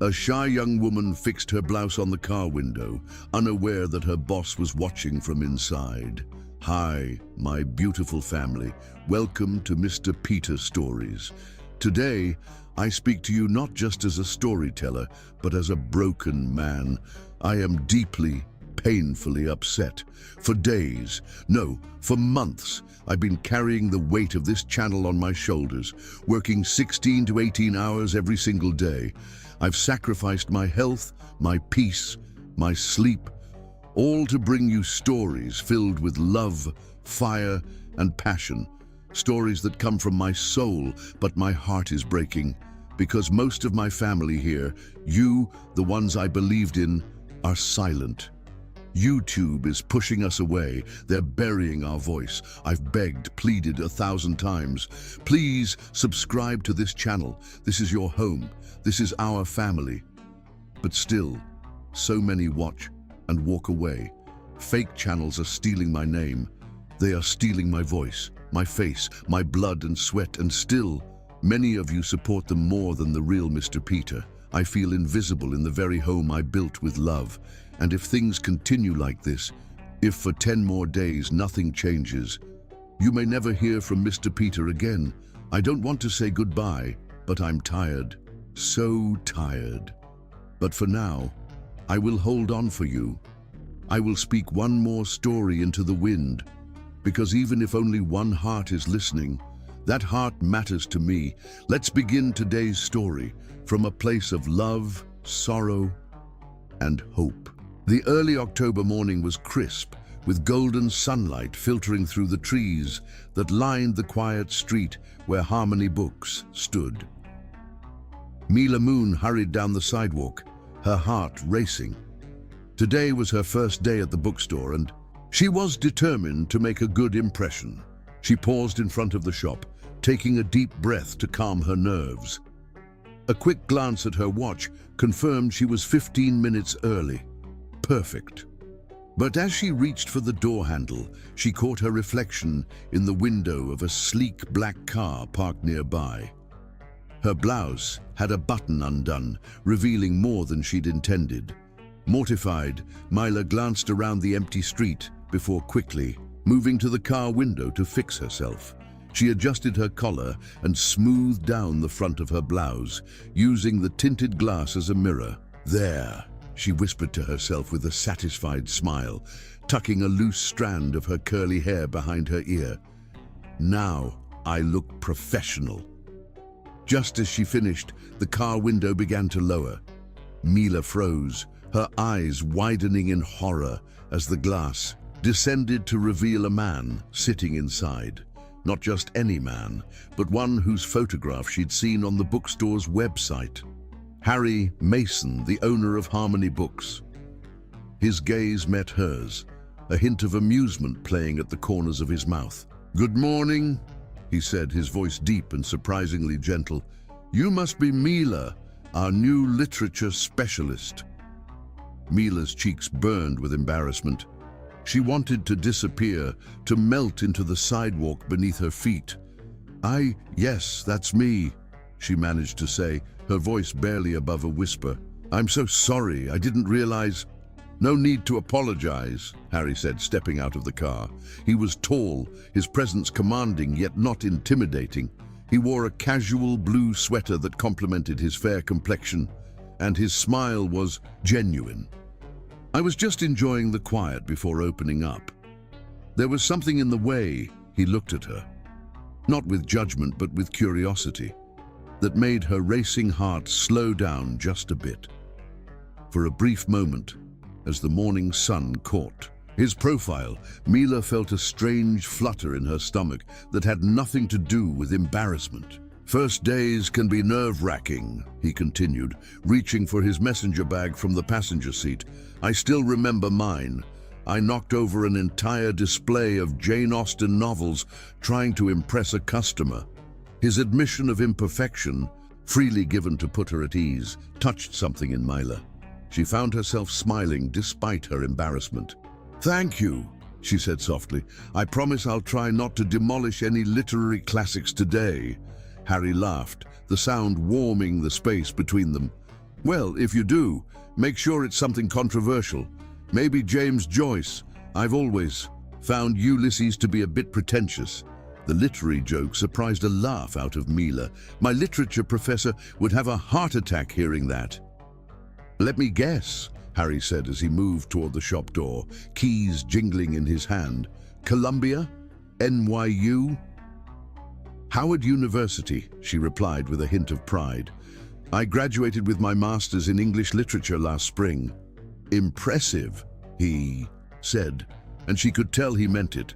A shy young woman fixed her blouse on the car window, unaware that her boss was watching from inside. Hi, my beautiful family. Welcome to Mr. Peter Stories. Today, I speak to you not just as a storyteller, but as a broken man. I am deeply, painfully upset. For days, no, for months, I've been carrying the weight of this channel on my shoulders, working 16 to 18 hours every single day. I've sacrificed my health, my peace, my sleep, all to bring you stories filled with love, fire, and passion. Stories that come from my soul, but my heart is breaking. Because most of my family here, you, the ones I believed in, are silent. YouTube is pushing us away. They're burying our voice. I've begged, pleaded 1,000 times. Please subscribe to this channel. This is your home. This is our family. But still, so many watch and walk away. Fake channels are stealing my name. They are stealing my voice, my face, my blood and sweat, and still, many of you support them more than the real Mr. Peter. I feel invisible in the very home I built with love. And if things continue like this, if for 10 more days nothing changes, you may never hear from Mr. Peter again. I don't want to say goodbye, but I'm tired. So tired. But for now, I will hold on for you. I will speak one more story into the wind, because even if only one heart is listening, that heart matters to me. Let's begin today's story from a place of love, sorrow, and hope. The early October morning was crisp, with golden sunlight filtering through the trees that lined the quiet street where Harmony Books stood. Mila Moon hurried down the sidewalk, her heart racing. Today was her first day at the bookstore, and she was determined to make a good impression. She paused in front of the shop, taking a deep breath to calm her nerves. A quick glance at her watch confirmed she was 15 minutes early. Perfect. But as she reached for the door handle, she caught her reflection in the window of a sleek black car parked nearby. Her blouse had a button undone, revealing more than she'd intended. Mortified, Mila glanced around the empty street before quickly moving to the car window to fix herself. She adjusted her collar and smoothed down the front of her blouse, using the tinted glass as a mirror. There, she whispered to herself with a satisfied smile, tucking a loose strand of her curly hair behind her ear. Now I look professional. Just as she finished, the car window began to lower. Mila froze, her eyes widening in horror as the glass descended to reveal a man sitting inside. Not just any man, but one whose photograph she'd seen on the bookstore's website. Harry Mason, the owner of Harmony Books. His gaze met hers, a hint of amusement playing at the corners of his mouth. "Good morning," he said, his voice deep and surprisingly gentle. "You must be Mila, our new literature specialist." Mila's cheeks burned with embarrassment. She wanted to disappear, to melt into the sidewalk beneath her feet. Yes, that's me," she managed to say, her voice barely above a whisper. "I'm so sorry, I didn't realize." "No need to apologize," Harry said, stepping out of the car. He was tall, his presence commanding yet not intimidating. He wore a casual blue sweater that complemented his fair complexion, and his smile was genuine. "I was just enjoying the quiet before opening up." There was something in the way he looked at her, not with judgment but with curiosity, that made her racing heart slow down just a bit. For a brief moment, as the morning sun caught his profile, Mila felt a strange flutter in her stomach that had nothing to do with embarrassment. "First days can be nerve-wracking," he continued, reaching for his messenger bag from the passenger seat. "I still remember mine. I knocked over an entire display of Jane Austen novels trying to impress a customer." His admission of imperfection, freely given to put her at ease, touched something in Mila. She found herself smiling despite her embarrassment. "Thank you," she said softly. "I promise I'll try not to demolish any literary classics today." Harry laughed, the sound warming the space between them. Well, if you do, make sure it's something controversial. Maybe James Joyce. I've always found Ulysses to be a bit pretentious. The literary joke surprised a laugh out of Mila. My literature professor would have a heart attack hearing that. Let me guess, Harry said as he moved toward the shop door, keys jingling in his hand. Columbia? NYU? Howard University, she replied with a hint of pride. I graduated with my master's in English literature last spring. Impressive, he said, and she could tell he meant it.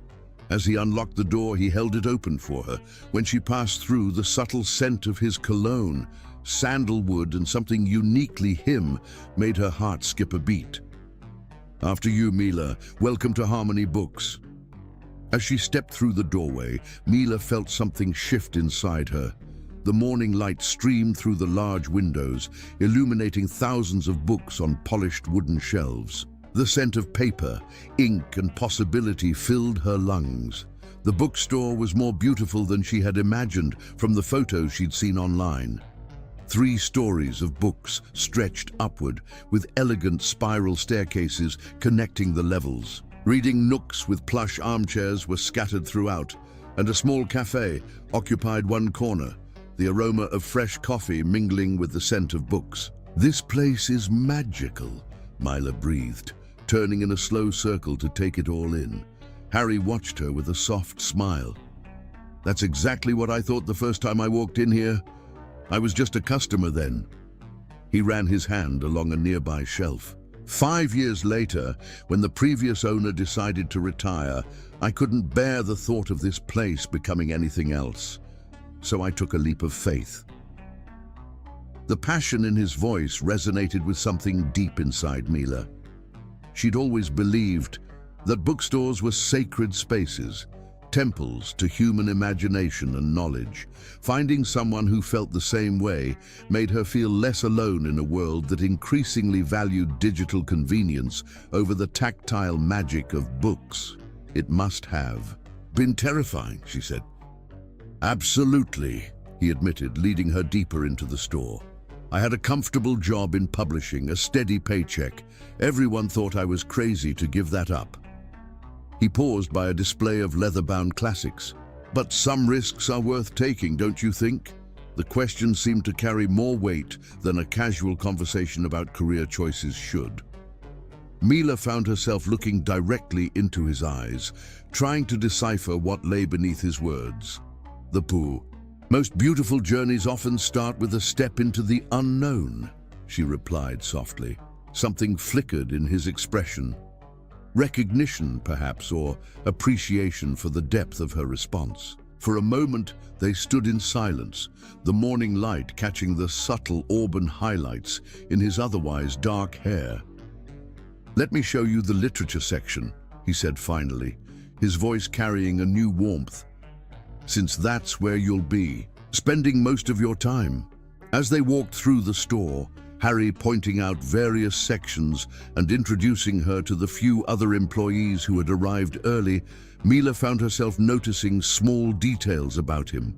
As he unlocked the door, he held it open for her. When she passed through, the subtle scent of his cologne, sandalwood and something uniquely him, made her heart skip a beat. After you, Mila. Welcome to Harmony Books. As she stepped through the doorway, Mila felt something shift inside her. The morning light streamed through the large windows, illuminating thousands of books on polished wooden shelves. The scent of paper, ink, and possibility filled her lungs. The bookstore was more beautiful than she had imagined from the photos she'd seen online. 3 stories of books stretched upward, with elegant spiral staircases connecting the levels. Reading nooks with plush armchairs were scattered throughout, and a small cafe occupied one corner, the aroma of fresh coffee mingling with the scent of books. This place is magical, Mila breathed, turning in a slow circle to take it all in. Harry watched her with a soft smile. That's exactly what I thought the first time I walked in here. I was just a customer then. He ran his hand along a nearby shelf. 5 years later, when the previous owner decided to retire, I couldn't bear the thought of this place becoming anything else. So I took a leap of faith. The passion in his voice resonated with something deep inside Mila. She'd always believed that bookstores were sacred spaces, temples to human imagination and knowledge. Finding someone who felt the same way made her feel less alone in a world that increasingly valued digital convenience over the tactile magic of books. It must have been terrifying, she said. Absolutely, he admitted, leading her deeper into the store. I had a comfortable job in publishing, a steady paycheck. Everyone thought I was crazy to give that up. He paused by a display of leather-bound classics. But some risks are worth taking, don't you think? The question seemed to carry more weight than a casual conversation about career choices should. Mila found herself looking directly into his eyes, trying to decipher what lay beneath his words. The pooh. Most beautiful journeys often start with a step into the unknown, she replied softly. Something flickered in his expression. Recognition, perhaps, or appreciation for the depth of her response. For a moment, they stood in silence, the morning light catching the subtle auburn highlights in his otherwise dark hair. Let me show you the literature section, he said finally, his voice carrying a new warmth. Since that's where you'll be, spending most of your time. As they walked through the store, Harry pointing out various sections and introducing her to the few other employees who had arrived early, Mila found herself noticing small details about him.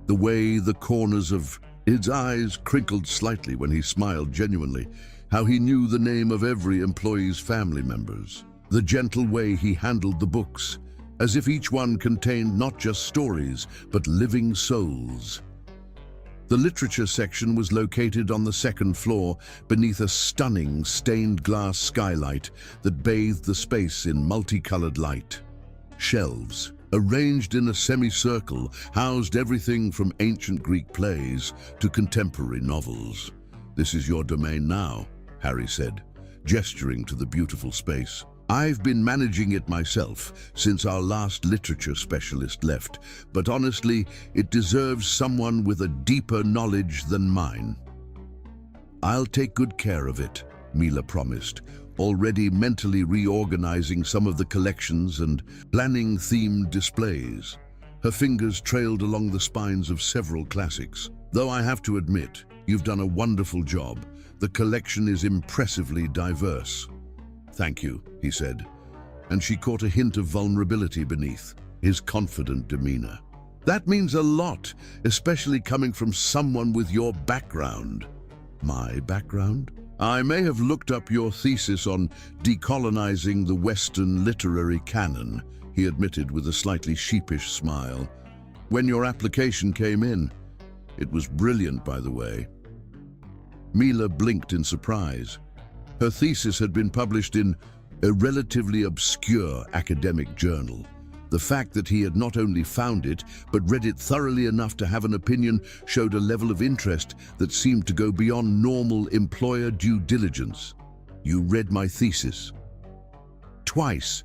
The way the corners of his eyes crinkled slightly when he smiled genuinely, how he knew the name of every employee's family members, the gentle way he handled the books, as if each one contained not just stories, but living souls. The literature section was located on the second floor beneath a stunning stained glass skylight that bathed the space in multicolored light. Shelves, arranged in a semicircle, housed everything from ancient Greek plays to contemporary novels. This is your domain now, Harry said, gesturing to the beautiful space. I've been managing it myself since our last literature specialist left, but honestly, it deserves someone with a deeper knowledge than mine. I'll take good care of it, Mila promised, already mentally reorganizing some of the collections and planning themed displays. Her fingers trailed along the spines of several classics. Though I have to admit, you've done a wonderful job. The collection is impressively diverse. Thank you, he said, and she caught a hint of vulnerability beneath his confident demeanor. That means a lot, especially coming from someone with your background. My background? I may have looked up your thesis on decolonizing the Western literary canon, he admitted with a slightly sheepish smile. When your application came in, it was brilliant, by the way. Mila blinked in surprise. Her thesis had been published in a relatively obscure academic journal. The fact that he had not only found it, but read it thoroughly enough to have an opinion showed a level of interest that seemed to go beyond normal employer due diligence. You read my thesis? Twice,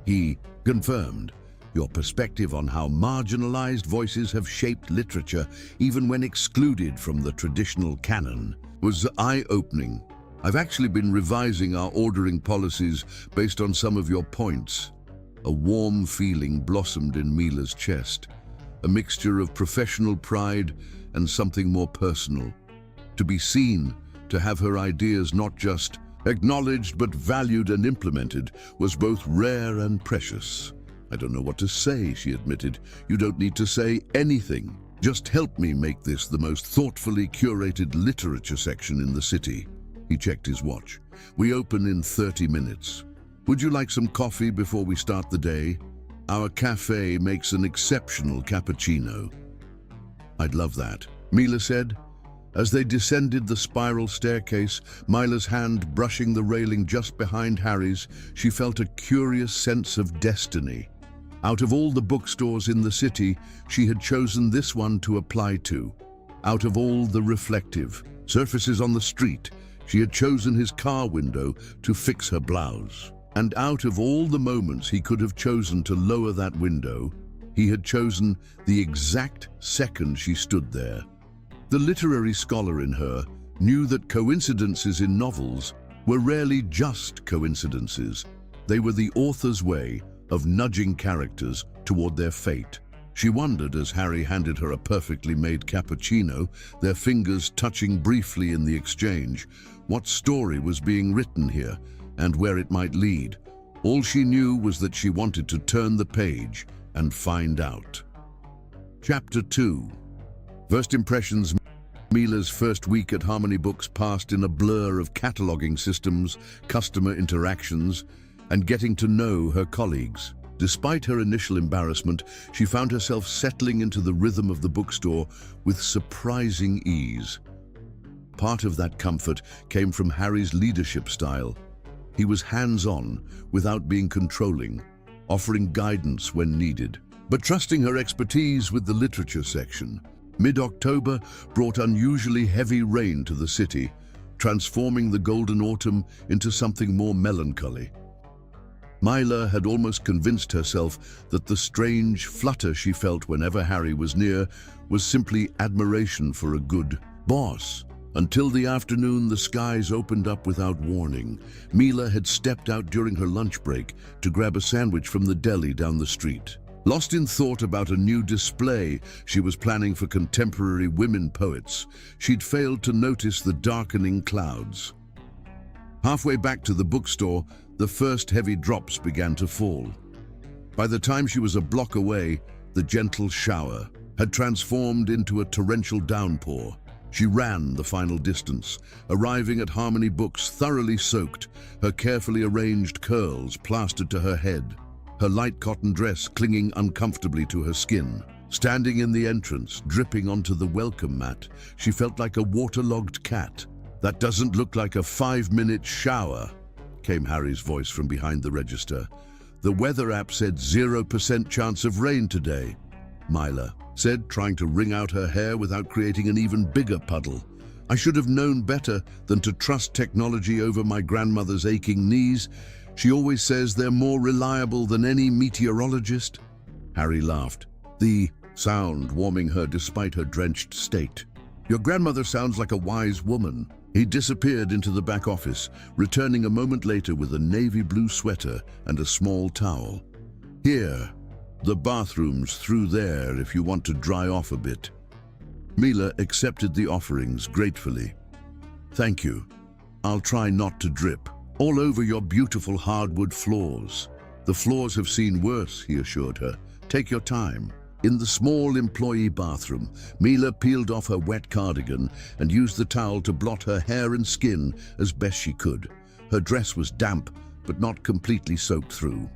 he confirmed. Your perspective on how marginalized voices have shaped literature, even when excluded from the traditional canon, was eye-opening. I've actually been revising our ordering policies based on some of your points. A warm feeling blossomed in Mila's chest, a mixture of professional pride and something more personal. To be seen, to have her ideas not just acknowledged but valued and implemented, was both rare and precious. I don't know what to say, she admitted. You don't need to say anything. Just help me make this the most thoughtfully curated literature section in the city. He checked his watch. We open in 30 minutes. Would you like some coffee before we start the day? Our cafe makes an exceptional cappuccino. I'd love that, Mila said. As they descended the spiral staircase, Mila's hand brushing the railing just behind Harry's, she felt a curious sense of destiny. Out of all the bookstores in the city, she had chosen this one to apply to. Out of all the reflective surfaces on the street, she had chosen his car window to fix her blouse. And out of all the moments he could have chosen to lower that window, he had chosen the exact second she stood there. The literary scholar in her knew that coincidences in novels were rarely just coincidences. They were the author's way of nudging characters toward their fate. She wondered as Harry handed her a perfectly made cappuccino, their fingers touching briefly in the exchange, what story was being written here and where it might lead. All she knew was that she wanted to turn the page and find out. Chapter 2. First impressions. Mila's first week at Harmony Books passed in a blur of cataloging systems, customer interactions, and getting to know her colleagues. Despite her initial embarrassment, she found herself settling into the rhythm of the bookstore with surprising ease. Part of that comfort came from Harry's leadership style. He was hands-on, without being controlling, offering guidance when needed, but trusting her expertise with the literature section. Mid-October brought unusually heavy rain to the city, transforming the golden autumn into something more melancholy. Mila had almost convinced herself that the strange flutter she felt whenever Harry was near was simply admiration for a good boss. Until the afternoon, the skies opened up without warning. Mila had stepped out during her lunch break to grab a sandwich from the deli down the street. Lost in thought about a new display she was planning for contemporary women poets, she'd failed to notice the darkening clouds. Halfway back to the bookstore, the first heavy drops began to fall. By the time she was a block away, the gentle shower had transformed into a torrential downpour. She ran the final distance, arriving at Harmony Books thoroughly soaked, her carefully arranged curls plastered to her head, her light cotton dress clinging uncomfortably to her skin. Standing in the entrance, dripping onto the welcome mat, she felt like a waterlogged cat. "That doesn't look like a 5-minute shower," came Harry's voice from behind the register. "The weather app said 0% chance of rain today," Mila said, trying to wring out her hair without creating an even bigger puddle. "I should have known better than to trust technology over my grandmother's aching knees. She always says they're more reliable than any meteorologist." Harry laughed, the sound warming her despite her drenched state. "Your grandmother sounds like a wise woman." He disappeared into the back office, returning a moment later with a navy blue sweater and a small towel. "Here, the bathroom's through there if you want to dry off a bit." Mila accepted the offerings gratefully. "Thank you. I'll try not to drip all over your beautiful hardwood floors." "The floors have seen worse," he assured her. "Take your time." In the small employee bathroom, Mila peeled off her wet cardigan and used the towel to blot her hair and skin as best she could. Her dress was damp, but not completely soaked through.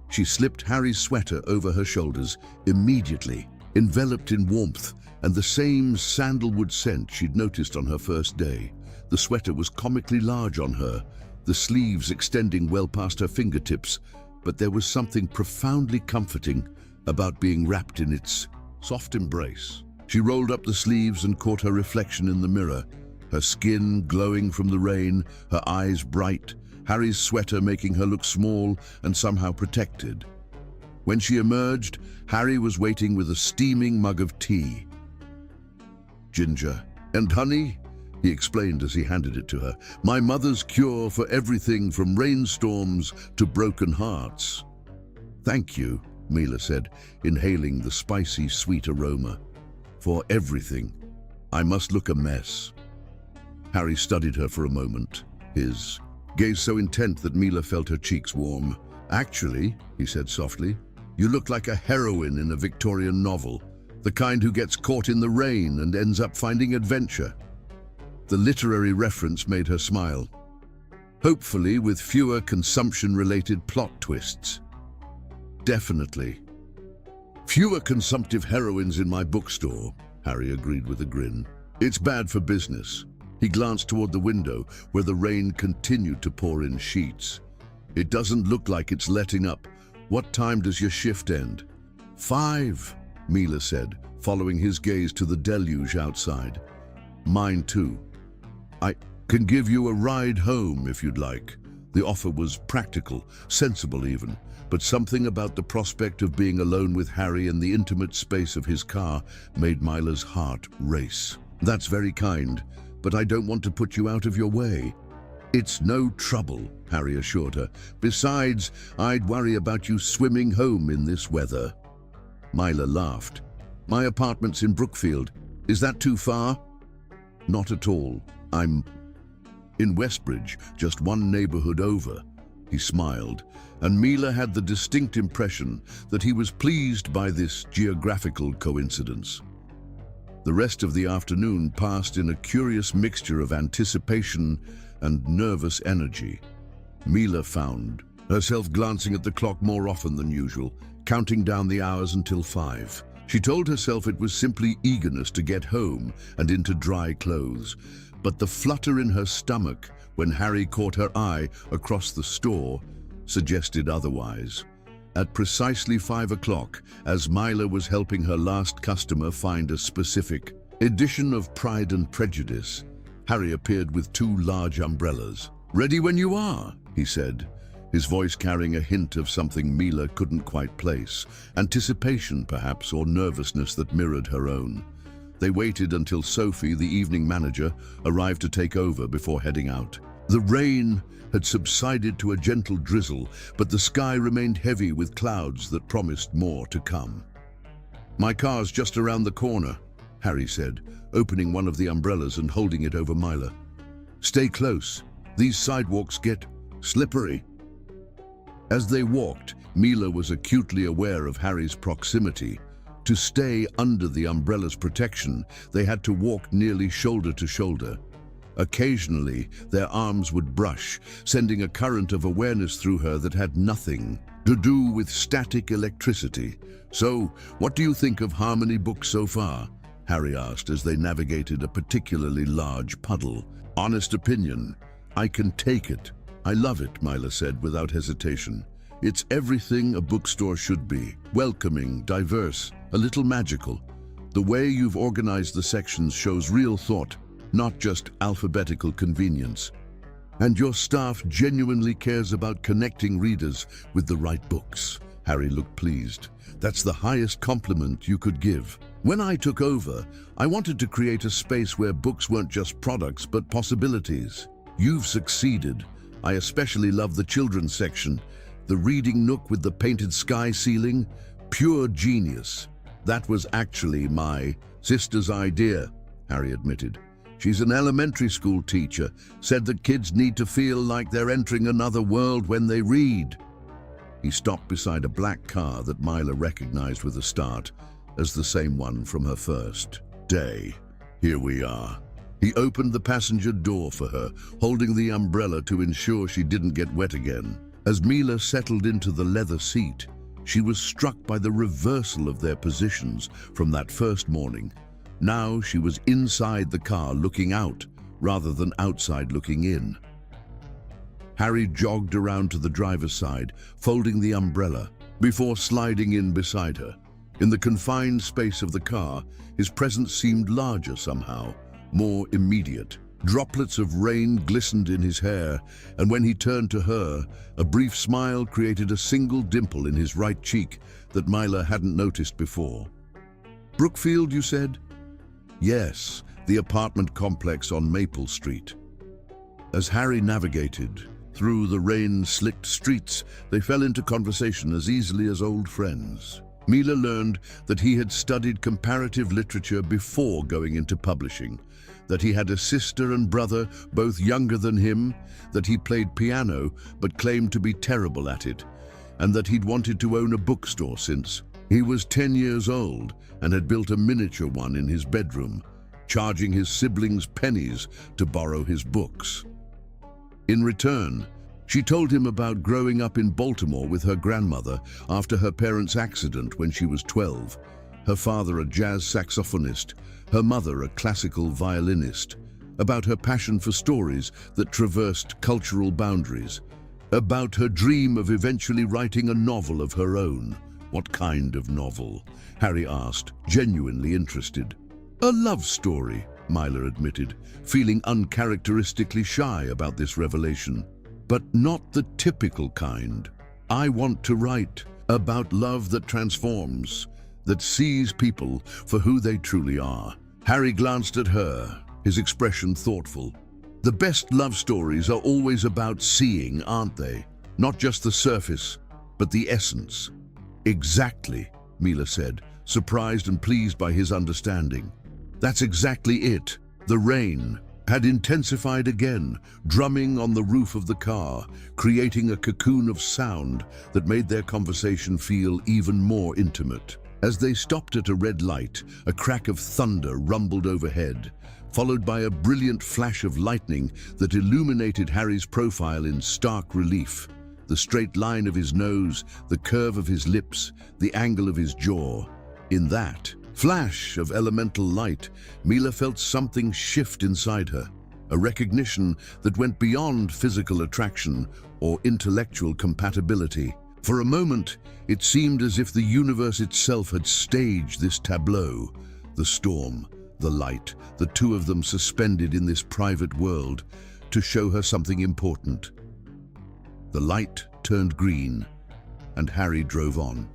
She slipped Harry's sweater over her shoulders immediately, enveloped in warmth and the same sandalwood scent she'd noticed on her first day. The sweater was comically large on her, the sleeves extending well past her fingertips, but there was something profoundly comforting about being wrapped in its soft embrace. She rolled up the sleeves and caught her reflection in the mirror, her skin glowing from the rain, her eyes bright, Harry's sweater making her look small and somehow protected. When she emerged, Harry was waiting with a steaming mug of tea. "Ginger and honey," he explained as he handed it to her. "My mother's cure for everything from rainstorms to broken hearts." "Thank you," Mila said, inhaling the spicy, sweet aroma. "For everything. I must look a mess." Harry studied her for a moment, his gaze so intent that Mila felt her cheeks warm. "Actually," he said softly, "you look like a heroine in a Victorian novel, the kind who gets caught in the rain and ends up finding adventure." The literary reference made her smile, hopefully with fewer consumption-related plot twists. "Definitely. Fewer consumptive heroines in my bookstore," Harry agreed with a grin. "It's bad for business." He glanced toward the window, where the rain continued to pour in sheets. "It doesn't look like it's letting up. What time does your shift end?" "5, Mila said, following his gaze to the deluge outside. "Mine too. I can give you a ride home if you'd like." The offer was practical, sensible even, but something about the prospect of being alone with Harry in the intimate space of his car made Mila's heart race. "That's very kind, but I don't want to put you out of your way." "It's no trouble," Harry assured her. "Besides, I'd worry about you swimming home in this weather." Mila laughed. "My apartment's in Brookfield. Is that too far?" "Not at all. I'm in Westbridge, just one neighborhood over." He smiled, and Mila had the distinct impression that he was pleased by this geographical coincidence. The rest of the afternoon passed in a curious mixture of anticipation and nervous energy. Mila found herself glancing at the clock more often than usual, counting down the hours until 5. She told herself it was simply eagerness to get home and into dry clothes, but the flutter in her stomach when Harry caught her eye across the store suggested otherwise. At precisely 5 o'clock, as Mila was helping her last customer find a specific edition of Pride and Prejudice, Harry appeared with 2 large umbrellas. "Ready when you are," he said, his voice carrying a hint of something Mila couldn't quite place, anticipation perhaps, or nervousness that mirrored her own. They waited until Sophie, the evening manager, arrived to take over before heading out. The rain had subsided to a gentle drizzle, but the sky remained heavy with clouds that promised more to come. "My car's just around the corner," Harry said, opening one of the umbrellas and holding it over Mila. "Stay close. These sidewalks get slippery." As they walked, Mila was acutely aware of Harry's proximity. To stay under the umbrella's protection, they had to walk nearly shoulder to shoulder. Occasionally, their arms would brush, sending a current of awareness through her that had nothing to do with static electricity. "So, what do you think of Harmony Books so far?" Harry asked as they navigated a particularly large puddle. "Honest opinion, I can take it. I love it," Mila said without hesitation. "It's everything a bookstore should be. Welcoming, diverse, a little magical. The way you've organized the sections shows real thought, not just alphabetical convenience. And your staff genuinely cares about connecting readers with the right books." Harry looked pleased. "That's the highest compliment you could give. When I took over, I wanted to create a space where books weren't just products but possibilities. You've succeeded. I especially love the children's section. The reading nook with the painted sky ceiling. Pure genius." "That was actually my sister's idea," Harry admitted. "She's an elementary school teacher, said that kids need to feel like they're entering another world when they read." He stopped beside a black car that Mila recognized with a start. as the same one from her first day. Here we are. He opened the passenger door for her, holding the umbrella to ensure she didn't get wet again. As Mila settled into the leather seat, she was struck by the reversal of their positions from that first morning. Now she was inside the car looking out, rather than outside looking in. Harry jogged around to the driver's side, folding the umbrella, before sliding in beside her. In the confined space of the car, his presence seemed larger somehow, more immediate. Droplets of rain glistened in his hair, and when he turned to her, a brief smile created a single dimple in his right cheek that Mila hadn't noticed before. "Brookfield, you said?" "Yes, the apartment complex on Maple Street." As Harry navigated through the rain-slicked streets, they fell into conversation as easily as old friends. Mila learned that he had studied comparative literature before going into publishing, that he had a sister and brother, both younger than him, that he played piano but claimed to be terrible at it, and that he'd wanted to own a bookstore since he was 10 years old and had built a miniature one in his bedroom, charging his siblings pennies to borrow his books. In return, she told him about growing up in Baltimore with her grandmother after her parents' accident when she was 12, her father a jazz saxophonist, her mother a classical violinist, about her passion for stories that traversed cultural boundaries, about her dream of eventually writing a novel of her own. "What kind of novel?" Harry asked, genuinely interested. "A love story," Mila admitted, feeling uncharacteristically shy about this revelation. "But not the typical kind. I want to write about love that transforms, that sees people for who they truly are." Harry glanced at her, his expression thoughtful. "The best love stories are always about seeing, aren't they? Not just the surface, but the essence." "Exactly," Mila said, surprised and pleased by his understanding. "That's exactly it." The rain had intensified again, drumming on the roof of the car, creating a cocoon of sound that made their conversation feel even more intimate. As they stopped at a red light, a crack of thunder rumbled overhead, followed by a brilliant flash of lightning that illuminated Harry's profile in stark relief. The straight line of his nose, the curve of his lips, the angle of his jaw. In that flash of elemental light, Mila felt something shift inside her, a recognition that went beyond physical attraction or intellectual compatibility. For a moment, it seemed as if the universe itself had staged this tableau. The storm, the light, the two of them suspended in this private world, to show her something important. The light turned green, and Harry drove on.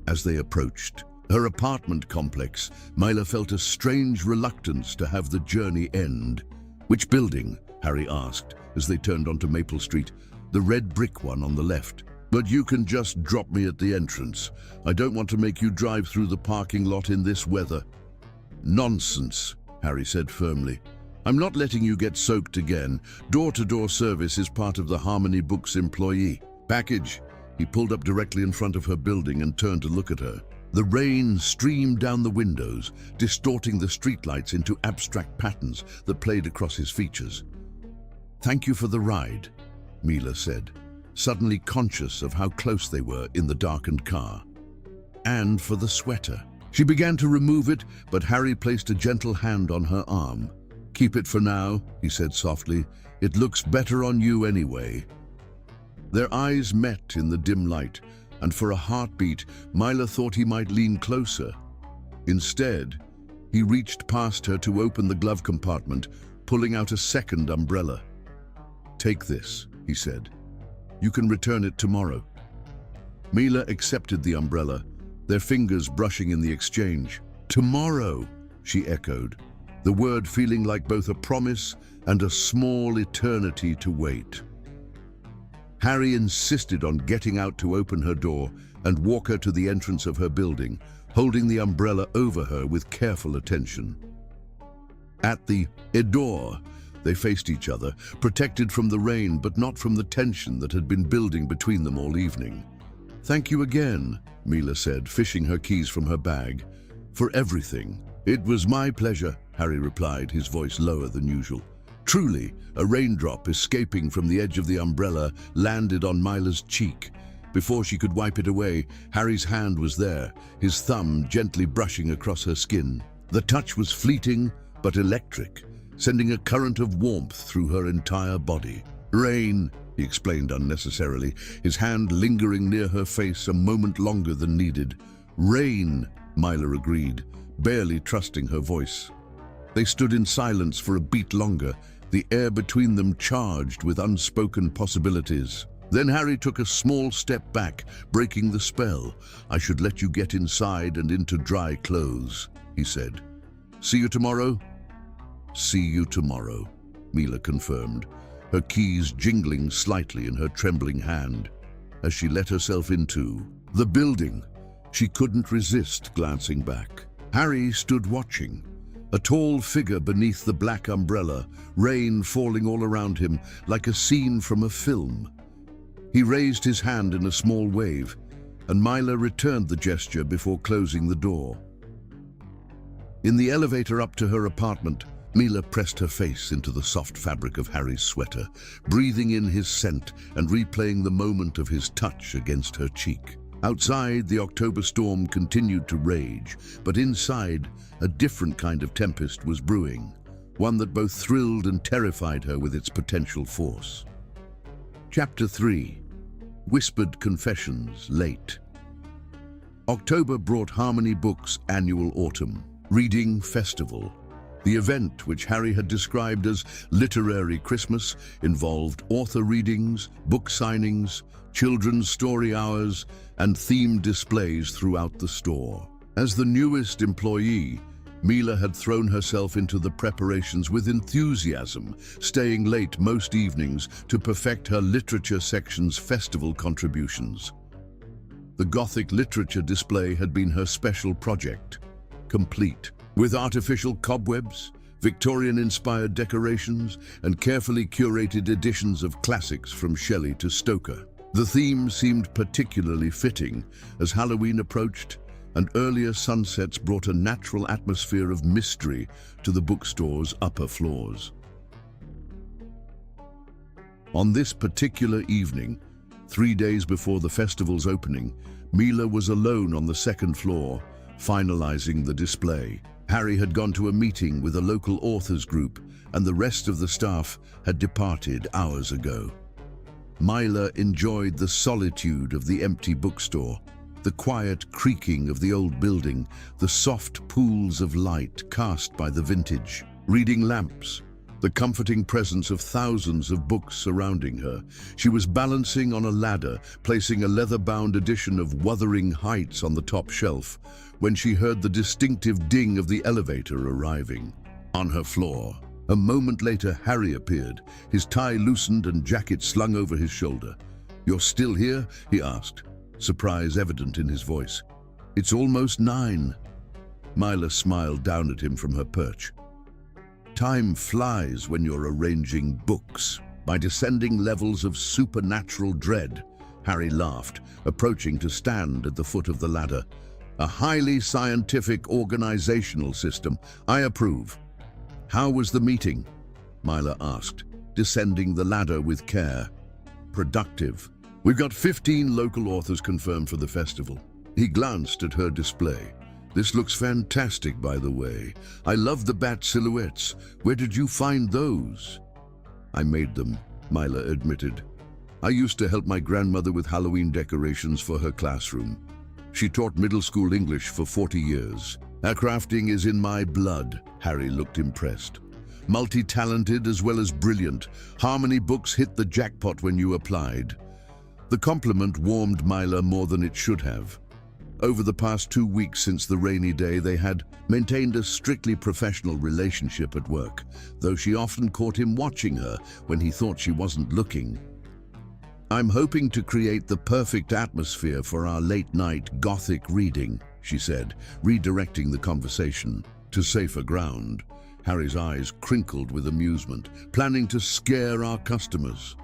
As they approached her apartment complex, Mila felt a strange reluctance to have the journey end. "Which building?" Harry asked as they turned onto Maple Street. "The red brick one on the left." "But you can just drop me at the entrance. I don't want to make you drive through the parking lot in this weather." "Nonsense," Harry said firmly. "I'm not letting you get soaked again. Door-to-door service is part of the Harmony Books employee package." He pulled up directly in front of her building and turned to look at her. The rain streamed down the windows, distorting the streetlights into abstract patterns that played across his features. "Thank you for the ride," Mila said, suddenly conscious of how close they were in the darkened car. "And for the sweater." She began to remove it, but Harry placed a gentle hand on her arm. "Keep it for now," he said softly. "It looks better on you anyway." Their eyes met in the dim light, and for a heartbeat, Mila thought he might lean closer. Instead, he reached past her to open the glove compartment, pulling out a second umbrella. "Take this," he said. "You can return it tomorrow." Mila accepted the umbrella, their fingers brushing in the exchange. "Tomorrow," she echoed, the word feeling like both a promise and a small eternity to wait. Harry insisted on getting out to open her door and walk her to the entrance of her building, holding the umbrella over her with careful attention. At the door, they faced each other, protected from the rain but not from the tension that had been building between them all evening. "Thank you again," Mila said, fishing her keys from her bag. "For everything." "It was my pleasure," Harry replied, his voice lower than usual. Truly, a raindrop escaping from the edge of the umbrella landed on Mila's cheek. Before she could wipe it away, Harry's hand was there, his thumb gently brushing across her skin. The touch was fleeting but electric, sending a current of warmth through her entire body. "Rain," he explained unnecessarily, his hand lingering near her face a moment longer than needed. "Rain," Mila agreed, barely trusting her voice. They stood in silence for a beat longer, the air between them charged with unspoken possibilities. Then Harry took a small step back, breaking the spell. "I should let you get inside and into dry clothes," he said. "See you tomorrow?" "See you tomorrow," Mila confirmed, her keys jingling slightly in her trembling hand. As she let herself into the building, she couldn't resist glancing back. Harry stood watching, a tall figure beneath the black umbrella, rain falling all around him like a scene from a film. He raised his hand in a small wave, and Mila returned the gesture before closing the door. In the elevator up to her apartment, Mila pressed her face into the soft fabric of Harry's sweater, breathing in his scent and replaying the moment of his touch against her cheek. Outside, the October storm continued to rage, but inside, a different kind of tempest was brewing, one that both thrilled and terrified her with its potential force. Chapter 3. Whispered Confessions, Late. October brought Harmony Books' annual autumn reading festival. The event, which Harry had described as literary Christmas, involved author readings, book signings, children's story hours, and themed displays throughout the store. As the newest employee, Mila had thrown herself into the preparations with enthusiasm, staying late most evenings to perfect her literature section's festival contributions. The Gothic literature display had been her special project, complete with artificial cobwebs, Victorian-inspired decorations, and carefully curated editions of classics from Shelley to Stoker. The theme seemed particularly fitting as Halloween approached, and earlier sunsets brought a natural atmosphere of mystery to the bookstore's upper floors. On this particular evening, 3 days before the festival's opening, Mila was alone on the second floor, finalizing the display. Harry had gone to a meeting with a local authors group, and the rest of the staff had departed hours ago. Mila enjoyed the solitude of the empty bookstore, the quiet creaking of the old building, the soft pools of light cast by the vintage reading lamps, the comforting presence of thousands of books surrounding her. She was balancing on a ladder, placing a leather-bound edition of Wuthering Heights on the top shelf, when she heard the distinctive ding of the elevator arriving. On her floor, a moment later, Harry appeared, his tie loosened and jacket slung over his shoulder. "You're still here?" he asked, surprise evident in his voice. "It's almost 9. Mila smiled down at him from her perch. "Time flies when you're arranging books." By descending levels of supernatural dread, Harry laughed, approaching to stand at the foot of the ladder. "A highly scientific organizational system. I approve." "How was the meeting?" Mila asked, descending the ladder with care. "Productive. We've got 15 local authors confirmed for the festival." He glanced at her display. "This looks fantastic, by the way. I love the bat silhouettes. Where did you find those?" "I made them," Mila admitted. "I used to help my grandmother with Halloween decorations for her classroom. She taught middle school English for 40 years. Crafting is in my blood." Harry looked impressed. "Multi-talented as well as brilliant. Harmony Books hit the jackpot when you applied." The compliment warmed Mila more than it should have. Over the past 2 weeks since the rainy day, they had maintained a strictly professional relationship at work, though she often caught him watching her when he thought she wasn't looking. "I'm hoping to create the perfect atmosphere for our late-night Gothic reading," she said, redirecting the conversation to safer ground. Harry's eyes crinkled with amusement. "Planning to scare our customers.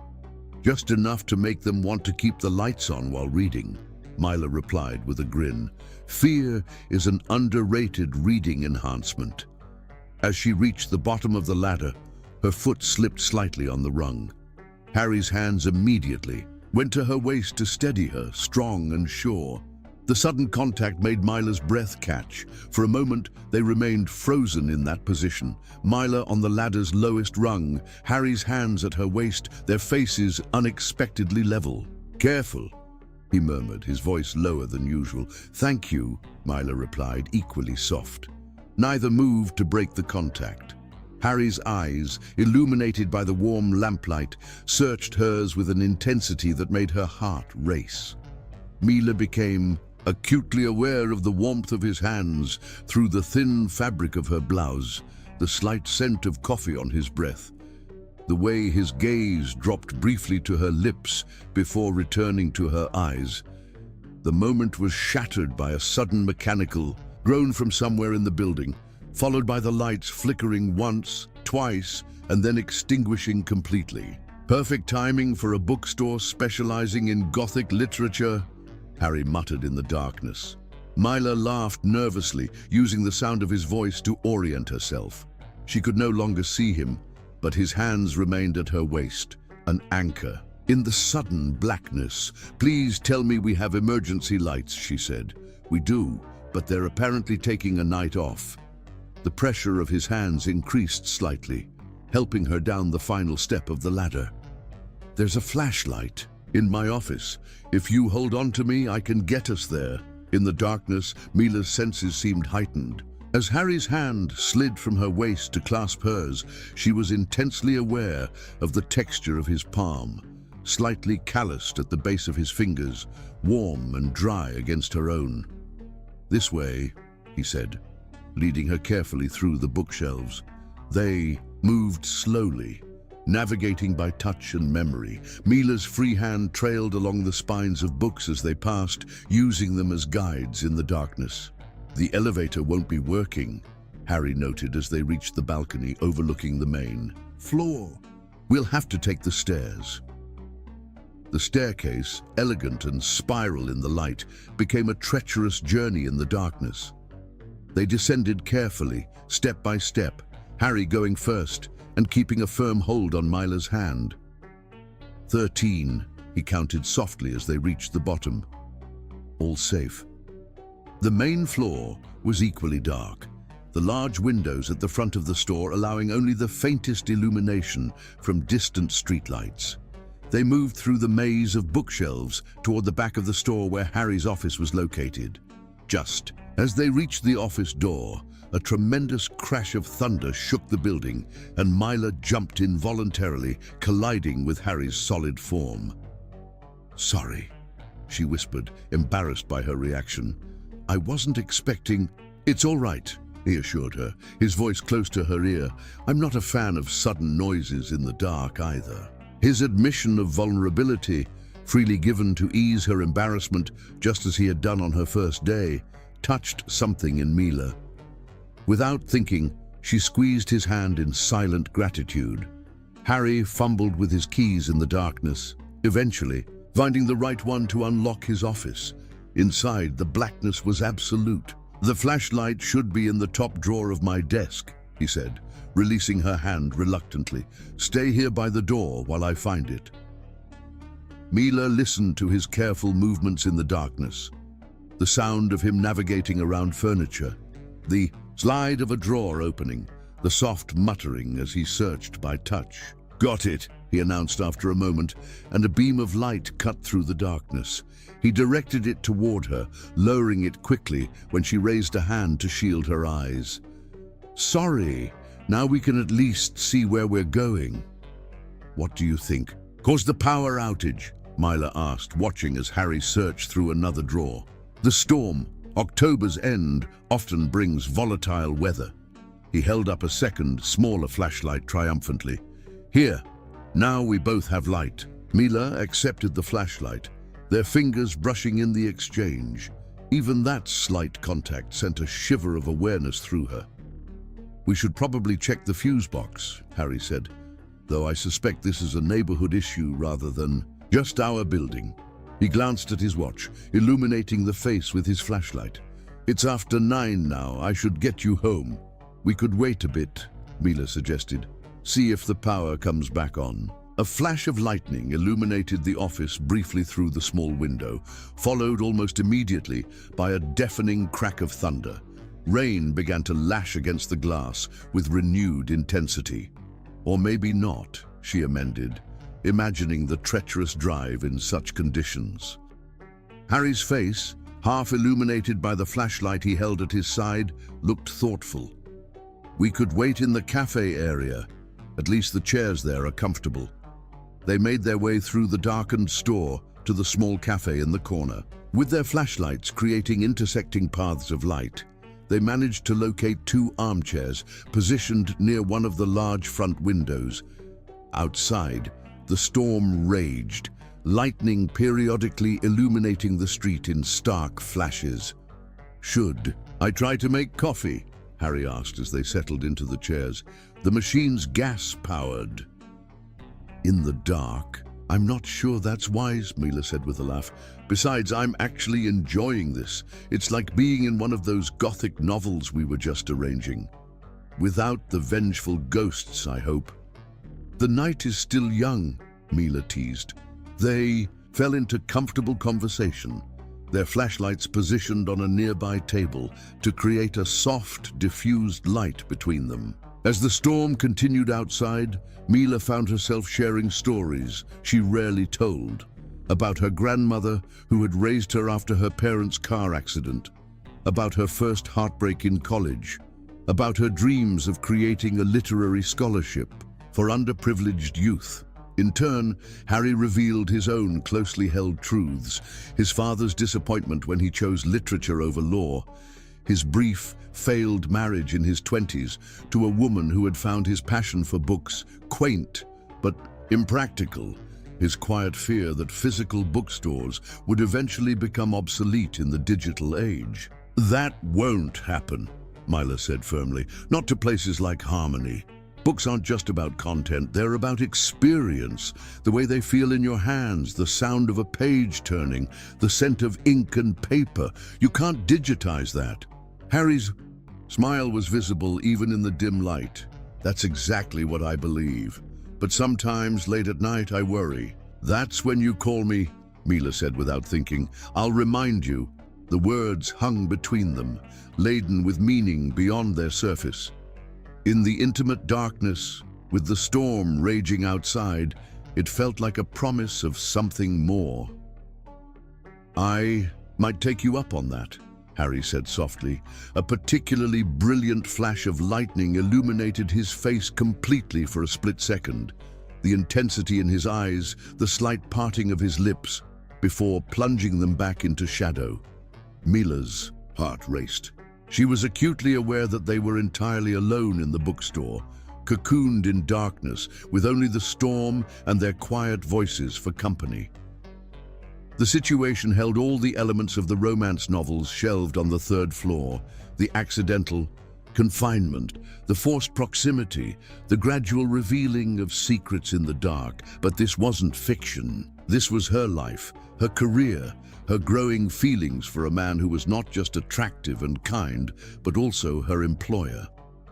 Just enough to make them want to keep the lights on while reading." Mila replied with a grin. Fear is an underrated reading enhancement. As she reached the bottom of the ladder, her foot slipped slightly on the rung. Harry's hands immediately went to her waist to steady her, strong and sure. The sudden contact made Mila's breath catch. For a moment, they remained frozen in that position. Mila on the ladder's lowest rung, Harry's hands at her waist, their faces unexpectedly level. "Careful," he murmured, his voice lower than usual. "Thank you," Mila replied, equally soft. Neither moved to break the contact. Harry's eyes, illuminated by the warm lamplight, searched hers with an intensity that made her heart race. Mila became acutely aware of the warmth of his hands through the thin fabric of her blouse, the slight scent of coffee on his breath, the way his gaze dropped briefly to her lips before returning to her eyes. The moment was shattered by a sudden mechanical groan from somewhere in the building, followed by the lights flickering once, twice, and then extinguishing completely. "Perfect timing for a bookstore specializing in Gothic literature," Harry muttered in the darkness. Mila laughed nervously, using the sound of his voice to orient herself. She could no longer see him, but his hands remained at her waist, an anchor. In the sudden blackness, "Please tell me we have emergency lights," she said. "We do, but they're apparently taking a night off." The pressure of his hands increased slightly, helping her down the final step of the ladder. "There's a flashlight in my office. If you hold on to me, I can get us there." In the darkness, Mila's senses seemed heightened. As Harry's hand slid from her waist to clasp hers, she was intensely aware of the texture of his palm, slightly calloused at the base of his fingers, warm and dry against her own. "This way," he said, leading her carefully through the bookshelves. They moved slowly, navigating by touch and memory. Mila's free hand trailed along the spines of books as they passed, using them as guides in the darkness. "The elevator won't be working," Harry noted as they reached the balcony overlooking the main floor. "We'll have to take the stairs." The staircase, elegant and spiral in the light, became a treacherous journey in the darkness. They descended carefully, step by step, Harry going first and keeping a firm hold on Mila's hand. 13, he counted softly as they reached the bottom. All safe. The main floor was equally dark, the large windows at the front of the store allowing only the faintest illumination from distant streetlights. They moved through the maze of bookshelves toward the back of the store where Harry's office was located. Just as they reached the office door, a tremendous crash of thunder shook the building, and Mila jumped involuntarily, colliding with Harry's solid form. "Sorry," she whispered, embarrassed by her reaction. "I wasn't expecting—" "It's all right," he assured her, his voice close to her ear. "I'm not a fan of sudden noises in the dark either." His admission of vulnerability, freely given to ease her embarrassment, just as he had done on her first day, touched something in Mila. Without thinking, she squeezed his hand in silent gratitude. Harry fumbled with his keys in the darkness, eventually finding the right one to unlock his office. Inside, the blackness was absolute. "The flashlight should be in the top drawer of my desk," he said, releasing her hand reluctantly. "Stay here by the door while I find it." Mila listened to his careful movements in the darkness, the sound of him navigating around furniture, the slide of a drawer opening, the soft muttering as he searched by touch. "Got it," he announced after a moment, and a beam of light cut through the darkness. He directed it toward her, lowering it quickly when she raised a hand to shield her eyes. "Sorry, now we can at least see where we're going." "What do you think caused the power outage?" Mila asked, watching as Harry searched through another drawer. "The storm. October's end often brings volatile weather." He held up a second, smaller flashlight triumphantly. "Here, now we both have light." Mila accepted the flashlight, their fingers brushing in the exchange. Even that slight contact sent a shiver of awareness through her. "We should probably check the fuse box," Harry said, "though I suspect this is a neighborhood issue rather than just our building." He glanced at his watch, illuminating the face with his flashlight. "It's after 9 now. I should get you home." "We could wait a bit," Mila suggested. "See if the power comes back on." A flash of lightning illuminated the office briefly through the small window, followed almost immediately by a deafening crack of thunder. Rain began to lash against the glass with renewed intensity. "Or maybe not," she amended, imagining the treacherous drive in such conditions. Harry's face, half illuminated by the flashlight he held at his side, looked thoughtful. "We could wait in the cafe area. At least the chairs there are comfortable." They made their way through the darkened store to the small cafe in the corner. With their flashlights creating intersecting paths of light, they managed to locate 2 armchairs positioned near one of the large front windows. Outside, the storm raged, lightning periodically illuminating the street in stark flashes. "Should I try to make coffee?" Harry asked as they settled into the chairs. "The machine's gas-powered." "In the dark? I'm not sure that's wise," Mila said with a laugh. "Besides, I'm actually enjoying this. It's like being in one of those gothic novels we were just arranging. Without the vengeful ghosts, I hope." "The night is still young," Mila teased. They fell into comfortable conversation, their flashlights positioned on a nearby table to create a soft, diffused light between them. As the storm continued outside, Mila found herself sharing stories she rarely told, about her grandmother who had raised her after her parents' car accident, about her first heartbreak in college, about her dreams of creating a literary scholarship for underprivileged youth. In turn, Harry revealed his own closely held truths, his father's disappointment when he chose literature over law, his brief, failed marriage in his 20s to a woman who had found his passion for books quaint but impractical, his quiet fear that physical bookstores would eventually become obsolete in the digital age. "That won't happen," Mila said firmly, "not to places like Harmony. Books aren't just about content, they're about experience, the way they feel in your hands, the sound of a page turning, the scent of ink and paper. You can't digitize that." Harry's smile was visible even in the dim light. "That's exactly what I believe. But sometimes, late at night, I worry. That's when you call me," Mila said without thinking. "I'll remind you." The words hung between them, laden with meaning beyond their surface. In the intimate darkness, with the storm raging outside, it felt like a promise of something more. "I might take you up on that," Harry said softly. A particularly brilliant flash of lightning illuminated his face completely for a split second, the intensity in his eyes, the slight parting of his lips, before plunging them back into shadow. Mila's heart raced. She was acutely aware that they were entirely alone in the bookstore, cocooned in darkness, with only the storm and their quiet voices for company. The situation held all the elements of the romance novels shelved on the 3rd floor: the accidental, confinement, the forced proximity, the gradual revealing of secrets in the dark. But this wasn't fiction. This was her life, her career, her growing feelings for a man who was not just attractive and kind, but also her employer.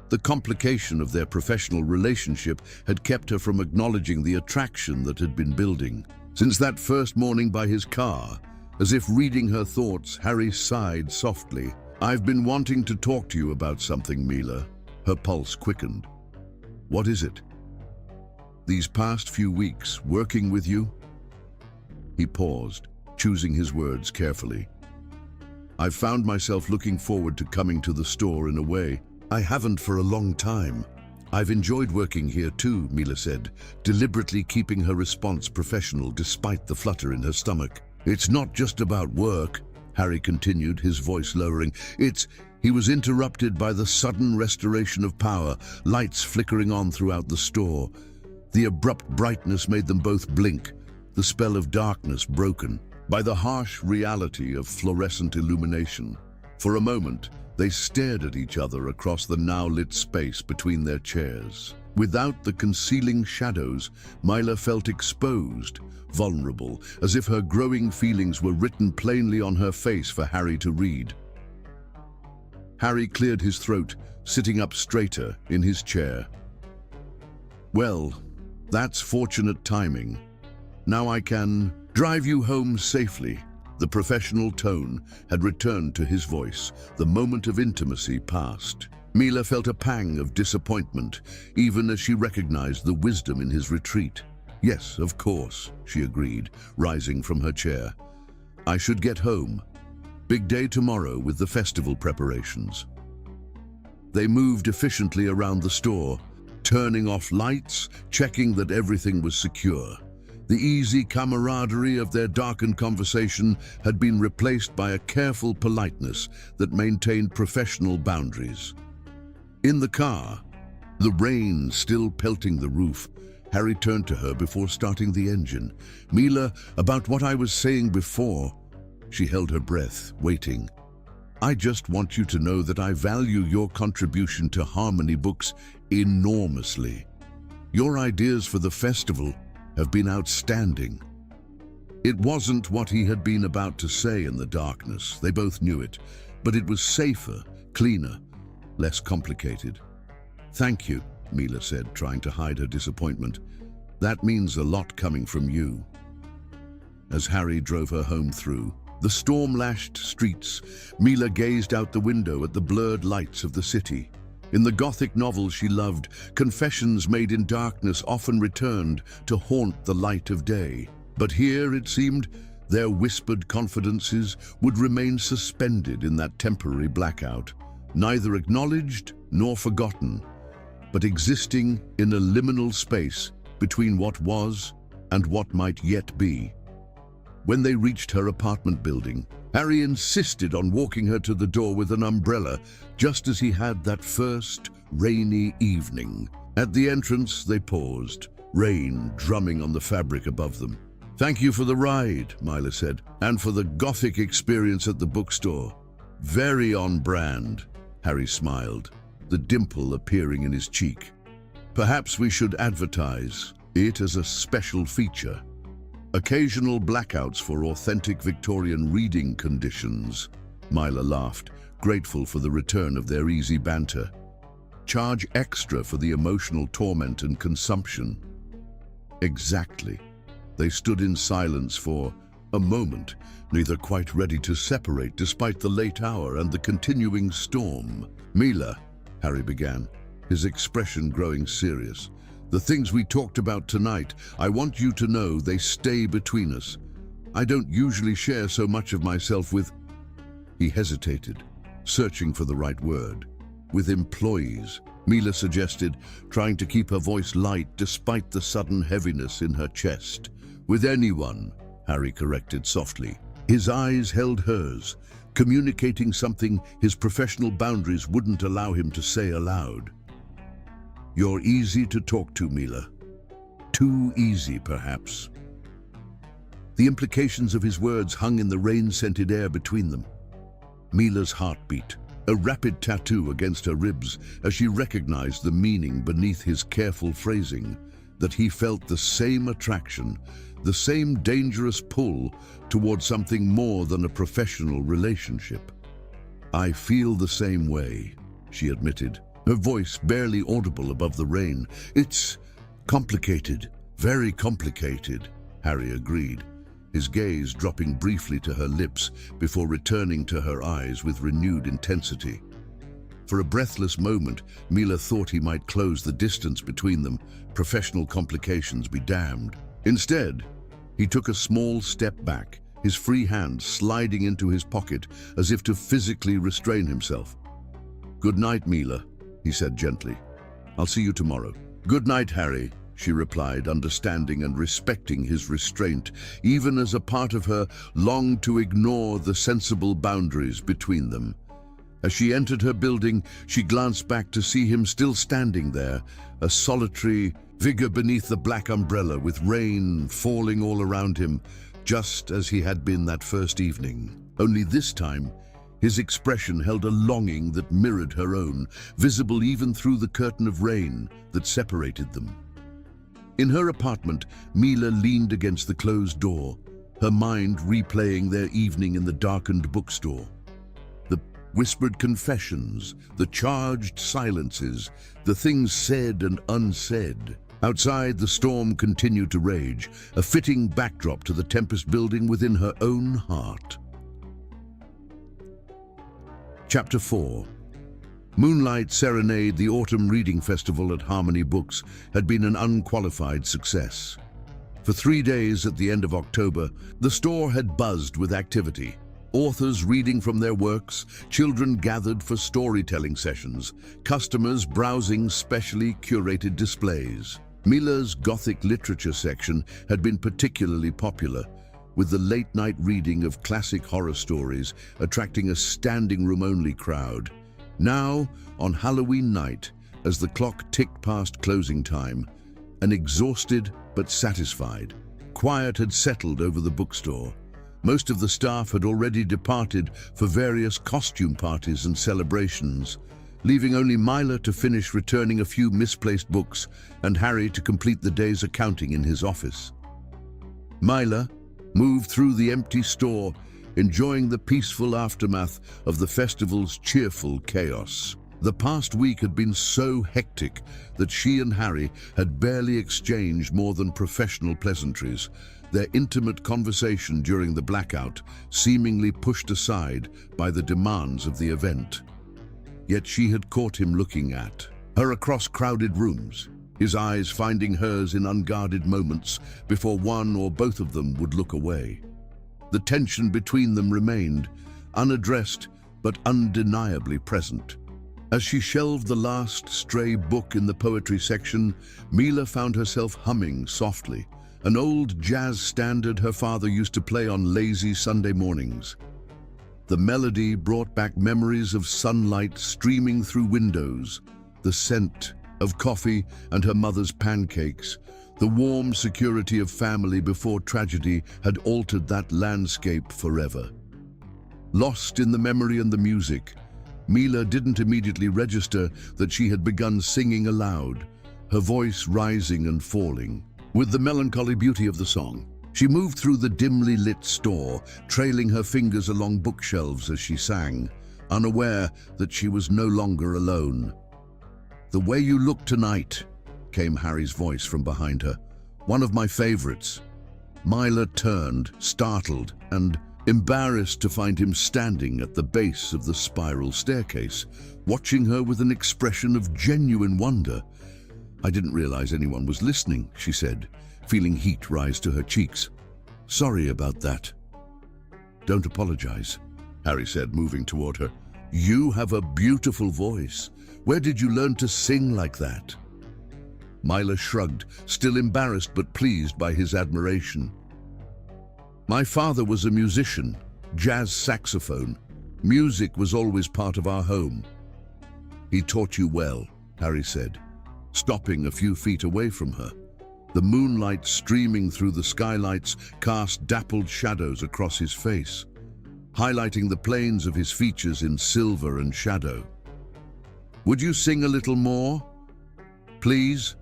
The complication of their professional relationship had kept her from acknowledging the attraction that had been building. Since that first morning by his car, as if reading her thoughts, Harry sighed softly. "I've been wanting to talk to you about something, Mila." Her pulse quickened. "What is it?" "These past few weeks, working with you?" He paused, choosing his words carefully. "I've found myself looking forward to coming to the store in a way I haven't for a long time." "I've enjoyed working here too," Mila said, deliberately keeping her response professional despite the flutter in her stomach. "It's not just about work," Harry continued, his voice lowering. He was interrupted by the sudden restoration of power, lights flickering on throughout the store. The abrupt brightness made them both blink, the spell of darkness broken by the harsh reality of fluorescent illumination. For a moment, They stared at each other across the now-lit space between their chairs. Without the concealing shadows, Mila felt exposed, vulnerable, as if her growing feelings were written plainly on her face for Harry to read. Harry cleared his throat, sitting up straighter in his chair. "Well, that's fortunate timing. Now I can drive you home safely." The professional tone had returned to his voice. The moment of intimacy passed. Mila felt a pang of disappointment, even as she recognized the wisdom in his retreat. "Yes, of course," she agreed, rising from her chair. "I should get home. Big day tomorrow with the festival preparations." They moved efficiently around the store, turning off lights, checking that everything was secure. The easy camaraderie of their darkened conversation had been replaced by a careful politeness that maintained professional boundaries. In the car, the rain still pelting the roof, Harry turned to her before starting the engine. "Mila, about what I was saying before." She held her breath, waiting. "I just want you to know that I value your contribution to Harmony Books enormously. Your ideas for the festival have been outstanding." It wasn't what he had been about to say in the darkness. They both knew it, but it was safer, cleaner, less complicated. "Thank you," Mila said, trying to hide her disappointment. "That means a lot coming from you." As Harry drove her home through the storm-lashed streets, Mila gazed out the window at the blurred lights of the city. In the Gothic novels she loved, confessions made in darkness often returned to haunt the light of day. But here, it seemed, their whispered confidences would remain suspended in that temporary blackout, neither acknowledged nor forgotten, but existing in a liminal space between what was and what might yet be. When they reached her apartment building, Harry insisted on walking her to the door with an umbrella, just as he had that first rainy evening. At the entrance, they paused, rain drumming on the fabric above them. "Thank you for the ride," Mila said, "and for the Gothic experience at the bookstore." "Very on brand," Harry smiled, the dimple appearing in his cheek. "Perhaps we should advertise it as a special feature. Occasional blackouts for authentic Victorian reading conditions." Mila laughed, grateful for the return of their easy banter. "Charge extra for the emotional torment and consumption." Exactly. They stood in silence for a moment, neither quite ready to separate despite the late hour and the continuing storm. "Mila," Harry began, his expression growing serious, "the things we talked about tonight, I want you to know they stay between us. I don't usually share so much of myself with—" He hesitated, searching for the right word. "With employees," Mila suggested, trying to keep her voice light despite the sudden heaviness in her chest. "With anyone," Harry corrected softly. His eyes held hers, communicating something his professional boundaries wouldn't allow him to say aloud. "You're easy to talk to, Mila. Too easy, perhaps." The implications of his words hung in the rain-scented air between them. Mila's heart beat, a rapid tattoo against her ribs as she recognized the meaning beneath his careful phrasing, that he felt the same attraction, the same dangerous pull towards something more than a professional relationship. "I feel the same way," she admitted, her voice barely audible above the rain. "It's complicated, very complicated," Harry agreed, his gaze dropping briefly to her lips before returning to her eyes with renewed intensity. For a breathless moment, Mila thought he might close the distance between them, professional complications be damned. Instead, he took a small step back, his free hand sliding into his pocket as if to physically restrain himself. "Good night, Mila," he said gently. "I'll see you tomorrow." "Good night, Harry," she replied, understanding and respecting his restraint, even as a part of her longed to ignore the sensible boundaries between them. As she entered her building, she glanced back to see him still standing there, a solitary figure beneath the black umbrella with rain falling all around him, just as he had been that first evening. Only this time, His expression held a longing that mirrored her own, visible even through the curtain of rain that separated them. In her apartment, Mila leaned against the closed door, her mind replaying their evening in the darkened bookstore. The whispered confessions, the charged silences, the things said and unsaid. Outside, the storm continued to rage, a fitting backdrop to the tempest building within her own heart. Chapter 4. Moonlight Serenade, the Autumn Reading Festival at Harmony Books, had been an unqualified success. For 3 days at the end of October, the store had buzzed with activity. Authors reading from their works, children gathered for storytelling sessions, customers browsing specially curated displays. Mila's Gothic literature section had been particularly popular, with the late-night reading of classic horror stories attracting a standing-room-only crowd. Now, on Halloween night, as the clock ticked past closing time, an exhausted but satisfied quiet had settled over the bookstore. Most of the staff had already departed for various costume parties and celebrations, leaving only Mila to finish returning a few misplaced books and Harry to complete the day's accounting in his office. Mila moved through the empty store, enjoying the peaceful aftermath of the festival's cheerful chaos. The past week had been so hectic that she and Harry had barely exchanged more than professional pleasantries, their intimate conversation during the blackout seemingly pushed aside by the demands of the event. Yet she had caught him looking at her across crowded rooms, his eyes finding hers in unguarded moments before one or both of them would look away. The tension between them remained, unaddressed but undeniably present. As she shelved the last stray book in the poetry section, Mila found herself humming softly, an old jazz standard her father used to play on lazy Sunday mornings. The melody brought back memories of sunlight streaming through windows, the scent of coffee and her mother's pancakes, the warm security of family before tragedy had altered that landscape forever. Lost in the memory and the music, Mila didn't immediately register that she had begun singing aloud, her voice rising and falling. With the melancholy beauty of the song, she moved through the dimly lit store, trailing her fingers along bookshelves as she sang, unaware that she was no longer alone. "The way you look tonight," came Harry's voice from behind her. "One of my favorites." Mila turned, startled and embarrassed to find him standing at the base of the spiral staircase, watching her with an expression of genuine wonder. "I didn't realize anyone was listening," she said, feeling heat rise to her cheeks. "Sorry about that." "Don't apologize," Harry said, moving toward her. "You have a beautiful voice. Where did you learn to sing like that?" Mila shrugged, still embarrassed but pleased by his admiration. "My father was a musician, jazz saxophone. Music was always part of our home." "He taught you well," Harry said, stopping a few feet away from her. The moonlight streaming through the skylights cast dappled shadows across his face, highlighting the planes of his features in silver and shadow. "Would you sing a little more, please?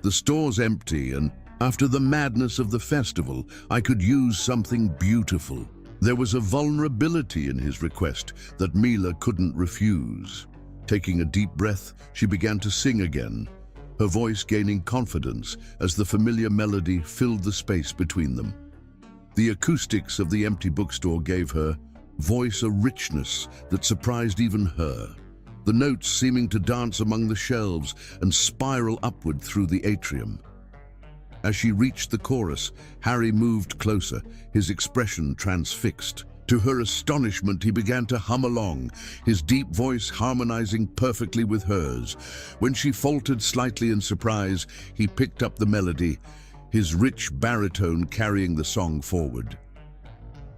The store's empty, and after the madness of the festival, I could use something beautiful." There was a vulnerability in his request that Mila couldn't refuse. Taking a deep breath, she began to sing again, her voice gaining confidence as the familiar melody filled the space between them. The acoustics of the empty bookstore gave her voice a richness that surprised even her, the notes seeming to dance among the shelves and spiral upward through the atrium. As she reached the chorus, Harry moved closer, his expression transfixed. To her astonishment, he began to hum along, his deep voice harmonizing perfectly with hers. When she faltered slightly in surprise, he picked up the melody, his rich baritone carrying the song forward.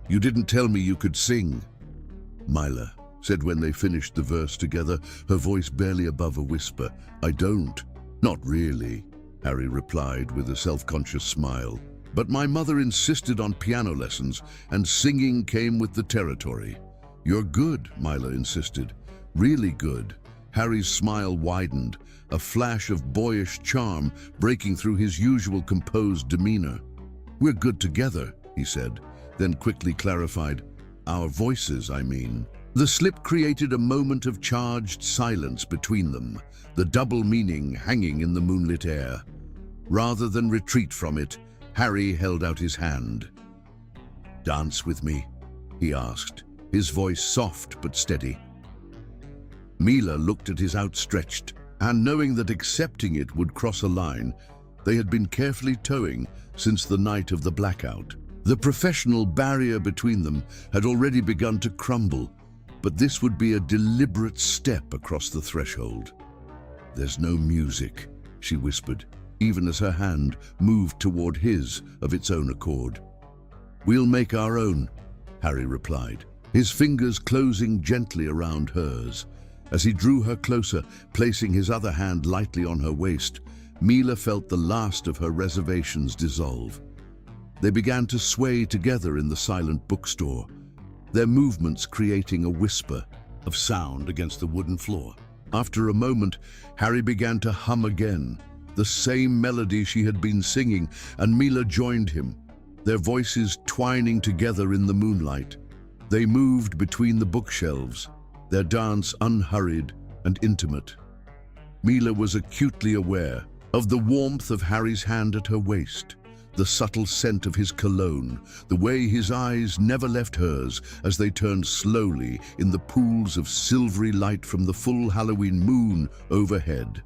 "You didn't tell me you could sing," Mila said when they finished the verse together, her voice barely above a whisper. "I don't." "Not really," Harry replied with a self-conscious smile. "But my mother insisted on piano lessons, and singing came with the territory." You're good, Mila insisted. Really good. Harry's smile widened, a flash of boyish charm breaking through his usual composed demeanor. We're good together, he said, then quickly clarified. Our voices, I mean. The slip created a moment of charged silence between them, the double meaning hanging in the moonlit air. Rather than retreat from it, Harry held out his hand. Dance with me, he asked, his voice soft but steady. Mila looked at his outstretched, and knowing that accepting it would cross a line they had been carefully towing since the night of the blackout. The professional barrier between them had already begun to crumble, but this would be a deliberate step across the threshold. There's no music, she whispered, even as her hand moved toward his of its own accord. We'll make our own, Harry replied, his fingers closing gently around hers. As he drew her closer, placing his other hand lightly on her waist, Mila felt the last of her reservations dissolve. They began to sway together in the silent bookstore, their movements creating a whisper of sound against the wooden floor. After a moment, Harry began to hum again, the same melody she had been singing, and Mila joined him, their voices twining together in the moonlight. They moved between the bookshelves, their dance unhurried and intimate. Mila was acutely aware of the warmth of Harry's hand at her waist, the subtle scent of his cologne, the way his eyes never left hers as they turned slowly in the pools of silvery light from the full Halloween moon overhead.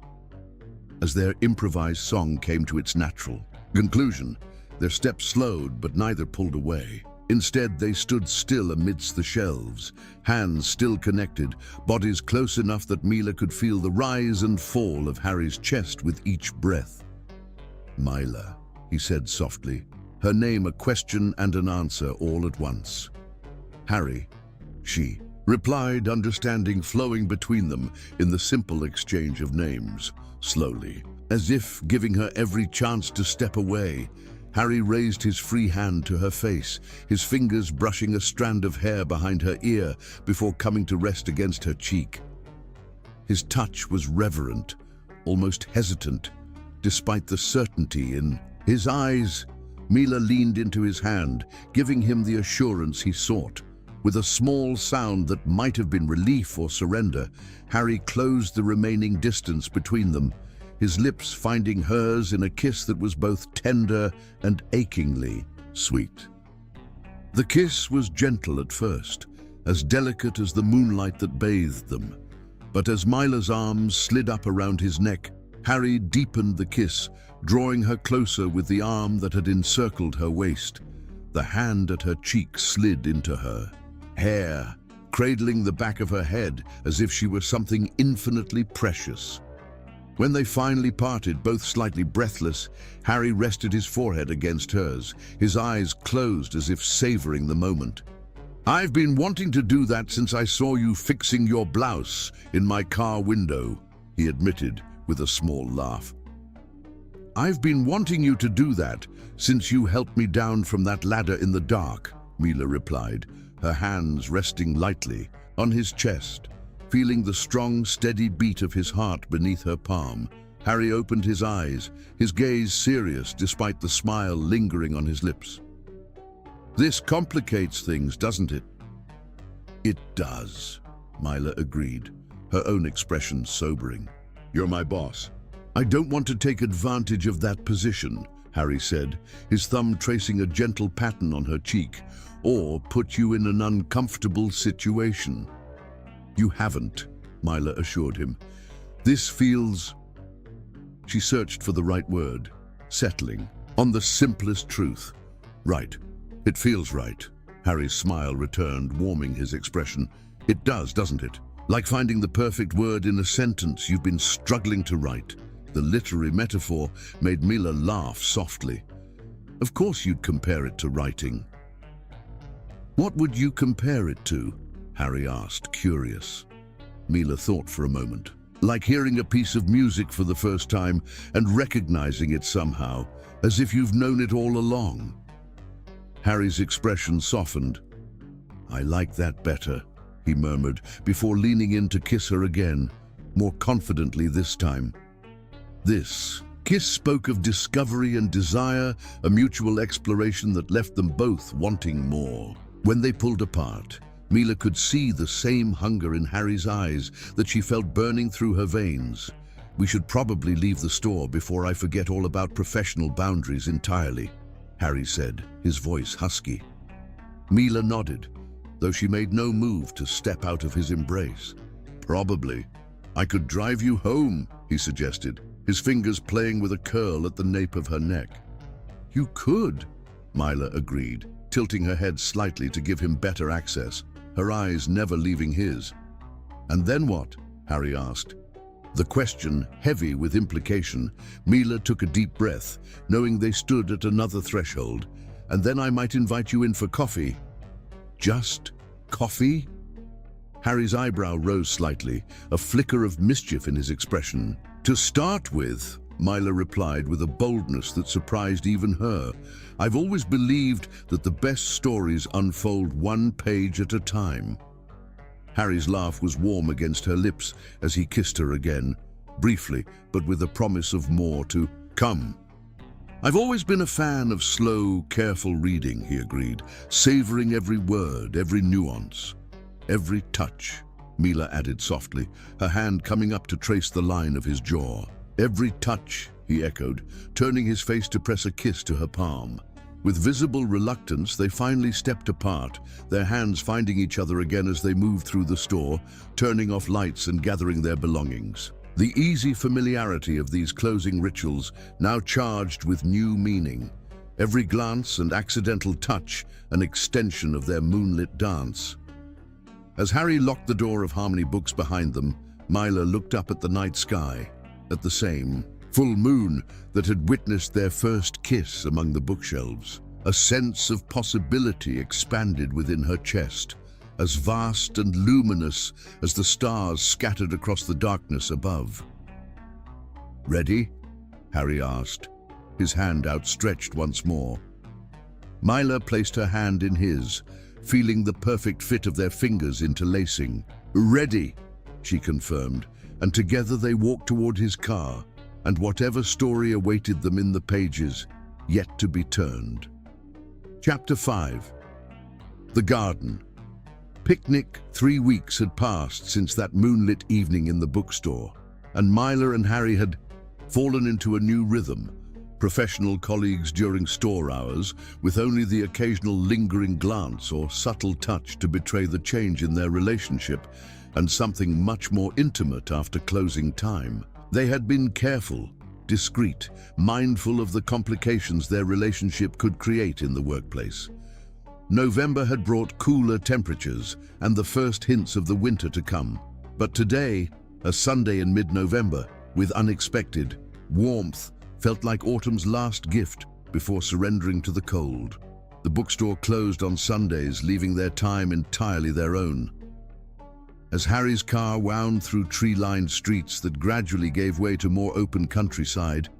As their improvised song came to its natural conclusion, their steps slowed, but neither pulled away. Instead, they stood still amidst the shelves, hands still connected, bodies close enough that Mila could feel the rise and fall of Harry's chest with each breath. Mila, he said softly, her name a question and an answer all at once. Harry, she replied, understanding flowing between them in the simple exchange of names. Slowly, as if giving her every chance to step away, Harry raised his free hand to her face, his fingers brushing a strand of hair behind her ear before coming to rest against her cheek. His touch was reverent, almost hesitant, despite the certainty in his eyes. Mila leaned into his hand, giving him the assurance he sought. With a small sound that might have been relief or surrender, Harry closed the remaining distance between them, his lips finding hers in a kiss that was both tender and achingly sweet. The kiss was gentle at first, as delicate as the moonlight that bathed them. But as Mila's arms slid up around his neck, Harry deepened the kiss, drawing her closer with the arm that had encircled her waist. The hand at her cheek slid into her hair, cradling the back of her head as if she were something infinitely precious. When they finally parted, both slightly breathless, Harry rested his forehead against hers, his eyes closed as if savoring the moment. I've been wanting to do that since I saw you fixing your blouse in my car window, he admitted with a small laugh. I've been wanting you to do that since you helped me down from that ladder in the dark, Mila replied, her hands resting lightly on his chest. Feeling the strong, steady beat of his heart beneath her palm, Harry opened his eyes, his gaze serious despite the smile lingering on his lips. This complicates things, doesn't it? It does, Mila agreed, her own expression sobering. You're my boss. I don't want to take advantage of that position, Harry said, his thumb tracing a gentle pattern on her cheek, or put you in an uncomfortable situation. You haven't, Mila assured him. This feels... She searched for the right word, settling on the simplest truth. Right. It feels right. Harry's smile returned, warming his expression. It does, doesn't it? Like finding the perfect word in a sentence you've been struggling to write. The literary metaphor made Mila laugh softly. Of course you'd compare it to writing. What would you compare it to? Harry asked, curious. Mila thought for a moment. Like hearing a piece of music for the first time and recognizing it somehow, as if you've known it all along. Harry's expression softened. I like that better, he murmured, before leaning in to kiss her again, more confidently this time. This kiss spoke of discovery and desire, a mutual exploration that left them both wanting more. When they pulled apart, Mila could see the same hunger in Harry's eyes that she felt burning through her veins. "We should probably leave the store before I forget all about professional boundaries entirely," Harry said, his voice husky. Mila nodded, though she made no move to step out of his embrace. "Probably. I could drive you home," he suggested, his fingers playing with a curl at the nape of her neck. "You could," Mila agreed, tilting her head slightly to give him better access, her eyes never leaving his. "And then what?" Harry asked. The question heavy with implication. Mila took a deep breath, knowing they stood at another threshold. "And then I might invite you in for coffee." "Just coffee?" Harry's eyebrow rose slightly, a flicker of mischief in his expression. "To start with," Mila replied with a boldness that surprised even her, "I've always believed that the best stories unfold one page at a time." Harry's laugh was warm against her lips as he kissed her again, briefly, but with a promise of more to come. "I've always been a fan of slow, careful reading," he agreed, savoring every word, every nuance, every touch, Mila added softly, her hand coming up to trace the line of his jaw. "Every touch," he echoed, turning his face to press a kiss to her palm. With visible reluctance, they finally stepped apart, their hands finding each other again as they moved through the store, turning off lights and gathering their belongings. The easy familiarity of these closing rituals now charged with new meaning. Every glance and accidental touch an extension of their moonlit dance. As Harry locked the door of Harmony Books behind them, Mila looked up at the night sky, at the same full moon that had witnessed their first kiss among the bookshelves. A sense of possibility expanded within her chest, as vast and luminous as the stars scattered across the darkness above. "Ready?" Harry asked, his hand outstretched once more. Mila placed her hand in his, feeling the perfect fit of their fingers interlacing. "Ready," she confirmed, and together they walked toward his car, and whatever story awaited them in the pages, yet to be turned. Chapter 5. The Garden. Picnic. 3 weeks had passed since that moonlit evening in the bookstore, and Mila and Harry had fallen into a new rhythm, professional colleagues during store hours, with only the occasional lingering glance or subtle touch to betray the change in their relationship, and something much more intimate after closing time. They had been careful, discreet, mindful of the complications their relationship could create in the workplace. November had brought cooler temperatures and the first hints of the winter to come. But today, a Sunday in mid-November, with unexpected warmth, felt like autumn's last gift before surrendering to the cold. The bookstore closed on Sundays, leaving their time entirely their own. As Harry's car wound through tree-lined streets that gradually gave way to more open countryside,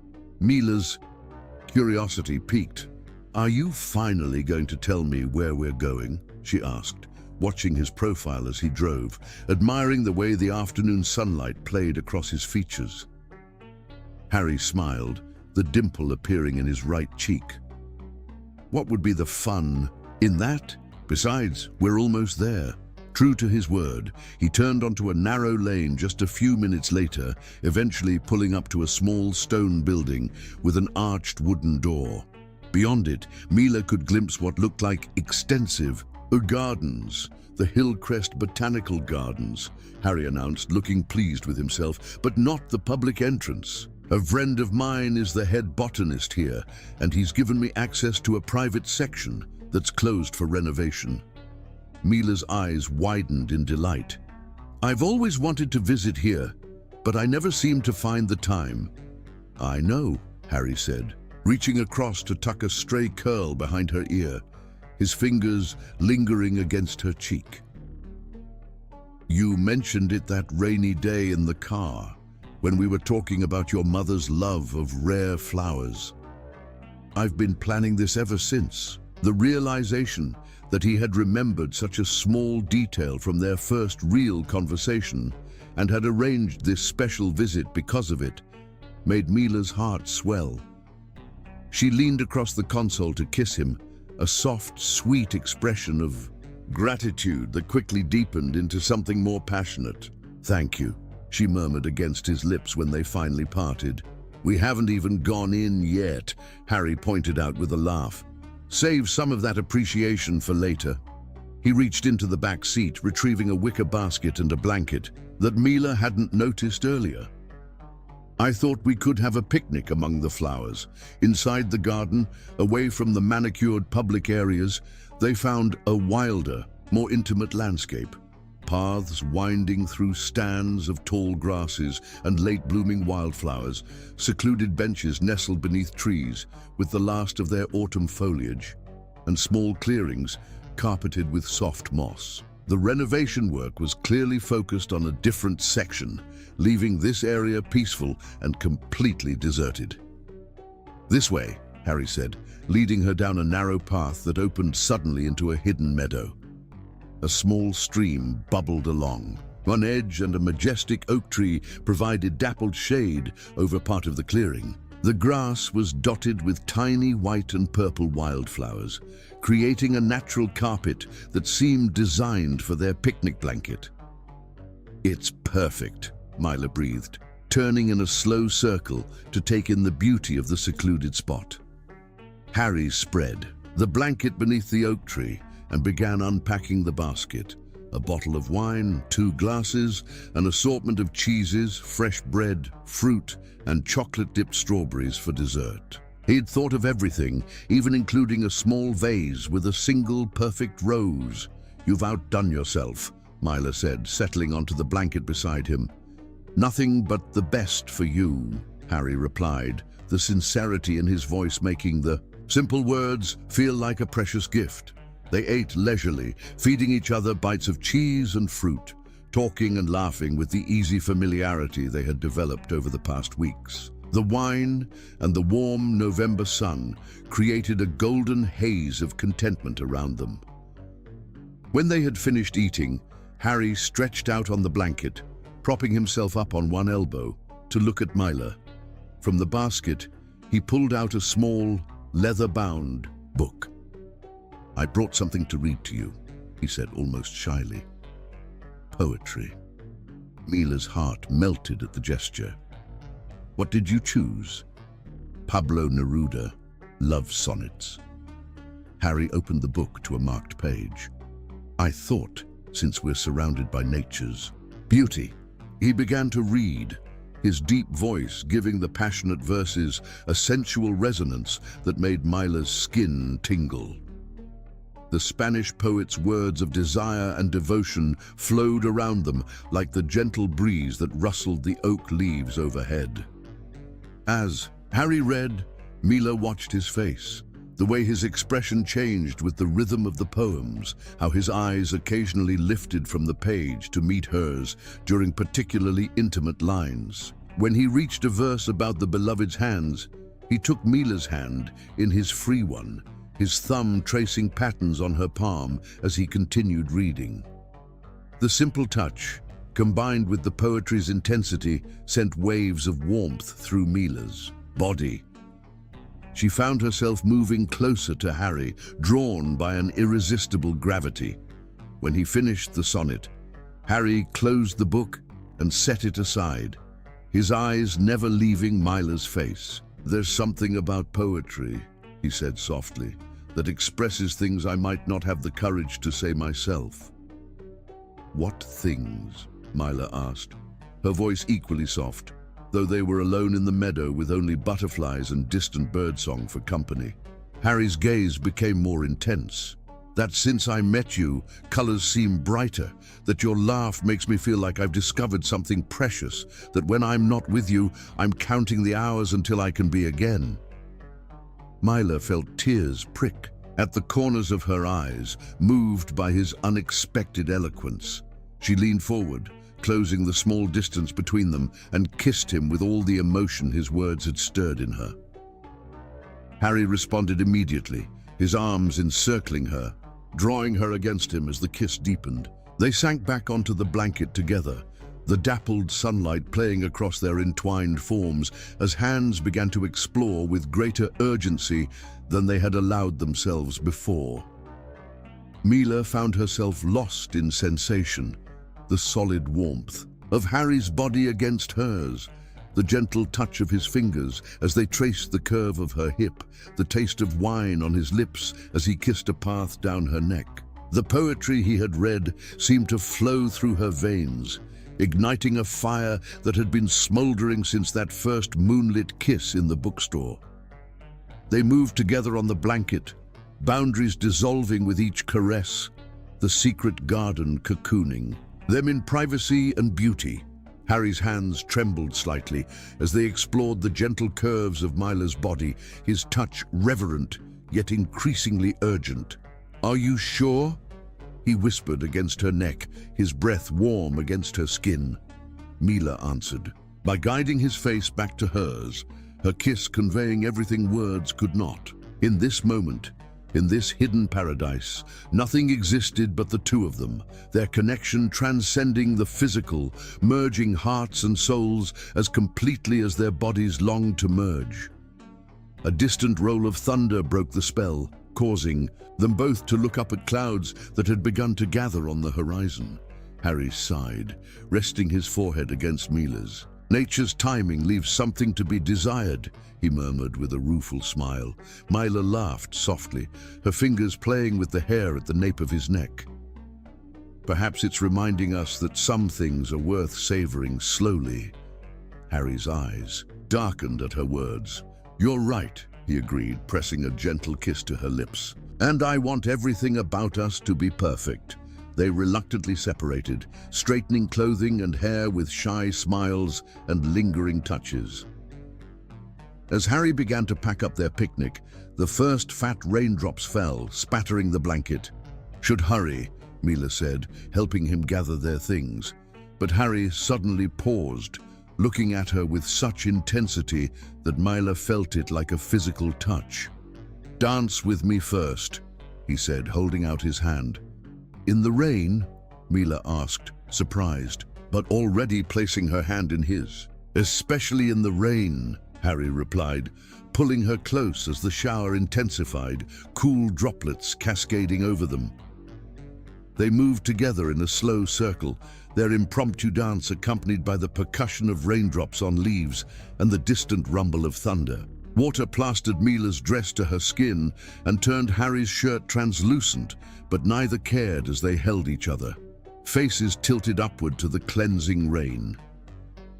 Mila's curiosity piqued. "Are you finally going to tell me where we're going?" she asked, watching his profile as he drove, admiring the way the afternoon sunlight played across his features. Harry smiled, the dimple appearing in his right cheek. What would be the fun in that? Besides, we're almost there. True to his word, he turned onto a narrow lane just a few minutes later, eventually pulling up to a small stone building with an arched wooden door. Beyond it, Mila could glimpse what looked like extensive gardens. "The Hillcrest Botanical Gardens," Harry announced, looking pleased with himself, "but not the public entrance. A friend of mine is the head botanist here, and he's given me access to a private section that's closed for renovation." Mila's eyes widened in delight. "I've always wanted to visit here, but I never seem to find the time." "I know," Harry said, reaching across to tuck a stray curl behind her ear, his fingers lingering against her cheek. "You mentioned it that rainy day in the car, when we were talking about your mother's love of rare flowers. I've been planning this ever since. The realization that he had remembered such a small detail from their first real conversation and had arranged this special visit because of it made Mila's heart swell. She leaned across the console to kiss him, a soft, sweet expression of gratitude that quickly deepened into something more passionate. "Thank you," she murmured against his lips when they finally parted. "We haven't even gone in yet," Harry pointed out with a laugh. "Save some of that appreciation for later." He reached into the back seat, retrieving a wicker basket and a blanket that Mila hadn't noticed earlier. "I thought we could have a picnic among the flowers." Inside the garden, away from the manicured public areas, they found a wilder, more intimate landscape. Paths winding through stands of tall grasses and late-blooming wildflowers, secluded benches nestled beneath trees with the last of their autumn foliage, and small clearings carpeted with soft moss. The renovation work was clearly focused on a different section, leaving this area peaceful and completely deserted. "This way," Harry said, leading her down a narrow path that opened suddenly into a hidden meadow. A small stream bubbled along. One edge and a majestic oak tree provided dappled shade over part of the clearing. The grass was dotted with tiny white and purple wildflowers, creating a natural carpet that seemed designed for their picnic blanket. "It's perfect," Mila breathed, turning in a slow circle to take in the beauty of the secluded spot. Harry spread the blanket beneath the oak tree and began unpacking the basket. A bottle of wine, 2 glasses, an assortment of cheeses, fresh bread, fruit, and chocolate-dipped strawberries for dessert. He'd thought of everything, even including a small vase with a single perfect rose. "You've outdone yourself," Mila said, settling onto the blanket beside him. "Nothing but the best for you," Harry replied, the sincerity in his voice making the simple words feel like a precious gift. They ate leisurely, feeding each other bites of cheese and fruit, talking and laughing with the easy familiarity they had developed over the past weeks. The wine and the warm November sun created a golden haze of contentment around them. When they had finished eating, Harry stretched out on the blanket, propping himself up on one elbow to look at Mila. From the basket, he pulled out a small, leather-bound book. "I brought something to read to you," he said almost shyly. "Poetry." Mila's heart melted at the gesture. "What did you choose?" "Pablo Neruda, Love Sonnets." Harry opened the book to a marked page. "I thought, since we're surrounded by nature's beauty." He began to read, his deep voice giving the passionate verses a sensual resonance that made Mila's skin tingle. The Spanish poet's words of desire and devotion flowed around them like the gentle breeze that rustled the oak leaves overhead. As Harry read, Mila watched his face, the way his expression changed with the rhythm of the poems, how his eyes occasionally lifted from the page to meet hers during particularly intimate lines. When he reached a verse about the beloved's hands, he took Mila's hand in his free one, his thumb tracing patterns on her palm as he continued reading. The simple touch, combined with the poetry's intensity, sent waves of warmth through Mila's body. She found herself moving closer to Harry, drawn by an irresistible gravity. When he finished the sonnet, Harry closed the book and set it aside, his eyes never leaving Mila's face. "There's something about poetry," he said softly, "that expresses things I might not have the courage to say myself." "What things?" Mila asked, her voice equally soft, though they were alone in the meadow with only butterflies and distant birdsong for company. Harry's gaze became more intense. "That since I met you, colors seem brighter, that your laugh makes me feel like I've discovered something precious, that when I'm not with you, I'm counting the hours until I can be again." Mila felt tears prick at the corners of her eyes, moved by his unexpected eloquence. She leaned forward, closing the small distance between them, and kissed him with all the emotion his words had stirred in her. Harry responded immediately, his arms encircling her, drawing her against him as the kiss deepened. They sank back onto the blanket together, the dappled sunlight playing across their entwined forms as hands began to explore with greater urgency than they had allowed themselves before. Mila found herself lost in sensation, the solid warmth of Harry's body against hers, the gentle touch of his fingers as they traced the curve of her hip, the taste of wine on his lips as he kissed a path down her neck. The poetry he had read seemed to flow through her veins, igniting a fire that had been smoldering since that first moonlit kiss in the bookstore. They moved together on the blanket, boundaries dissolving with each caress, the secret garden cocooning them in privacy and beauty. Harry's hands trembled slightly as they explored the gentle curves of Mila's body, his touch reverent yet increasingly urgent. "Are you sure?" he whispered against her neck, his breath warm against her skin. Mila answered, by guiding his face back to hers, her kiss conveying everything words could not. In this moment, in this hidden paradise, nothing existed but the two of them, their connection transcending the physical, merging hearts and souls as completely as their bodies longed to merge. A distant roll of thunder broke the spell, causing them both to look up at clouds that had begun to gather on the horizon. Harry sighed, resting his forehead against Mila's. "Nature's timing leaves something to be desired," he murmured with a rueful smile. Mila laughed softly, her fingers playing with the hair at the nape of his neck. "Perhaps it's reminding us that some things are worth savoring slowly." Harry's eyes darkened at her words. "You're right," he agreed, pressing a gentle kiss to her lips. "And I want everything about us to be perfect." They reluctantly separated, straightening clothing and hair with shy smiles and lingering touches. As Harry began to pack up their picnic, the first fat raindrops fell, spattering the blanket. "Should hurry," Mila said, helping him gather their things. But Harry suddenly paused, looking at her with such intensity that Mila felt it like a physical touch. "Dance with me first," he said, holding out his hand. "In the rain?" Mila asked, surprised, but already placing her hand in his. "Especially in the rain," Harry replied, pulling her close as the shower intensified, cool droplets cascading over them. They moved together in a slow circle, their impromptu dance accompanied by the percussion of raindrops on leaves and the distant rumble of thunder. Water plastered Mila's dress to her skin and turned Harry's shirt translucent, but neither cared as they held each other, faces tilted upward to the cleansing rain.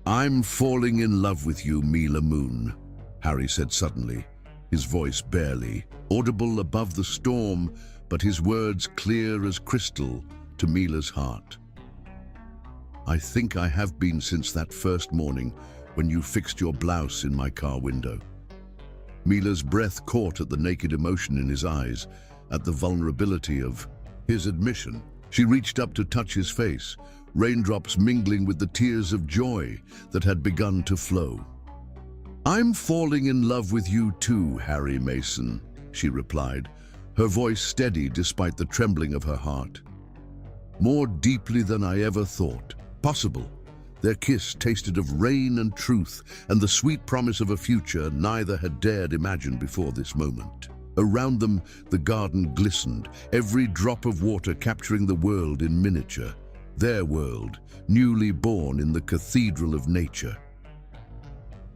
"I'm falling in love with you, Mila Moon," Harry said suddenly, his voice barely audible above the storm, but his words clear as crystal to Mila's heart. "I think I have been since that first morning when you fixed your blouse in my car window." Mila's breath caught at the naked emotion in his eyes, at the vulnerability of his admission. She reached up to touch his face, raindrops mingling with the tears of joy that had begun to flow. "I'm falling in love with you too, Harry Mason," she replied, her voice steady despite the trembling of her heart. "More deeply than I ever thought possible." Their kiss tasted of rain and truth and the sweet promise of a future neither had dared imagine before this moment. Around them, the garden glistened, every drop of water capturing the world in miniature. Their world, newly born in the cathedral of nature.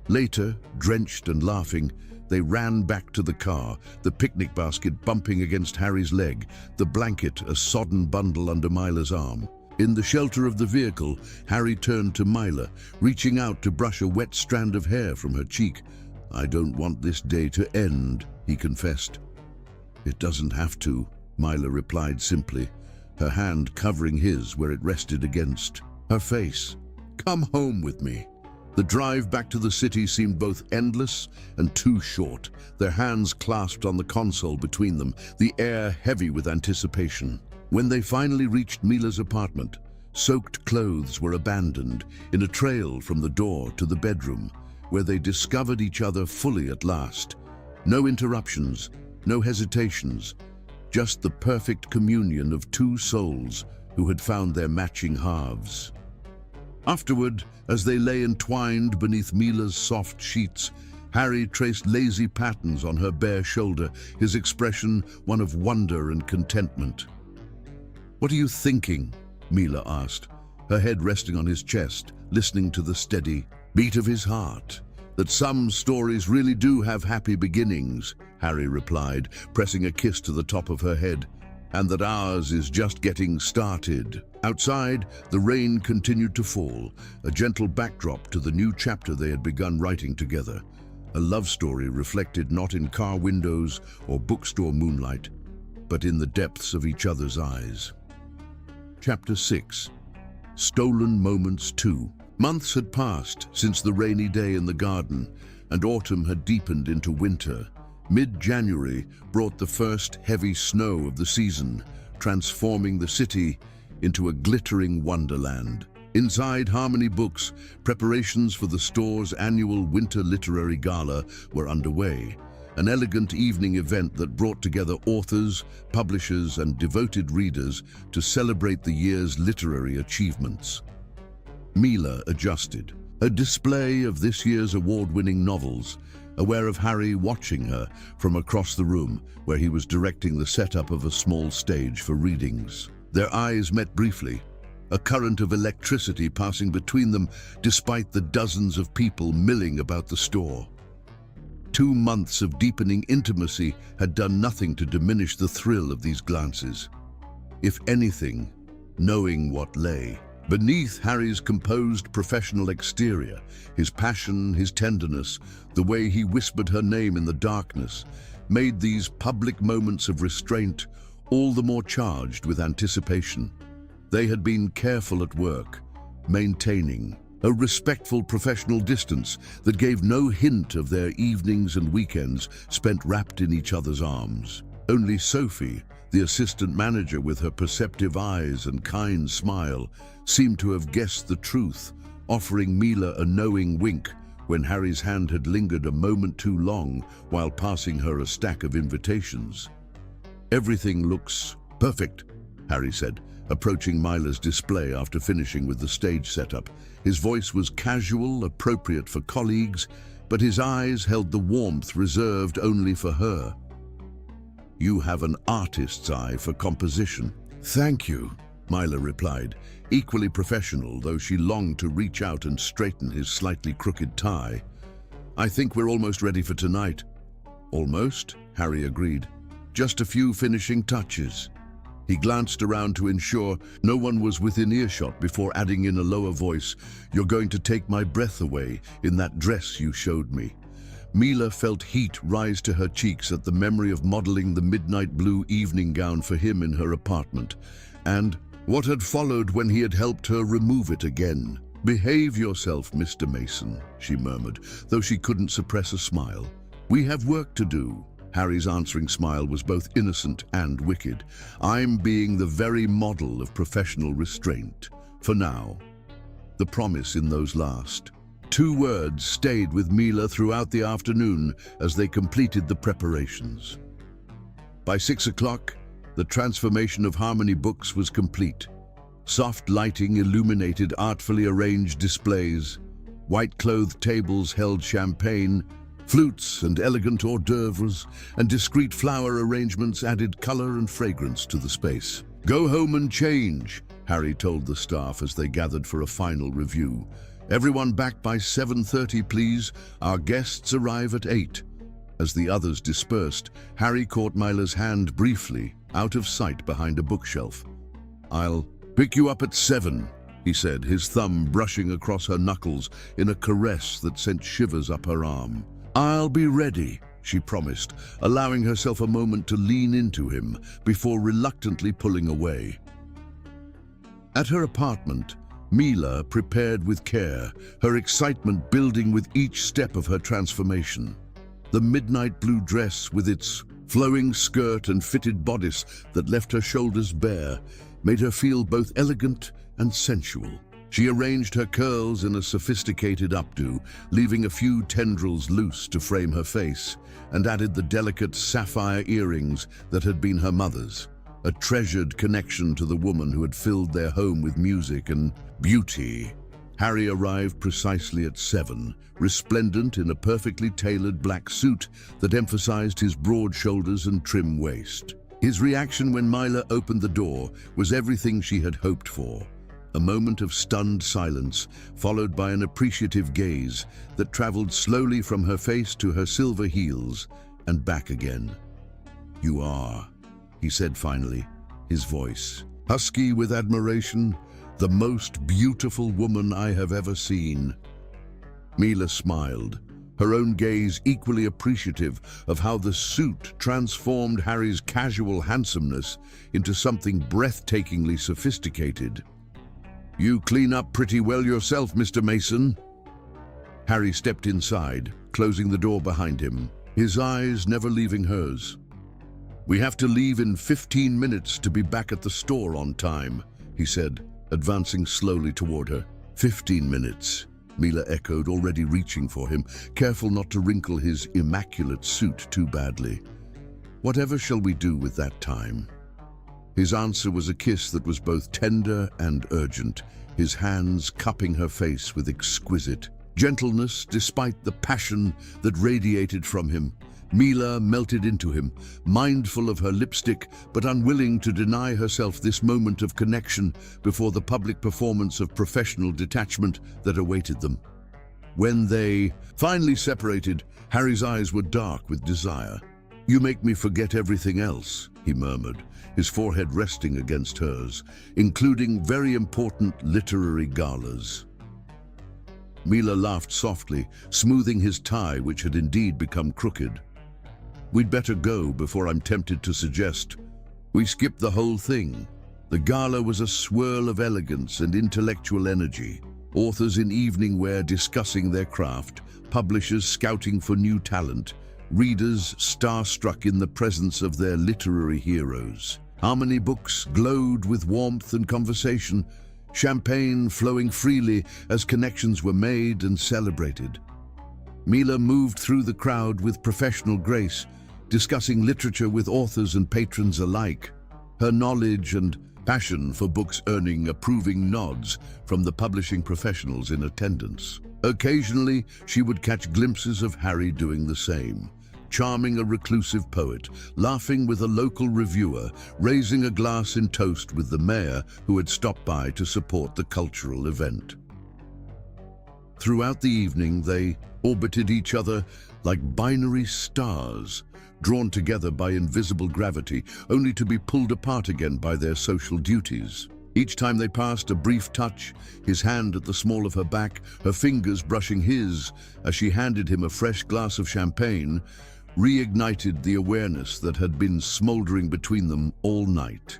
Later, drenched and laughing, they ran back to the car, the picnic basket bumping against Harry's leg, the blanket a sodden bundle under Mila's arm. In the shelter of the vehicle, Harry turned to Mila, reaching out to brush a wet strand of hair from her cheek. "I don't want this day to end," he confessed. "It doesn't have to," Mila replied simply, her hand covering his where it rested against her face. "Come home with me." The drive back to the city seemed both endless and too short, their hands clasped on the console between them, the air heavy with anticipation. When they finally reached Mila's apartment, soaked clothes were abandoned in a trail from the door to the bedroom, where they discovered each other fully at last. No interruptions, no hesitations, just the perfect communion of two souls who had found their matching halves. Afterward, as they lay entwined beneath Mila's soft sheets, Harry traced lazy patterns on her bare shoulder, his expression one of wonder and contentment. "What are you thinking?" Mila asked, her head resting on his chest, listening to the steady beat of his heart. "That some stories really do have happy beginnings," Harry replied, pressing a kiss to the top of her head, "and that ours is just getting started." Outside, the rain continued to fall, a gentle backdrop to the new chapter they had begun writing together. A love story reflected not in car windows or bookstore moonlight, but in the depths of each other's eyes. Chapter 6. Stolen Moments 2. Months had passed since the rainy day in the garden, and autumn had deepened into winter. Mid-January brought the first heavy snow of the season, transforming the city into a glittering wonderland. Inside Harmony Books, preparations for the store's annual Winter Literary Gala were underway, an elegant evening event that brought together authors, publishers, and devoted readers to celebrate the year's literary achievements. Mila adjusted, a display of this year's award-winning novels, aware of Harry watching her from across the room where he was directing the setup of a small stage for readings. Their eyes met briefly, a current of electricity passing between them despite the dozens of people milling about the store. 2 months of deepening intimacy had done nothing to diminish the thrill of these glances. If anything, knowing what lay beneath Harry's composed professional exterior, his passion, his tenderness, the way he whispered her name in the darkness, made these public moments of restraint all the more charged with anticipation. They had been careful at work, maintaining a respectful professional distance that gave no hint of their evenings and weekends spent wrapped in each other's arms. Only Sophie, the assistant manager with her perceptive eyes and kind smile, seemed to have guessed the truth, offering Mila a knowing wink when Harry's hand had lingered a moment too long while passing her a stack of invitations. "Everything looks perfect," Harry said, approaching Mila's display after finishing with the stage setup. His voice was casual, appropriate for colleagues, but his eyes held the warmth reserved only for her. "You have an artist's eye for composition." "Thank you," Mila replied, equally professional, though she longed to reach out and straighten his slightly crooked tie. "I think we're almost ready for tonight." "Almost," Harry agreed. "Just a few finishing touches." He glanced around to ensure no one was within earshot before adding in a lower voice, "You're going to take my breath away in that dress you showed me." Mila felt heat rise to her cheeks at the memory of modeling the midnight blue evening gown for him in her apartment, and what had followed when he had helped her remove it again. "Behave yourself, Mr. Mason," she murmured, though she couldn't suppress a smile. "We have work to do." Harry's answering smile was both innocent and wicked. "I'm being the very model of professional restraint. For now." The promise in those last 2 words stayed with Mila throughout the afternoon as they completed the preparations. By 6 o'clock, the transformation of Harmony Books was complete. Soft lighting illuminated artfully arranged displays. White-clothed tables held champagne, flutes and elegant hors d'oeuvres, and discreet flower arrangements added color and fragrance to the space. "Go home and change," Harry told the staff as they gathered for a final review. "Everyone back by 7:30, please. Our guests arrive at 8. As the others dispersed, Harry caught Mila's hand briefly, out of sight behind a bookshelf. "I'll pick you up at 7, he said, his thumb brushing across her knuckles in a caress that sent shivers up her arm. "I'll be ready," she promised, allowing herself a moment to lean into him before reluctantly pulling away. At her apartment, Mila prepared with care, her excitement building with each step of her transformation. The midnight blue dress with its flowing skirt and fitted bodice that left her shoulders bare made her feel both elegant and sensual. She arranged her curls in a sophisticated updo, leaving a few tendrils loose to frame her face, and added the delicate sapphire earrings that had been her mother's, a treasured connection to the woman who had filled their home with music and beauty. Harry arrived precisely at 7, resplendent in a perfectly tailored black suit that emphasized his broad shoulders and trim waist. His reaction when Mila opened the door was everything she had hoped for. A moment of stunned silence, followed by an appreciative gaze that traveled slowly from her face to her silver heels and back again. "You are," he said finally, his voice husky with admiration, "the most beautiful woman I have ever seen." Mila smiled, her own gaze equally appreciative of how the suit transformed Harry's casual handsomeness into something breathtakingly sophisticated. "You clean up pretty well yourself, Mr. Mason." Harry stepped inside, closing the door behind him, his eyes never leaving hers. "We have to leave in 15 minutes to be back at the store on time," he said, advancing slowly toward her. 15 minutes, Mila echoed, already reaching for him, careful not to wrinkle his immaculate suit too badly. "Whatever shall we do with that time?" His answer was a kiss that was both tender and urgent, his hands cupping her face with exquisite gentleness despite the passion that radiated from him. Mila melted into him, mindful of her lipstick but unwilling to deny herself this moment of connection before the public performance of professional detachment that awaited them. When they finally separated, Harry's eyes were dark with desire. "You make me forget everything else," he murmured, his forehead resting against hers, "including very important literary galas." Mila laughed softly, smoothing his tie, which had indeed become crooked. "We'd better go before I'm tempted to suggest we skip the whole thing." The gala was a swirl of elegance and intellectual energy. Authors in evening wear discussing their craft, publishers scouting for new talent, readers starstruck in the presence of their literary heroes. Harmony books glowed with warmth and conversation, champagne flowing freely as connections were made and celebrated. Mila moved through the crowd with professional grace, discussing literature with authors and patrons alike, her knowledge and passion for books earning approving nods from the publishing professionals in attendance. Occasionally, she would catch glimpses of Harry doing the same, charming a reclusive poet, laughing with a local reviewer, raising a glass in toast with the mayor who had stopped by to support the cultural event. Throughout the evening, they orbited each other like binary stars, drawn together by invisible gravity, only to be pulled apart again by their social duties. Each time they passed, a brief touch, his hand at the small of her back, her fingers brushing his as she handed him a fresh glass of champagne, reignited the awareness that had been smoldering between them all night.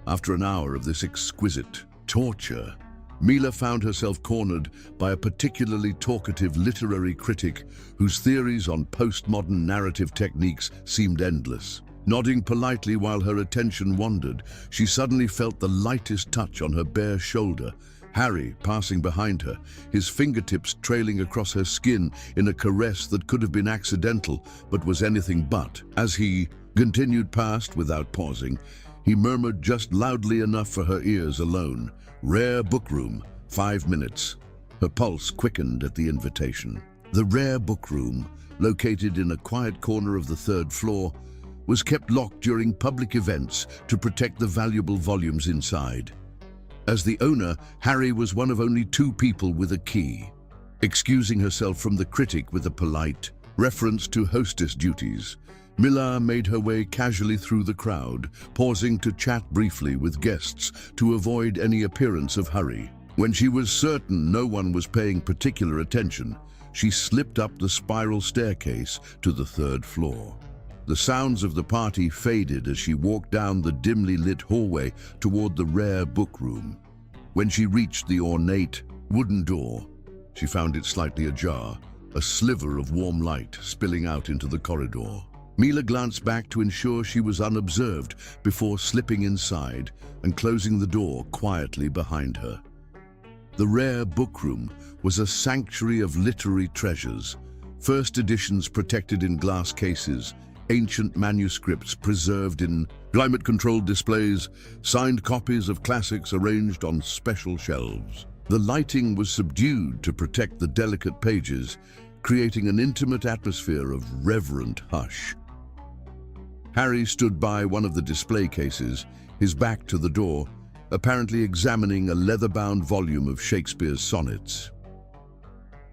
After an hour of this exquisite torture, Mila found herself cornered by a particularly talkative literary critic whose theories on postmodern narrative techniques seemed endless. Nodding politely while her attention wandered, she suddenly felt the lightest touch on her bare shoulder, Harry passing behind her, his fingertips trailing across her skin in a caress that could have been accidental but was anything but. As he continued past without pausing, he murmured just loudly enough for her ears alone, "Rare book room, 5 minutes." Her pulse quickened at the invitation. The rare book room, located in a quiet corner of the 3rd floor, was kept locked during public events to protect the valuable volumes inside. As the owner, Harry was one of only 2 people with a key. Excusing herself from the critic with a polite reference to hostess duties, Mila made her way casually through the crowd, pausing to chat briefly with guests to avoid any appearance of hurry. When she was certain no one was paying particular attention, she slipped up the spiral staircase to the 3rd floor. The sounds of the party faded as she walked down the dimly lit hallway toward the rare book room. When she reached the ornate wooden door, she found it slightly ajar, a sliver of warm light spilling out into the corridor. Mila glanced back to ensure she was The rare bookroom was a sanctuary of literary treasures, first editions protected in glass cases, ancient manuscripts preserved in climate-controlled displays, signed copies of classics arranged on special shelves. The lighting was subdued to protect the delicate pages, creating an intimate atmosphere of reverent hush. Harry stood by one of the display cases, his back to the door, apparently examining a leather-bound volume of Shakespeare's sonnets.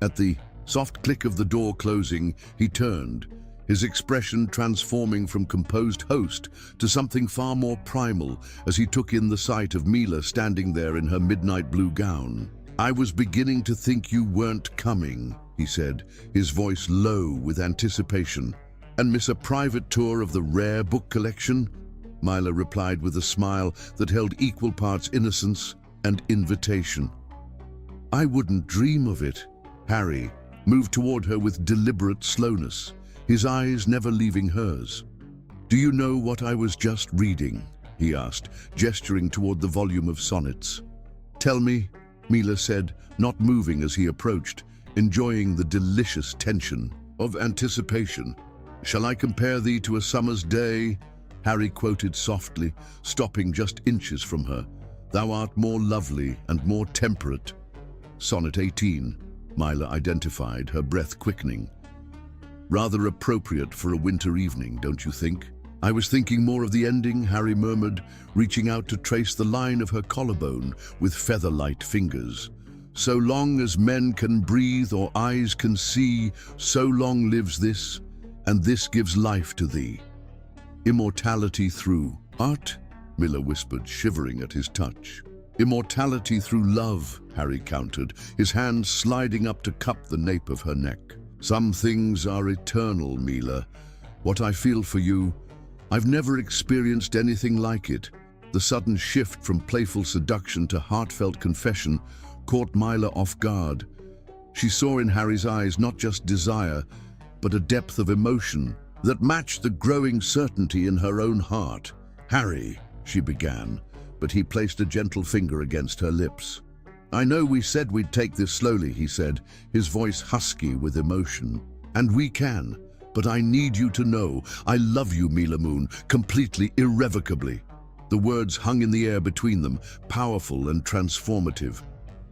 At the soft click of the door closing, he turned, his expression transforming from composed host to something far more primal as he took in the sight of Mila standing there in her midnight blue gown. "I was beginning to think you weren't coming," he said, his voice low with anticipation. "And miss a private tour of the rare book collection?" Mila replied with a smile that held equal parts innocence and invitation. "I wouldn't dream of it." Harry moved toward her with deliberate slowness, his eyes never leaving hers. "Do you know what I was just reading?" he asked, gesturing toward the volume of sonnets. "Tell me," Mila said, not moving as he approached, enjoying the delicious tension of anticipation. "Shall I compare thee to a summer's day?" Harry quoted softly, stopping just inches from her. "Thou art more lovely and more temperate." Sonnet 18, Mila identified, her breath quickening. "Rather appropriate for a winter evening, don't you think?" "I was thinking more of the ending," Harry murmured, reaching out to trace the line of her collarbone with feather-light fingers. "So long as men can breathe or eyes can see, so long lives this, and this gives life to thee. Immortality through art," Mila whispered, shivering at his touch. "Immortality through love," Harry countered, his hand sliding up to cup the nape of her neck. "Some things are eternal, Mila. What I feel for you, I've never experienced anything like it." The sudden shift from playful seduction to heartfelt confession caught Mila off guard. She saw in Harry's eyes not just desire, but a depth of emotion that matched the growing certainty in her own heart. "Harry," she began, but he placed a gentle finger against her lips. "I know we said we'd take this slowly," he said, his voice husky with emotion. "And we can, but I need you to know I love you, Mila Moon, completely, irrevocably." The words hung in the air between them, powerful and transformative.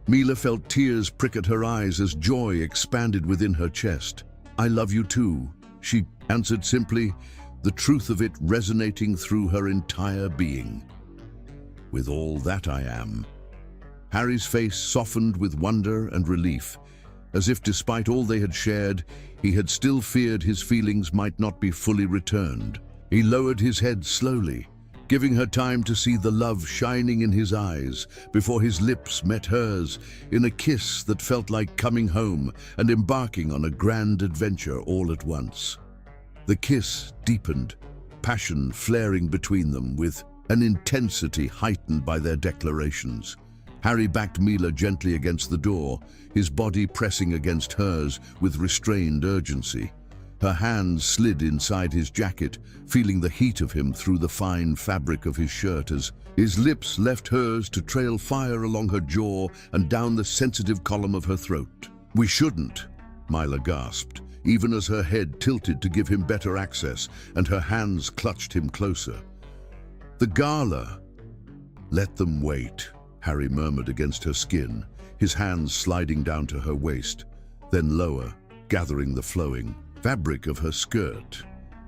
Mila felt tears prick at her eyes as joy expanded within her chest. "I love you too," she answered simply, the truth of it resonating through her entire being. "With all that I am." Harry's face softened with wonder and relief, as if despite all they had shared, he had still feared his feelings might not be fully returned. He lowered his head slowly, giving her time to see the love shining in his eyes before his lips met hers in a kiss that felt like coming home and embarking on a grand adventure all at once. The kiss deepened, passion flaring between them with an intensity heightened by their declarations. Harry backed Mila gently against the door, his body pressing against hers with restrained urgency. Her hands slid inside his jacket, feeling the heat of him through the fine fabric of his shirt as his lips left hers to trail fire along her jaw and down the sensitive column of her throat. "We shouldn't," Mila gasped, even as her head tilted to give him better access and her hands clutched him closer. "The gala." "Let them wait," Harry murmured against her skin, his hands sliding down to her waist, then lower, gathering the flowing fabric of her skirt.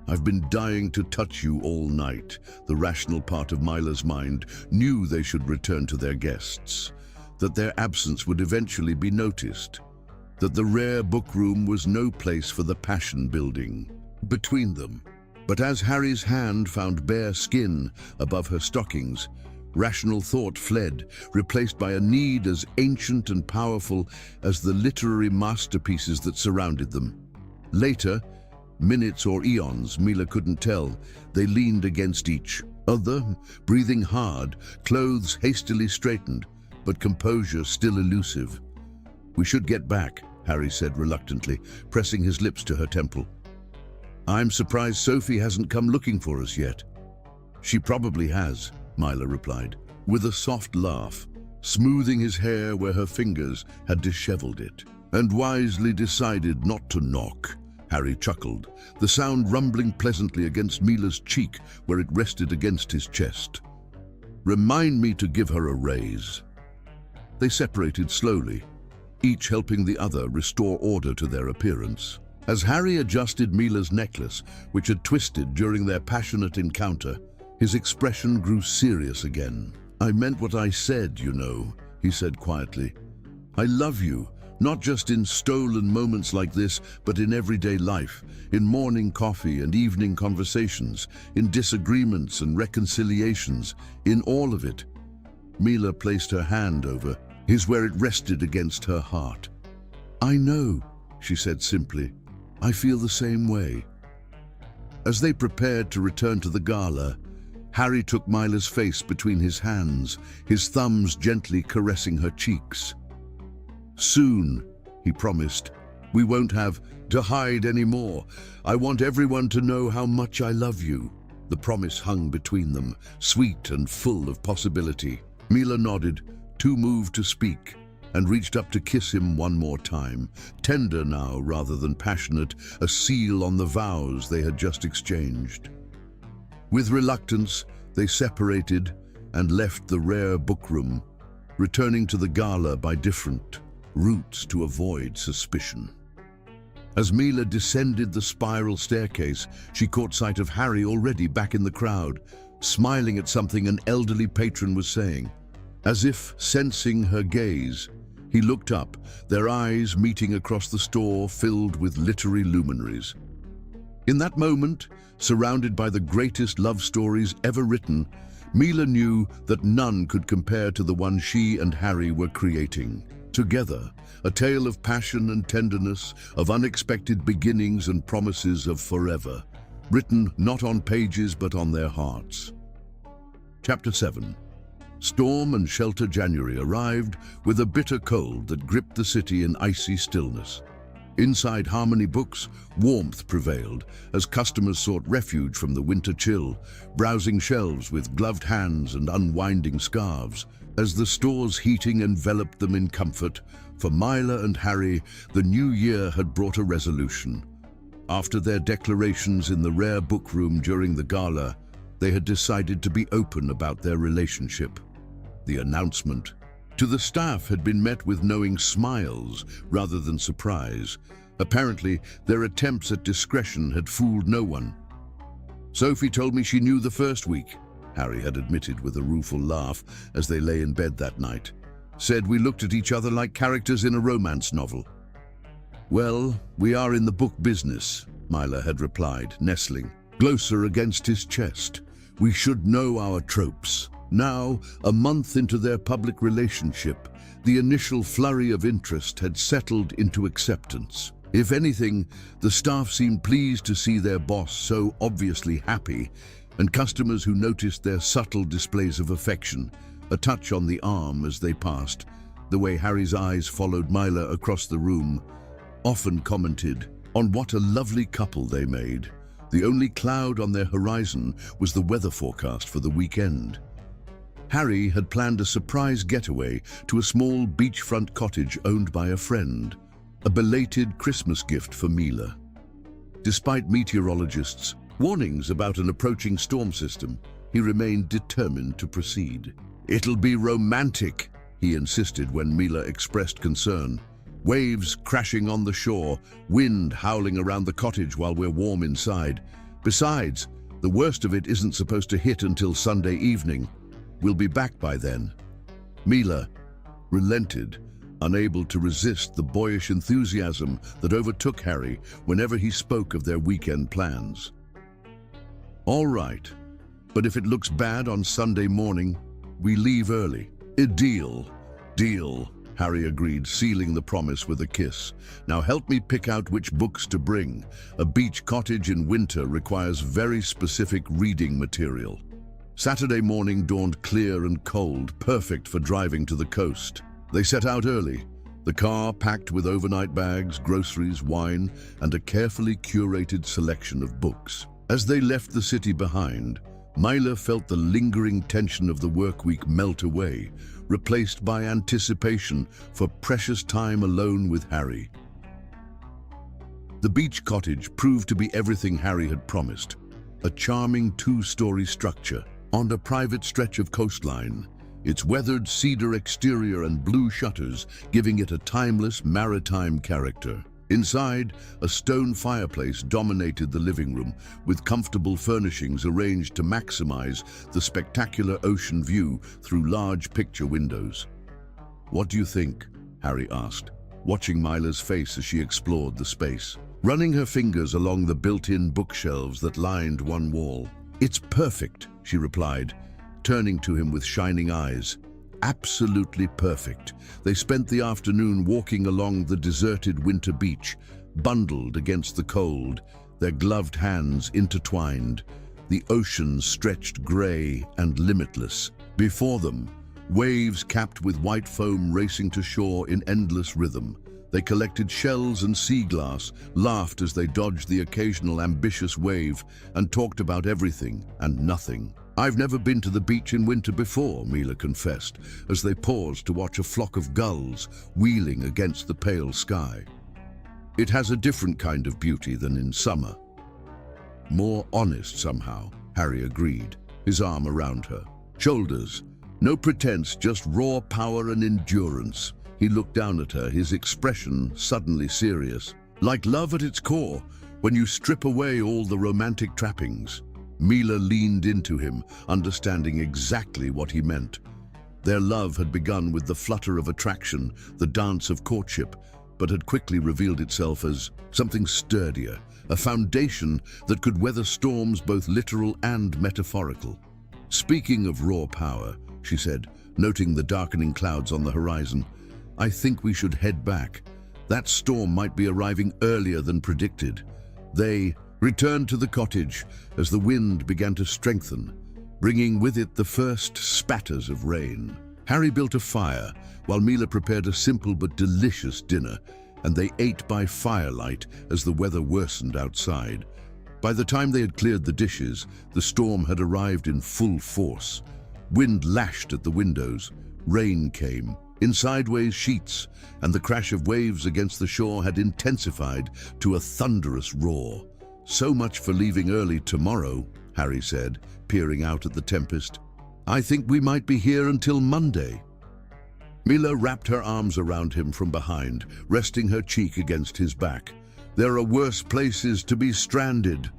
"I've been dying to touch you all night." The rational part of Mila's mind knew they should return to their guests, that their absence would eventually be noticed, that the rare book room was no place for the passion building between them. But as Harry's hand found bare skin above her stockings, rational thought fled, replaced by a need as ancient and powerful as the literary masterpieces that surrounded them. Later, minutes or eons, Mila couldn't tell, they leaned against each other, breathing hard, clothes hastily straightened, but composure still elusive. "We should get back," Harry said reluctantly, pressing his lips to her temple. "I'm surprised Sophie hasn't come looking for us yet." "She probably has," Mila replied, with a soft laugh, smoothing his hair where her fingers had disheveled it. "And wisely decided not to knock," Harry chuckled, the sound rumbling pleasantly against Mila's cheek where it rested against his chest. "Remind me to give her a raise." They separated slowly, each helping the other restore order to their appearance. As Harry adjusted Mila's necklace, which had twisted during their passionate encounter, his expression grew serious again. "I meant what I said, you know," he said quietly. "I love you. Not just in stolen moments like this, but in everyday life, in morning coffee and evening conversations, in disagreements and reconciliations, in all of it." Mila placed her hand over his where it rested against her heart. "I know," she said simply. "I feel the same way." As they prepared to return to the gala, Harry took Mila's face between his hands, his thumbs gently caressing her cheeks. "Soon," he promised, "we won't have to hide anymore. I want everyone to know how much I love you." The promise hung between them, sweet and full of possibility. Mila nodded, too moved to speak, and reached up to kiss him one more time, tender now rather than passionate, a seal on the vows they had just exchanged. With reluctance, they separated and left the rare bookroom, returning to the gala by different routes to avoid suspicion. As Mila descended the spiral staircase, she caught sight of Harry already back in the crowd, smiling at something an elderly patron was saying. As if sensing her gaze, he looked up, their eyes meeting across the store filled with literary luminaries. In that moment, surrounded by the greatest love stories ever written, Mila knew that none could compare to the one she and Harry were creating. Together, a tale of passion and tenderness, of unexpected beginnings and promises of forever, written not on pages but on their hearts. Chapter 7. Storm and shelter January arrived with a bitter cold that gripped the city in icy stillness. Inside Harmony Books, warmth prevailed as customers sought refuge from the winter chill, browsing shelves with gloved hands and unwinding scarves. As the store's heating enveloped them in comfort, for Mila and Harry, the new year had brought a resolution. After their declarations in the rare book room during the gala, they had decided to be open about their relationship. The announcement to the staff had been met with knowing smiles rather than surprise. Apparently, their attempts at discretion had fooled no one. "Sophie told me she knew the first week," Harry had admitted with a rueful laugh as they lay in bed that night. "Said we looked at each other like characters in a romance novel." "Well, we are in the book business," Mila had replied, nestling closer against his chest. "We should know our tropes." Now, a month into their public relationship, the initial flurry of interest had settled into acceptance. If anything, the staff seemed pleased to see their boss so obviously happy, and customers who noticed their subtle displays of affection, a touch on the arm as they passed, the way Harry's eyes followed Mila across the room, often commented on what a lovely couple they made. The only cloud on their horizon was the weather forecast for the weekend. Harry had planned a surprise getaway to a small beachfront cottage owned by a friend, a belated Christmas gift for Mila. Despite meteorologists' warnings about an approaching storm system, he remained determined to proceed. "It'll be romantic," he insisted when Mila expressed concern. "Waves crashing on the shore, wind howling around the cottage while we're warm inside. Besides, the worst of it isn't supposed to hit until Sunday evening. We'll be back by then." Mila relented, unable to resist the boyish enthusiasm that overtook Harry whenever he spoke of their weekend plans. "All right, but if it looks bad on Sunday morning, we leave early." "A deal." "Deal," Harry agreed, sealing the promise with a kiss. "Now help me pick out which books to bring. A beach cottage in winter requires very specific reading material." Saturday morning dawned clear and cold, perfect for driving to the coast. They set out early, the car packed with overnight bags, groceries, wine, and a carefully curated selection of books. As they left the city behind, Mila felt the lingering tension of the work week melt away, replaced by anticipation for precious time alone with Harry. The beach cottage proved to be everything Harry had promised, a charming two-story structure on a private stretch of coastline, its weathered cedar exterior and blue shutters giving it a timeless maritime character. Inside, a stone fireplace dominated the living room, with comfortable furnishings arranged to maximize the spectacular ocean view through large picture windows. "What do you think?" Harry asked, watching Mila's face as she explored the space, running her fingers along the built-in bookshelves that lined one wall. "It's perfect," she replied, turning to him with shining eyes. Absolutely perfect. They spent the afternoon walking along the deserted winter beach, bundled against the cold, their gloved hands intertwined. The ocean stretched grey and limitless. Before them, waves capped with white foam racing to shore in endless rhythm. They collected shells and sea glass, laughed as they dodged the occasional ambitious wave, and talked about everything and nothing. "I've never been to the beach in winter before," Mila confessed, as they paused to watch a flock of gulls wheeling against the pale sky. "It has a different kind of beauty than in summer." "More honest somehow," Harry agreed, his arm around her shoulders. No pretense, just raw power and endurance. He looked down at her, his expression suddenly serious. "Like love at its core, when you strip away all the romantic trappings." Mila leaned into him, understanding exactly what he meant. Their love had begun with the flutter of attraction, the dance of courtship, but had quickly revealed itself as something sturdier, a foundation that could weather storms both literal and metaphorical. "Speaking of raw power," she said, noting the darkening clouds on the horizon, "I think we should head back. That storm might be arriving earlier than predicted." They returned to the cottage as the wind began to strengthen, bringing with it the first spatters of rain. Harry built a fire while Mila prepared a simple but delicious dinner, and they ate by firelight as the weather worsened outside. By the time they had cleared the dishes, the storm had arrived in full force. Wind lashed at the windows, rain came in sideways sheets, and the crash of waves against the shore had intensified to a thunderous roar. "So much for leaving early tomorrow," Harry said, peering out at the tempest. "I think we might be here until Monday." Mila wrapped her arms around him from behind, resting her cheek against his back. "There are worse places to be stranded."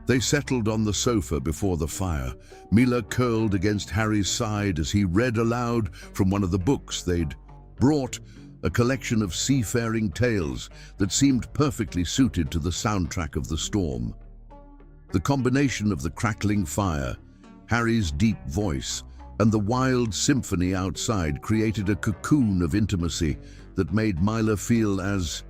They settled on the sofa before the fire, Mila curled against Harry's side as he read aloud from one of the books they'd brought, a collection of seafaring tales that seemed perfectly suited to the soundtrack of the storm. The combination of the crackling fire, Harry's deep voice, and the wild symphony outside created a cocoon of intimacy that made Mila feel as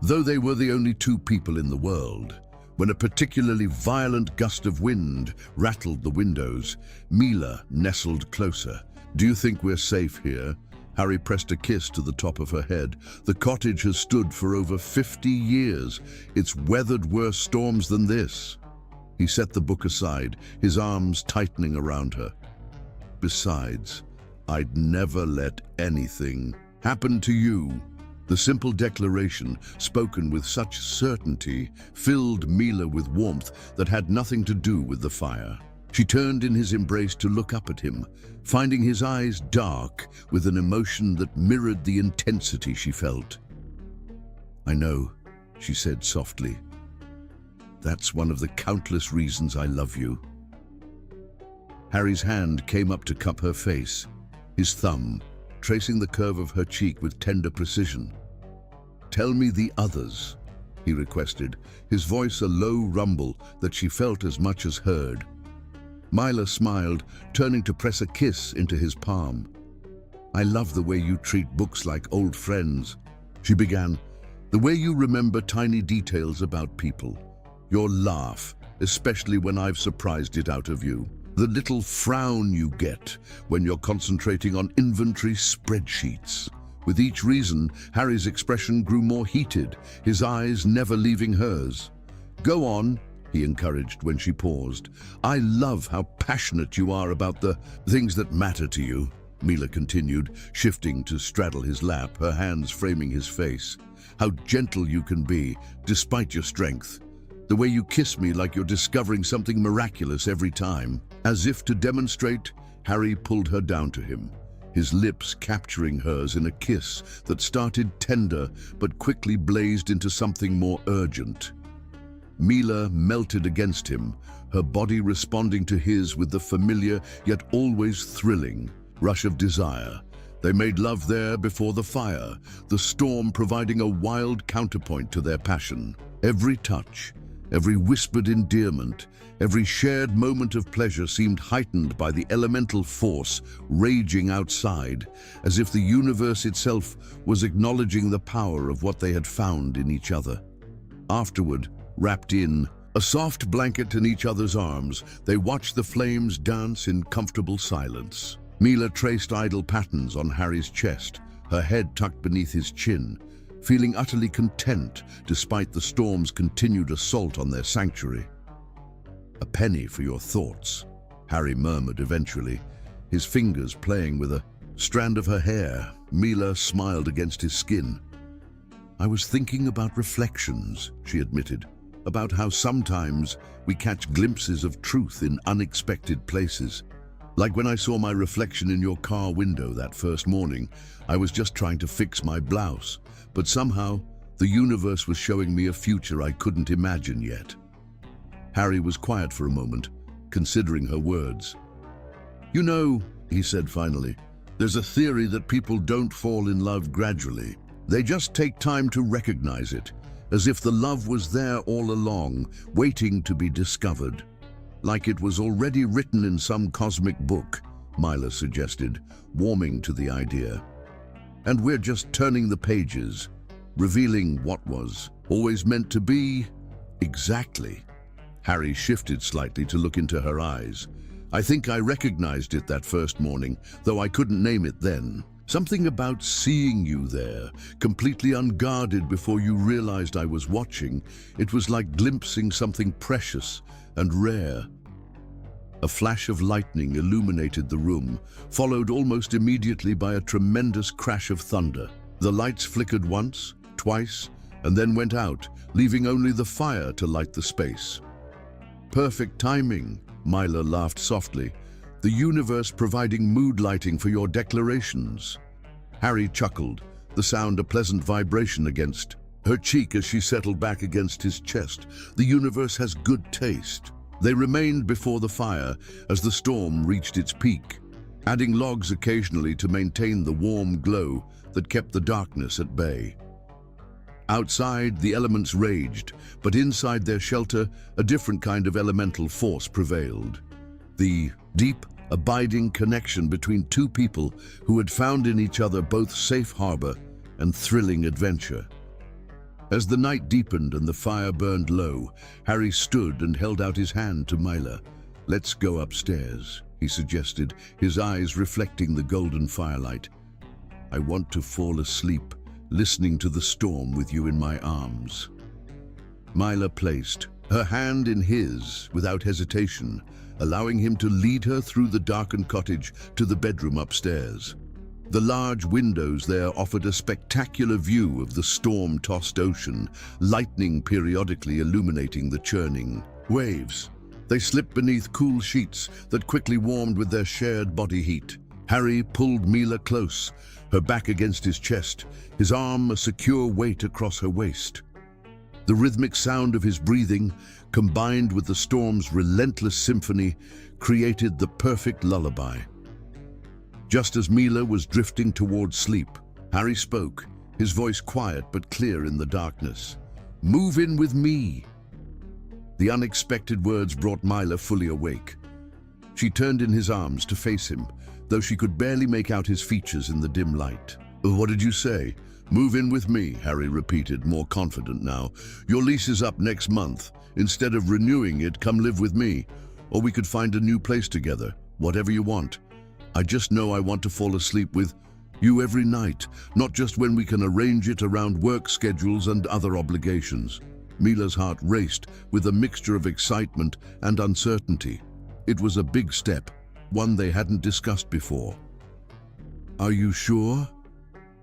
though they were the only two people in the world. When a particularly violent gust of wind rattled the windows, Mila nestled closer. "Do you think we're safe here?" Harry pressed a kiss to the top of her head. "The cottage has stood for over 50 years. It's weathered worse storms than this." He set the book aside, his arms tightening around her. "Besides, I'd never let anything happen to you." The simple declaration, spoken with such certainty, filled Mila with warmth that had nothing to do with the fire. She turned in his embrace to look up at him, finding his eyes dark with an emotion that mirrored the intensity she felt. "I know," she said softly. "That's one of the countless reasons I love you." Harry's hand came up to cup her face, his thumb tracing the curve of her cheek with tender precision. "Tell me the others," he requested, his voice a low rumble that she felt as much as heard. Mila smiled, turning to press a kiss into his palm. "I love the way you treat books like old friends," she began. "The way you remember tiny details about people. Your laugh, especially when I've surprised it out of you. The little frown you get when you're concentrating on inventory spreadsheets." With each reason, Harry's expression grew more heated, his eyes never leaving hers. "Go on," he encouraged when she paused. "I love how passionate you are about the things that matter to you," Mila continued, shifting to straddle his lap, her hands framing his face. "How gentle you can be, despite your strength. The way you kiss me like you're discovering something miraculous every time." As if to demonstrate, Harry pulled her down to him, his lips capturing hers in a kiss that started tender but quickly blazed into something more urgent. Mila melted against him, her body responding to his with the familiar yet always thrilling rush of desire. They made love there before the fire, the storm providing a wild counterpoint to their passion. Every touch, every whispered endearment, every shared moment of pleasure seemed heightened by the elemental force raging outside, as if the universe itself was acknowledging the power of what they had found in each other. Afterward, wrapped in a soft blanket in each other's arms, they watched the flames dance in comfortable silence. Mila traced idle patterns on Harry's chest, her head tucked beneath his chin, feeling utterly content despite the storm's continued assault on their sanctuary. "A penny for your thoughts," Harry murmured eventually, his fingers playing with a strand of her hair. Mila smiled against his skin. "I was thinking about reflections," she admitted, "about how sometimes we catch glimpses of truth in unexpected places. Like when I saw my reflection in your car window that first morning. I was just trying to fix my blouse, but somehow the universe was showing me a future I couldn't imagine yet." Harry was quiet for a moment, considering her words. "You know," he said finally, "there's a theory that people don't fall in love gradually. They just take time to recognize it, as if the love was there all along, waiting to be discovered. Like it was already written in some cosmic book," Mila suggested, warming to the idea. "And we're just turning the pages, revealing what was always meant to be." "Exactly." Harry shifted slightly to look into her eyes. "I think I recognized it that first morning, though I couldn't name it then. Something about seeing you there, completely unguarded before you realized I was watching. It was like glimpsing something precious and rare." A flash of lightning illuminated the room, followed almost immediately by a tremendous crash of thunder. The lights flickered once, twice, and then went out, leaving only the fire to light the space. "Perfect timing," Mila laughed softly. "The universe providing mood lighting for your declarations." Harry chuckled, the sound a pleasant vibration against her cheek as she settled back against his chest. "The universe has good taste." They remained before the fire as the storm reached its peak, adding logs occasionally to maintain the warm glow that kept the darkness at bay. Outside, the elements raged, but inside their shelter, a different kind of elemental force prevailed. The deep, abiding connection between two people who had found in each other both safe harbor and thrilling adventure. As the night deepened and the fire burned low, Harry stood and held out his hand to Mila. "Let's go upstairs," he suggested, his eyes reflecting the golden firelight. "I want to fall asleep, listening to the storm with you in my arms." Mila placed her hand in his without hesitation, allowing him to lead her through the darkened cottage to the bedroom upstairs. The large windows there offered a spectacular view of the storm-tossed ocean, lightning periodically illuminating the churning waves. They slipped beneath cool sheets that quickly warmed with their shared body heat. Harry pulled Mila close, her back against his chest, his arm a secure weight across her waist. The rhythmic sound of his breathing, combined with the storm's relentless symphony, created the perfect lullaby. Just as Mila was drifting towards sleep, Harry spoke, his voice quiet but clear in the darkness. "Move in with me." The unexpected words brought Mila fully awake. She turned in his arms to face him, though she could barely make out his features in the dim light. "What did you say?" "Move in with me," Harry repeated, more confident now. "Your lease is up next month. Instead of renewing it, come live with me. Or we could find a new place together, whatever you want. I just know I want to fall asleep with you every night, not just when we can arrange it around work schedules and other obligations." Mila's heart raced with a mixture of excitement and uncertainty. It was a big step, one they hadn't discussed before. "Are you sure?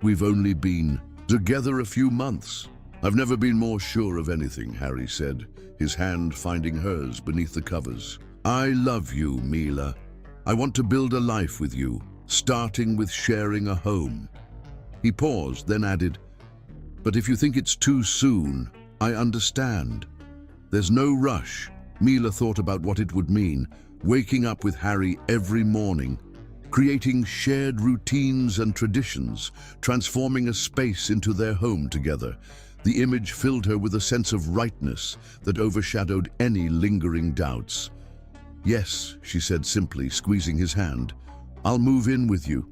We've only been together a few months." "I've never been more sure of anything," Harry said, his hand finding hers beneath the covers. "I love you, Mila. I want to build a life with you, starting with sharing a home." He paused, then added, "But if you think it's too soon, I understand." There's no rush. Mila thought about what it would mean, waking up with Harry every morning, creating shared routines and traditions, transforming a space into their home together. The image filled her with a sense of rightness that overshadowed any lingering doubts. "Yes," she said simply, squeezing his hand. "I'll move in with you."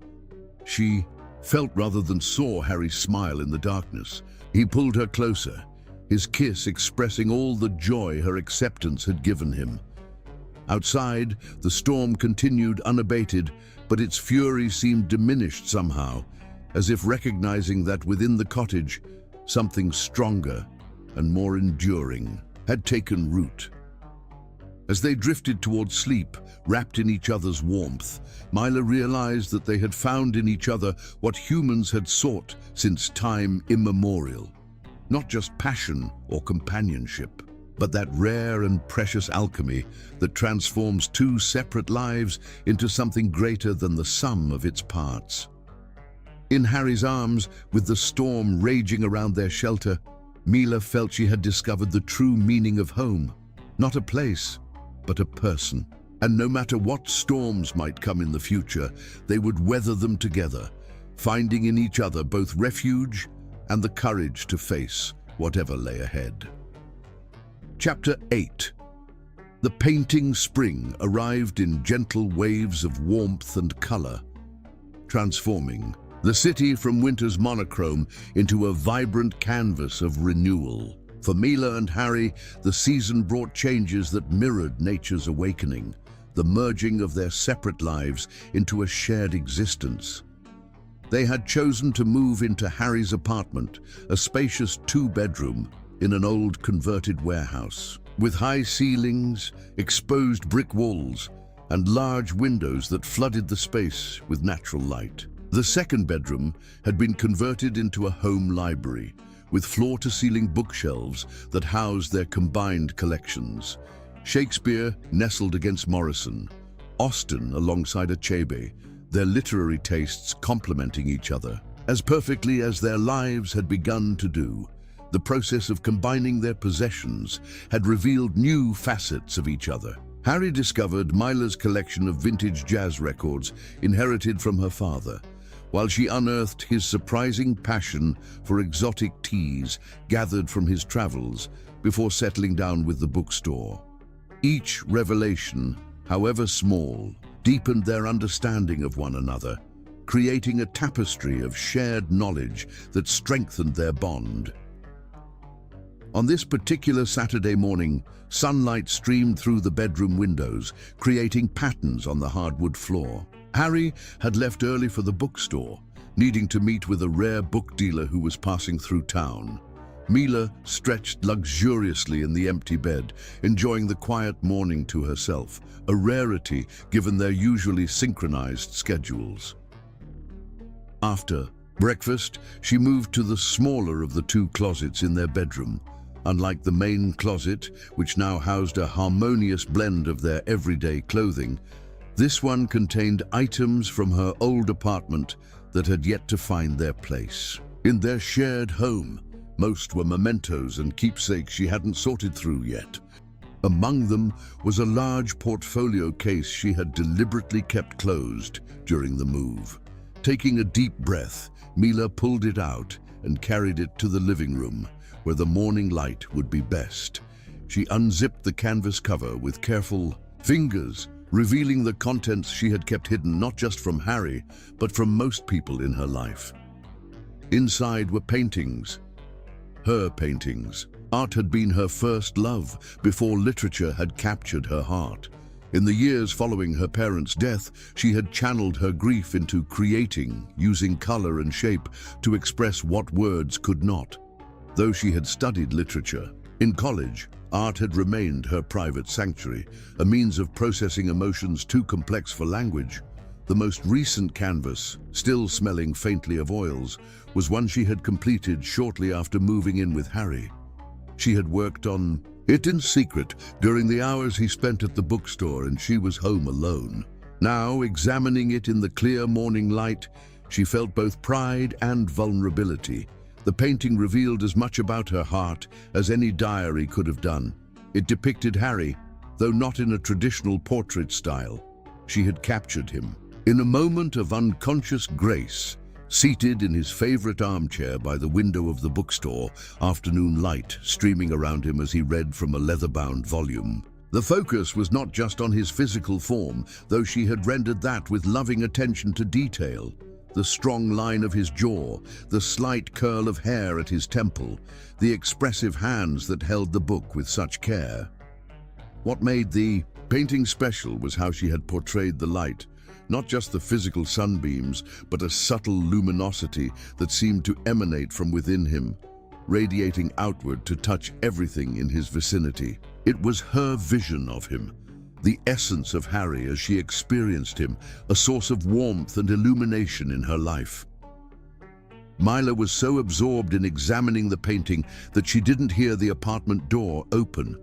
She felt rather than saw Harry smile in the darkness. He pulled her closer, his kiss expressing all the joy her acceptance had given him. Outside, the storm continued unabated, but its fury seemed diminished somehow, as if recognizing that within the cottage, something stronger and more enduring had taken root. As they drifted towards sleep, wrapped in each other's warmth, Mila realized that they had found in each other what humans had sought since time immemorial. Not just passion or companionship, but that rare and precious alchemy that transforms two separate lives into something greater than the sum of its parts. In Harry's arms, with the storm raging around their shelter, Mila felt she had discovered the true meaning of home. Not a place, but a person. And no matter what storms might come in the future, they would weather them together, finding in each other both refuge and the courage to face whatever lay ahead. Chapter 8. The painting spring arrived in gentle waves of warmth and color, transforming the city from winter's monochrome into a vibrant canvas of renewal. For Mila and Harry, the season brought changes that mirrored nature's awakening, the merging of their separate lives into a shared existence. They had chosen to move into Harry's apartment, a spacious two-bedroom in an old converted warehouse, with high ceilings, exposed brick walls, and large windows that flooded the space with natural light. The second bedroom had been converted into a home library, with floor-to-ceiling bookshelves that housed their combined collections. Shakespeare nestled against Morrison, Austen alongside Achebe, their literary tastes complementing each other, as perfectly as their lives had begun to do. The process of combining their possessions had revealed new facets of each other. Harry discovered Mila's collection of vintage jazz records inherited from her father, while she unearthed his surprising passion for exotic teas gathered from his travels before settling down with the bookstore. Each revelation, however small, deepened their understanding of one another, creating a tapestry of shared knowledge that strengthened their bond. On this particular Saturday morning, sunlight streamed through the bedroom windows, creating patterns on the hardwood floor. Harry had left early for the bookstore, needing to meet with a rare book dealer who was passing through town. Mila stretched luxuriously in the empty bed, enjoying the quiet morning to herself, a rarity given their usually synchronized schedules. After breakfast, she moved to the smaller of the two closets in their bedroom. Unlike the main closet, which now housed a harmonious blend of their everyday clothing, this one contained items from her old apartment that had yet to find their place. In their shared home, most were mementos and keepsakes she hadn't sorted through yet. Among them was a large portfolio case she had deliberately kept closed during the move. Taking a deep breath, Mila pulled it out and carried it to the living room, where the morning light would be best. She unzipped the canvas cover with careful fingers, revealing the contents she had kept hidden not just from Harry, but from most people in her life. Inside were paintings. Her paintings. Art had been her first love before literature had captured her heart. In the years following her parents' death, she had channeled her grief into creating, using color and shape to express what words could not. Though she had studied literature, In college, art had remained her private sanctuary, a means of processing emotions too complex for language. The most recent canvas, still smelling faintly of oils, was one she had completed shortly after moving in with Harry. She had worked on it in secret during the hours he spent at the bookstore, and she was home alone. Now, examining it in the clear morning light, she felt both pride and vulnerability. The painting revealed as much about her heart as any diary could have done. It depicted Harry, though not in a traditional portrait style. She had captured him. In a moment of unconscious grace, seated in his favorite armchair by the window of the bookstore, afternoon light streaming around him as he read from a leather-bound volume. The focus was not just on his physical form, though she had rendered that with loving attention to detail. The strong line of his jaw, the slight curl of hair at his temple, the expressive hands that held the book with such care. What made the painting special was how she had portrayed the light. Not just the physical sunbeams, but a subtle luminosity that seemed to emanate from within him, radiating outward to touch everything in his vicinity. It was her vision of him, the essence of Harry as she experienced him, a source of warmth and illumination in her life. Mila was so absorbed in examining the painting that she didn't hear the apartment door open,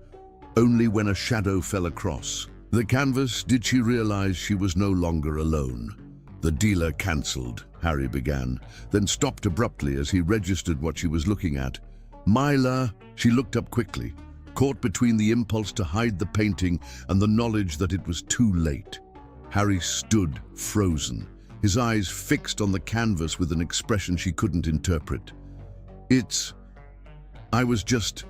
only when a shadow fell across the canvas did she realize she was no longer alone. "The dealer cancelled," Harry began, then stopped abruptly as he registered what she was looking at. "Mila," she looked up quickly, caught between the impulse to hide the painting and the knowledge that it was too late. Harry stood frozen, his eyes fixed on the canvas with an expression she couldn't interpret. I was just..."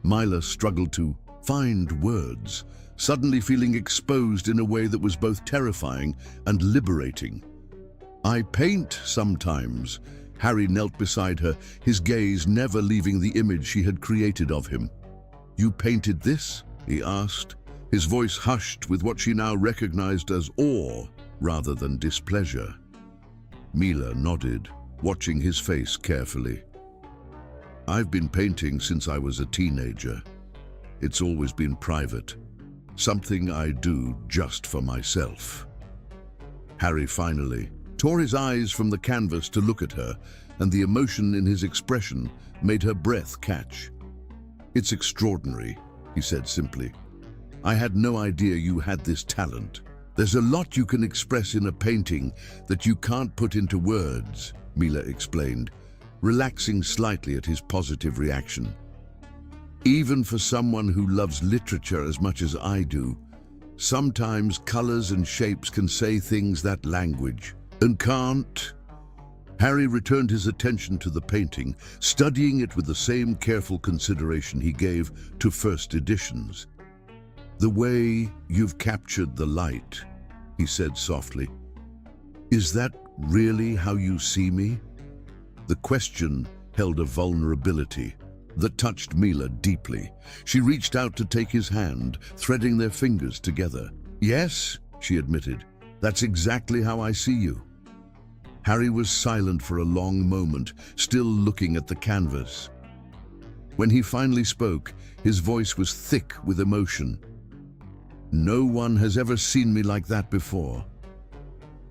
Mila struggled to find words, suddenly feeling exposed in a way that was both terrifying and liberating. "I paint sometimes." Harry knelt beside her, his gaze never leaving the image she had created of him. "You painted this?" he asked, his voice hushed with what she now recognized as awe rather than displeasure. Mila nodded, watching his face carefully. "I've been painting since I was a teenager. It's always been private. Something I do just for myself." Harry finally tore his eyes from the canvas to look at her, and the emotion in his expression made her breath catch. "It's extraordinary," he said simply. "I had no idea you had this talent. There's a lot you can express in a painting that you can't put into words," Mila explained, relaxing slightly at his positive reaction. "Even for someone who loves literature as much as I do, sometimes colors and shapes can say things that language and can't." Harry returned his attention to the painting, studying it with the same careful consideration he gave to first editions. "The way you've captured the light," he said softly. "Is that really how you see me?" The question held a vulnerability that touched Mila deeply. She reached out to take his hand, threading their fingers together. "Yes," she admitted, "that's exactly how I see you." Harry was silent for a long moment, still looking at the canvas. When he finally spoke, his voice was thick with emotion. "No one has ever seen me like that before."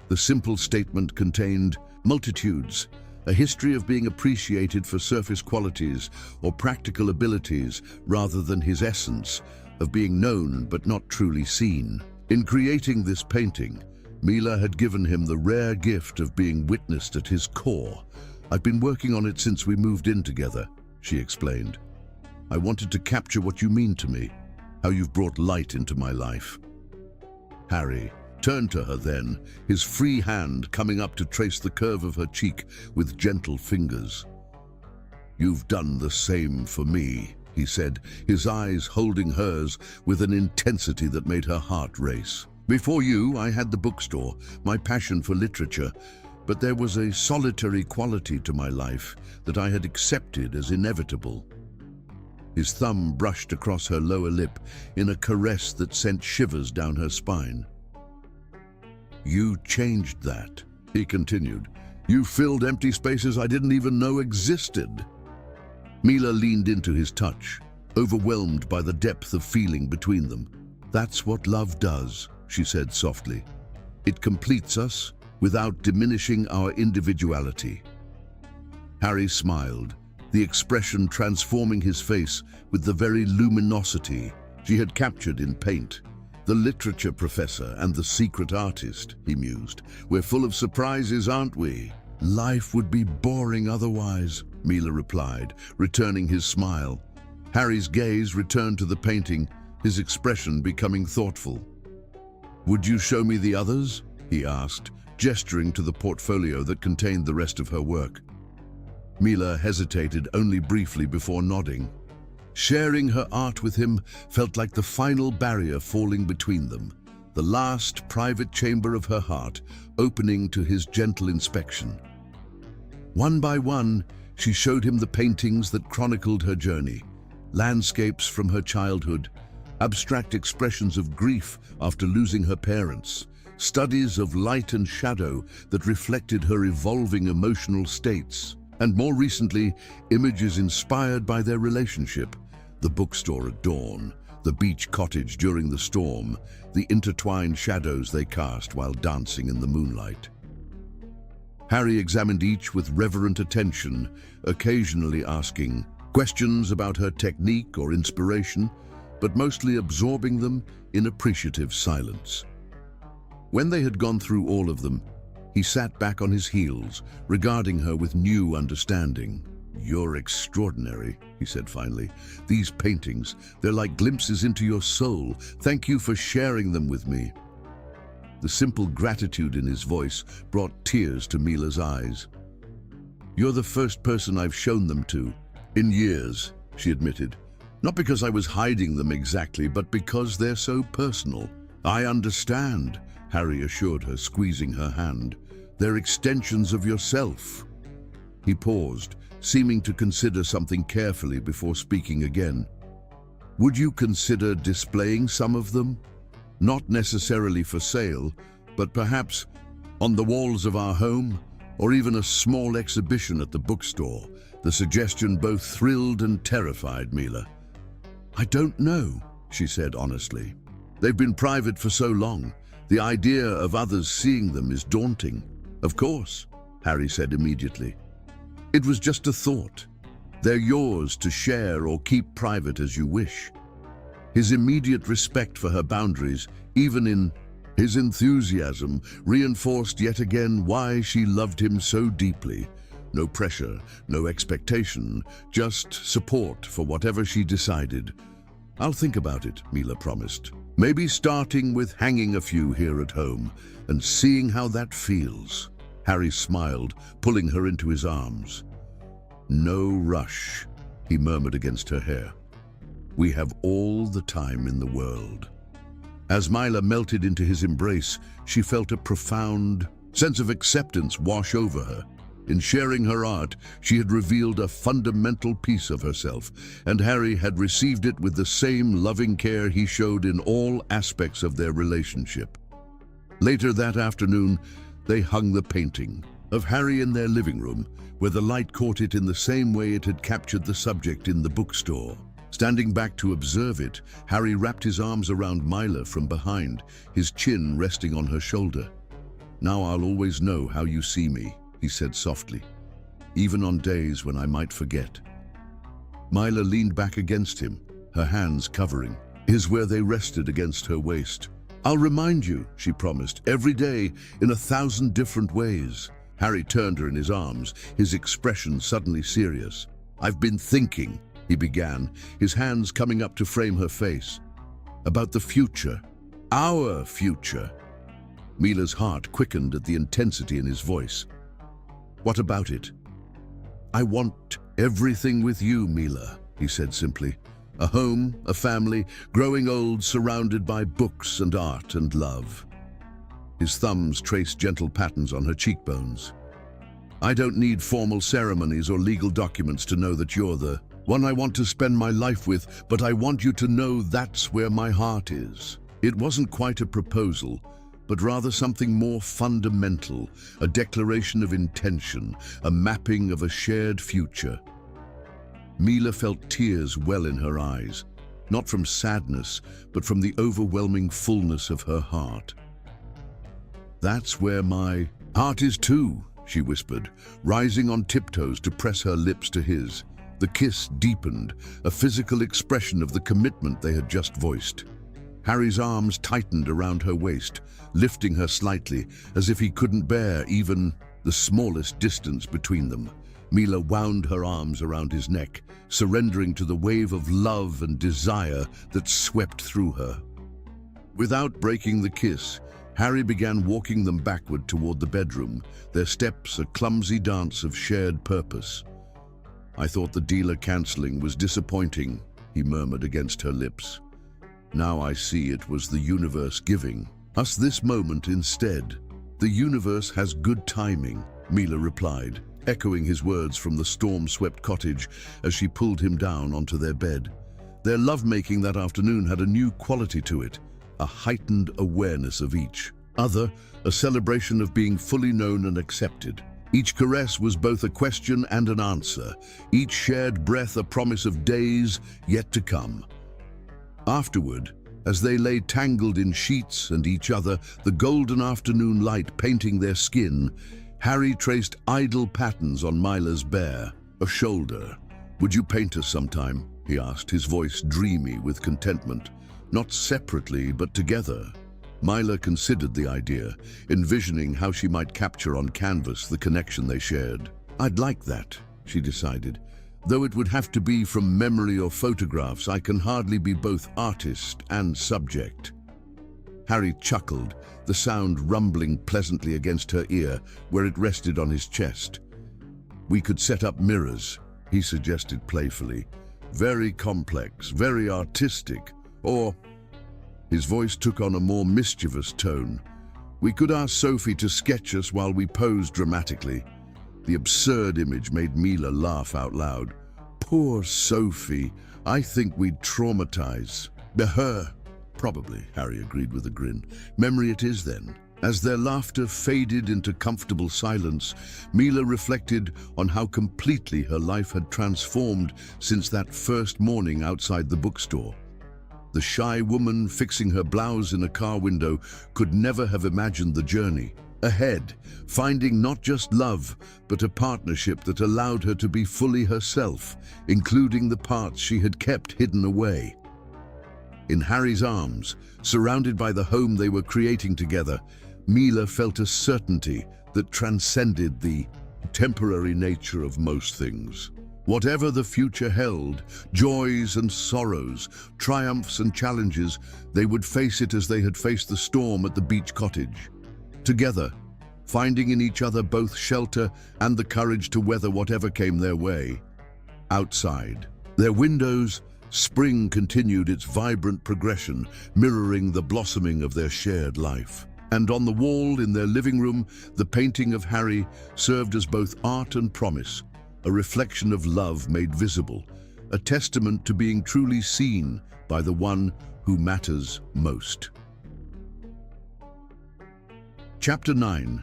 The simple statement contained multitudes, a history of being appreciated for surface qualities or practical abilities rather than his essence, of being known but not truly seen. In creating this painting, Mila had given him the rare gift of being witnessed at his core. "I've been working on it since we moved in together," she explained. "I wanted to capture what you mean to me, how you've brought light into my life." Harry turned to her then, his free hand coming up to trace the curve of her cheek with gentle fingers. "You've done the same for me," he said, his eyes holding hers with an intensity that made her heart race. "Before you, I had the bookstore, my passion for literature, but there was a solitary quality to my life that I had accepted as inevitable." His thumb brushed across her lower lip in a caress that sent shivers down her spine. "You changed that," he continued. "You filled empty spaces I didn't even know existed." Mila leaned into his touch, overwhelmed by the depth of feeling between them. "That's what love does," she said softly. "It completes us without diminishing our individuality." Harry smiled, the expression transforming his face with the very luminosity she had captured in paint. "The literature professor and the secret artist," he mused. "We're full of surprises, aren't we?" "Life would be boring otherwise," Mila replied, returning his smile. Harry's gaze returned to the painting, his expression becoming thoughtful. "Would you show me the others?" he asked, gesturing to the portfolio that contained the rest of her work. Mila hesitated only briefly before nodding. Sharing her art with him felt like the final barrier falling between them, the last private chamber of her heart opening to his gentle inspection. One by one, she showed him the paintings that chronicled her journey, landscapes from her childhood, abstract expressions of grief after losing her parents, studies of light and shadow that reflected her evolving emotional states, and more recently, images inspired by their relationship: the bookstore at dawn, the beach cottage during the storm, the intertwined shadows they cast while dancing in the moonlight. Harry examined each with reverent attention, occasionally asking questions about her technique or inspiration, but mostly absorbing them in appreciative silence. When they had gone through all of them, he sat back on his heels, regarding her with new understanding. "You're extraordinary," he said finally. "These paintings, they're like glimpses into your soul. Thank you for sharing them with me." The simple gratitude in his voice brought tears to Mila's eyes. "You're the first person I've shown them to in years," she admitted. "Not because I was hiding them exactly, but because they're so personal." "I understand," Harry assured her, squeezing her hand. "They're extensions of yourself." He paused, seeming to consider something carefully before speaking again. "Would you consider displaying some of them? Not necessarily for sale, but perhaps on the walls of our home, or even a small exhibition at the bookstore." The suggestion both thrilled and terrified Mila. "I don't know," she said honestly. "They've been private for so long. The idea of others seeing them is daunting." "Of course," Harry said immediately. "It was just a thought. They're yours to share or keep private as you wish." His immediate respect for her boundaries, even in his enthusiasm, reinforced yet again why she loved him so deeply. No pressure, no expectation, just support for whatever she decided. "I'll think about it," Mila promised. "Maybe starting with hanging a few here at home and seeing how that feels." Harry smiled, pulling her into his arms. "No rush," he murmured against her hair. "We have all the time in the world." As Mila melted into his embrace, she felt a profound sense of acceptance wash over her. In sharing her art, she had revealed a fundamental piece of herself, and Harry had received it with the same loving care he showed in all aspects of their relationship. Later that afternoon, they hung the painting of Harry in their living room, where the light caught it in the same way it had captured the subject in the bookstore. Standing back to observe it, Harry wrapped his arms around Mila from behind, his chin resting on her shoulder. "Now I'll always know how you see me," he said softly, "even on days when I might forget." Mila leaned back against him, her hands covering his where they rested against her waist. "I'll remind you," she promised, "every day in 1,000 different ways." Harry turned her in his arms, his expression suddenly serious. "I've been thinking," he began, his hands coming up to frame her face, "about the future, our future." Mila's heart quickened at the intensity in his voice. "What about it?" "I want everything with you, Mila," he said simply. "A home, a family, growing old, surrounded by books and art and love." His thumbs traced gentle patterns on her cheekbones. "I don't need formal ceremonies or legal documents to know that you're the one I want to spend my life with, but I want you to know that's where my heart is." It wasn't quite a proposal, but rather something more fundamental, a declaration of intention, a mapping of a shared future. Mila felt tears well in her eyes, not from sadness, but from the overwhelming fullness of her heart. "That's where my heart is too," she whispered, rising on tiptoes to press her lips to his. The kiss deepened, a physical expression of the commitment they had just voiced. Harry's arms tightened around her waist, lifting her slightly, as if he couldn't bear even the smallest distance between them. Mila wound her arms around his neck, surrendering to the wave of love and desire that swept through her. Without breaking the kiss, Harry began walking them backward toward the bedroom, their steps a clumsy dance of shared purpose. "I thought the dealer cancelling was disappointing," he murmured against her lips. "Now I see it was the universe giving us this moment instead." "The universe has good timing," Mila replied, echoing his words from the storm-swept cottage as she pulled him down onto their bed. Their lovemaking that afternoon had a new quality to it, a heightened awareness of each other, a celebration of being fully known and accepted. Each caress was both a question and an answer, each shared breath a promise of days yet to come. Afterward, as they lay tangled in sheets and each other, the golden afternoon light painting their skin, Harry traced idle patterns on Mila's bare shoulder. "Would you paint us sometime?" he asked, his voice dreamy with contentment. "Not separately, but together." Mila considered the idea, envisioning how she might capture on canvas the connection they shared. "I'd like that," she decided. "Though it would have to be from memory or photographs, I can hardly be both artist and subject." Harry chuckled, the sound rumbling pleasantly against her ear where it rested on his chest. "We could set up mirrors," he suggested playfully. "Very complex, very artistic. Or," his voice took on a more mischievous tone, "we could ask Sophie to sketch us while we pose dramatically." The absurd image made Mila laugh out loud. "Poor Sophie, I think we'd traumatize her." "Probably," Harry agreed with a grin. "Memory it is then." As their laughter faded into comfortable silence, Mila reflected on how completely her life had transformed since that first morning outside the bookstore. The shy woman fixing her blouse in a car window could never have imagined the journey ahead, finding not just love, but a partnership that allowed her to be fully herself, including the parts she had kept hidden away. In Harry's arms, surrounded by the home they were creating together, Mila felt a certainty that transcended the temporary nature of most things. Whatever the future held, joys and sorrows, triumphs and challenges, they would face it as they had faced the storm at the beach cottage. Together, finding in each other both shelter and the courage to weather whatever came their way. Outside, their windows, spring continued its vibrant progression, mirroring the blossoming of their shared life. And on the wall in their living room, the painting of Harry served as both art and promise, a reflection of love made visible, a testament to being truly seen by the one who matters most. Chapter 9.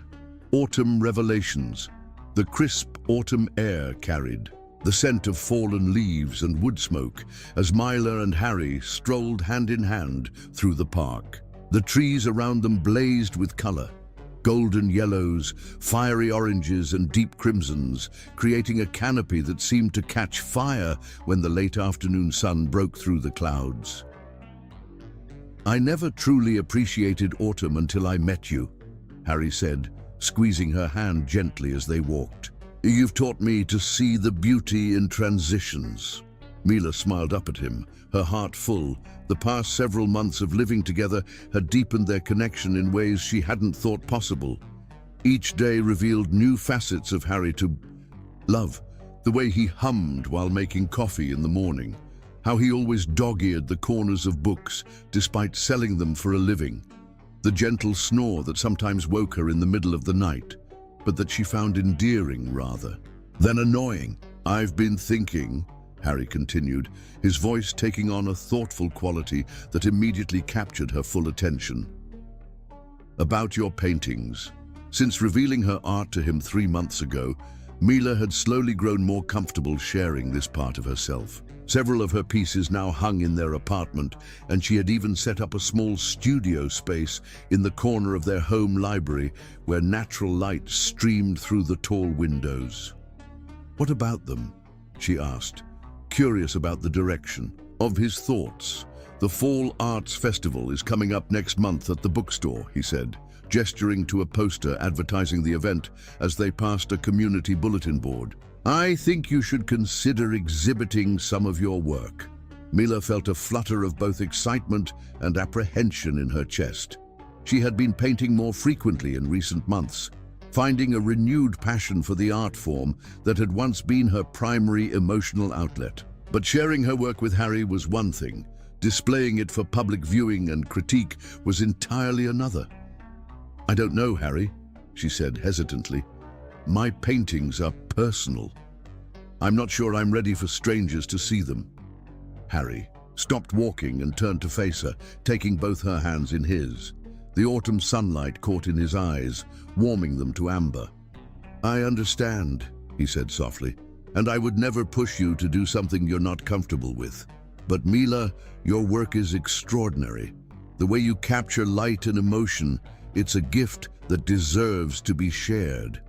Autumn Revelations. The crisp autumn air carried the scent of fallen leaves and wood smoke as Mila and Harry strolled hand in hand through the park. The trees around them blazed with color, golden yellows, fiery oranges and deep crimsons, creating a canopy that seemed to catch fire when the late afternoon sun broke through the clouds. "I never truly appreciated autumn until I met you," Harry said, squeezing her hand gently as they walked. "You've taught me to see the beauty in transitions." Mila smiled up at him, her heart full. The past several months of living together had deepened their connection in ways she hadn't thought possible. Each day revealed new facets of Harry to love. The way he hummed while making coffee in the morning, how he always dog-eared the corners of books despite selling them for a living, the gentle snore that sometimes woke her in the middle of the night, but that she found endearing rather than annoying. "I've been thinking," Harry continued, his voice taking on a thoughtful quality that immediately captured her full attention, "about your paintings. Since revealing her art to him 3 months ago, Mila had slowly grown more comfortable sharing this part of herself. Several of her pieces now hung in their apartment, and she had even set up a small studio space in the corner of their home library where natural light streamed through the tall windows. "What about them?" she asked, curious about the direction of his thoughts. "The Fall Arts Festival is coming up next month at the bookstore," he said, gesturing to a poster advertising the event as they passed a community bulletin board. "I think you should consider exhibiting some of your work." Mila felt a flutter of both excitement and apprehension in her chest. She had been painting more frequently in recent months, finding a renewed passion for the art form that had once been her primary emotional outlet. But sharing her work with Harry was one thing. Displaying it for public viewing and critique was entirely another. "I don't know, Harry," she said hesitantly. "My paintings are personal. I'm not sure I'm ready for strangers to see them." Harry stopped walking and turned to face her, taking both her hands in his. The autumn sunlight caught in his eyes, warming them to amber. "I understand," he said softly, "and I would never push you to do something you're not comfortable with. But Mila, your work is extraordinary. The way you capture light and emotion, it's a gift that deserves to be shared."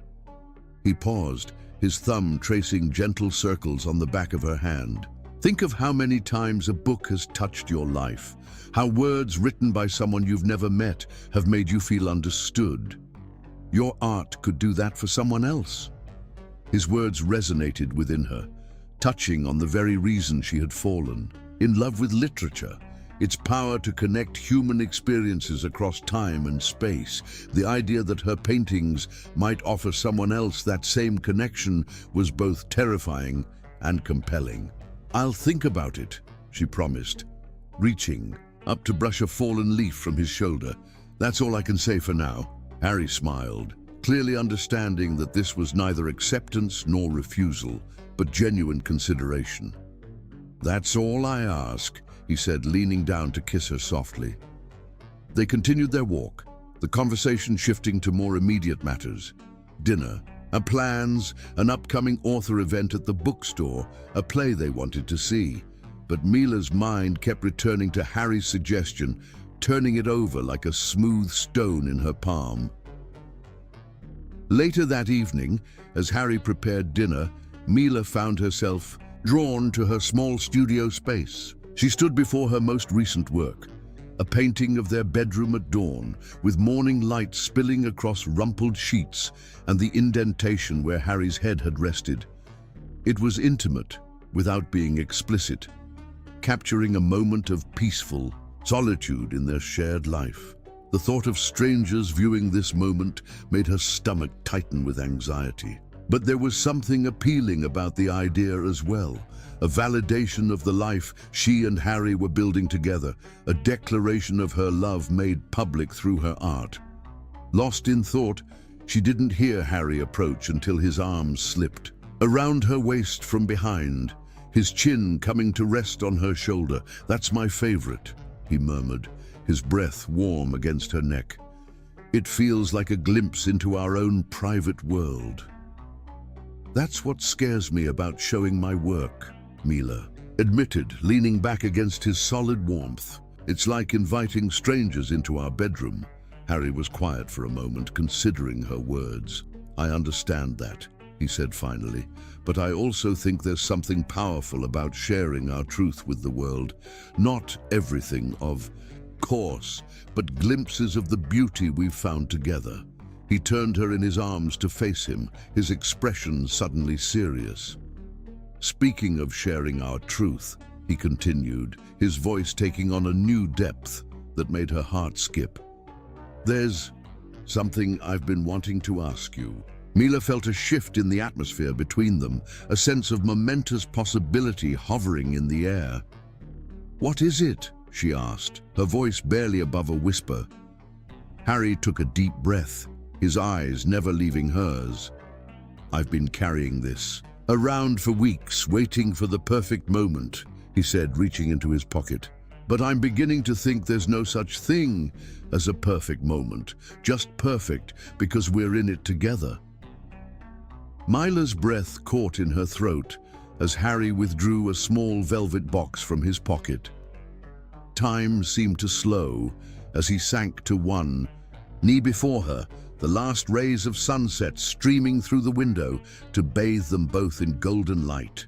He paused, his thumb tracing gentle circles on the back of her hand. "Think of how many times a book has touched your life, how words written by someone you've never met have made you feel understood. Your art could do that for someone else." His words resonated within her, touching on the very reason she had fallen. In love with literature, its power to connect human experiences across time and space. The idea that her paintings might offer someone else that same connection was both terrifying and compelling. "I'll think about it," she promised, reaching up to brush a fallen leaf from his shoulder. "That's all I can say for now." Harry smiled, clearly understanding that this was neither acceptance nor refusal, but genuine consideration. "That's all I ask," he said, leaning down to kiss her softly. They continued their walk, the conversation shifting to more immediate matters. Dinner, her plans, an upcoming author event at the bookstore, a play they wanted to see. But Mila's mind kept returning to Harry's suggestion, turning it over like a smooth stone in her palm. Later that evening, as Harry prepared dinner, Mila found herself drawn to her small studio space. She stood before her most recent work, a painting of their bedroom at dawn, with morning light spilling across rumpled sheets and the indentation where Harry's head had rested. It was intimate, without being explicit, capturing a moment of peaceful solitude in their shared life. The thought of strangers viewing this moment made her stomach tighten with anxiety. But there was something appealing about the idea as well, a validation of the life she and Harry were building together, a declaration of her love made public through her art. Lost in thought, she didn't hear Harry approach until his arms slipped around her waist from behind, his chin coming to rest on her shoulder. "That's my favorite," he murmured, his breath warm against her neck. "It feels like a glimpse into our own private world." "That's what scares me about showing my work," Mila admitted, leaning back against his solid warmth. "It's like inviting strangers into our bedroom." Harry was quiet for a moment, considering her words. "I understand that," he said finally, "but I also think there's something powerful about sharing our truth with the world. Not everything, of course, but glimpses of the beauty we've found together." He turned her in his arms to face him, his expression suddenly serious. "Speaking of sharing our truth," he continued, his voice taking on a new depth that made her heart skip. "There's something I've been wanting to ask you." Mila felt a shift in the atmosphere between them, a sense of momentous possibility hovering in the air. "What is it?" she asked, her voice barely above a whisper. Harry took a deep breath, his eyes never leaving hers. "I've been carrying this around for weeks, waiting for the perfect moment," he said, reaching into his pocket. "But I'm beginning to think there's no such thing as a perfect moment, just perfect because we're in it together." Mila's breath caught in her throat as Harry withdrew a small velvet box from his pocket. Time seemed to slow as he sank to one knee before her, the last rays of sunset streaming through the window to bathe them both in golden light.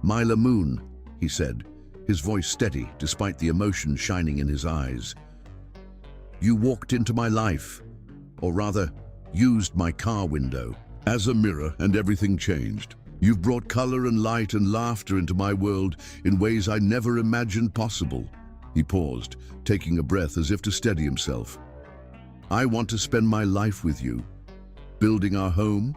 "Mila Moon," he said, his voice steady despite the emotion shining in his eyes. "You walked into my life, or rather, used my car window as a mirror, and everything changed. You've brought color and light and laughter into my world in ways I never imagined possible." He paused, taking a breath as if to steady himself. "I want to spend my life with you, building our home,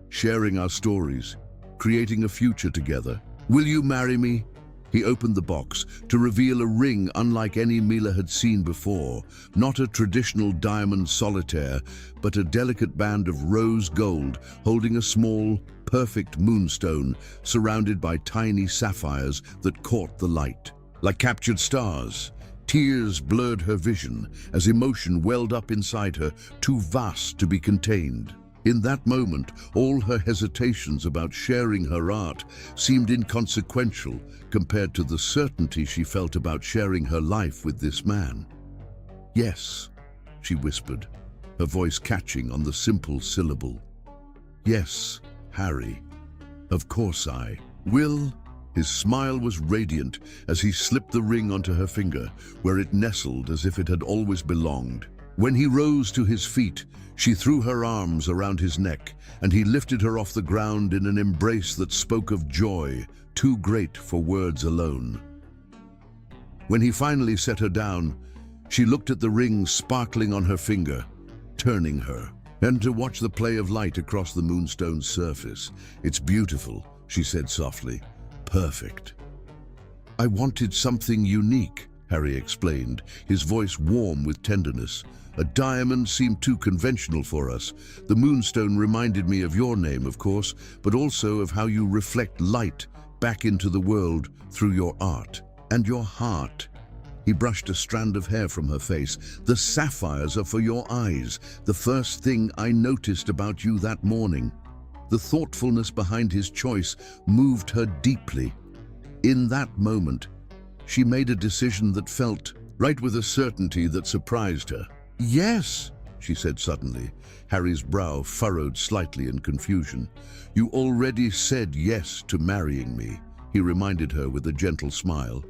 sharing our stories, creating a future together. Will you marry me?" He opened the box to reveal a ring unlike any Mila had seen before, not a traditional diamond solitaire, but a delicate band of rose gold holding a small, perfect moonstone surrounded by tiny sapphires that caught the light. Like captured stars, tears blurred her vision as emotion welled up inside her, too vast to be contained. In that moment, all her hesitations about sharing her art seemed inconsequential compared to the certainty she felt about sharing her life with this man. "Yes," she whispered, her voice catching on the simple syllable. "Yes, Harry. Of course I will." His smile was radiant as he slipped the ring onto her finger, where it nestled as if it had always belonged. When he rose to his feet, she threw her arms around his neck, and he lifted her off the ground in an embrace that spoke of joy, too great for words alone. When he finally set her down, she looked at the ring sparkling on her finger, turning her, and to watch the play of light across the moonstone's surface. "It's beautiful," she said softly. "Perfect." "I wanted something unique," Harry explained, his voice warm with tenderness. "A diamond seemed too conventional for us. The moonstone reminded me of your name, of course, but also of how you reflect light back into the world through your art. And your heart." He brushed a strand of hair from her face. "The sapphires are for your eyes, the first thing I noticed about you that morning." The thoughtfulness behind his choice moved her deeply. In that moment, she made a decision that felt right, with a certainty that surprised her. "Yes," she said suddenly, Harry's brow furrowed slightly in confusion. "You already said yes to marrying me," he reminded her with a gentle smile.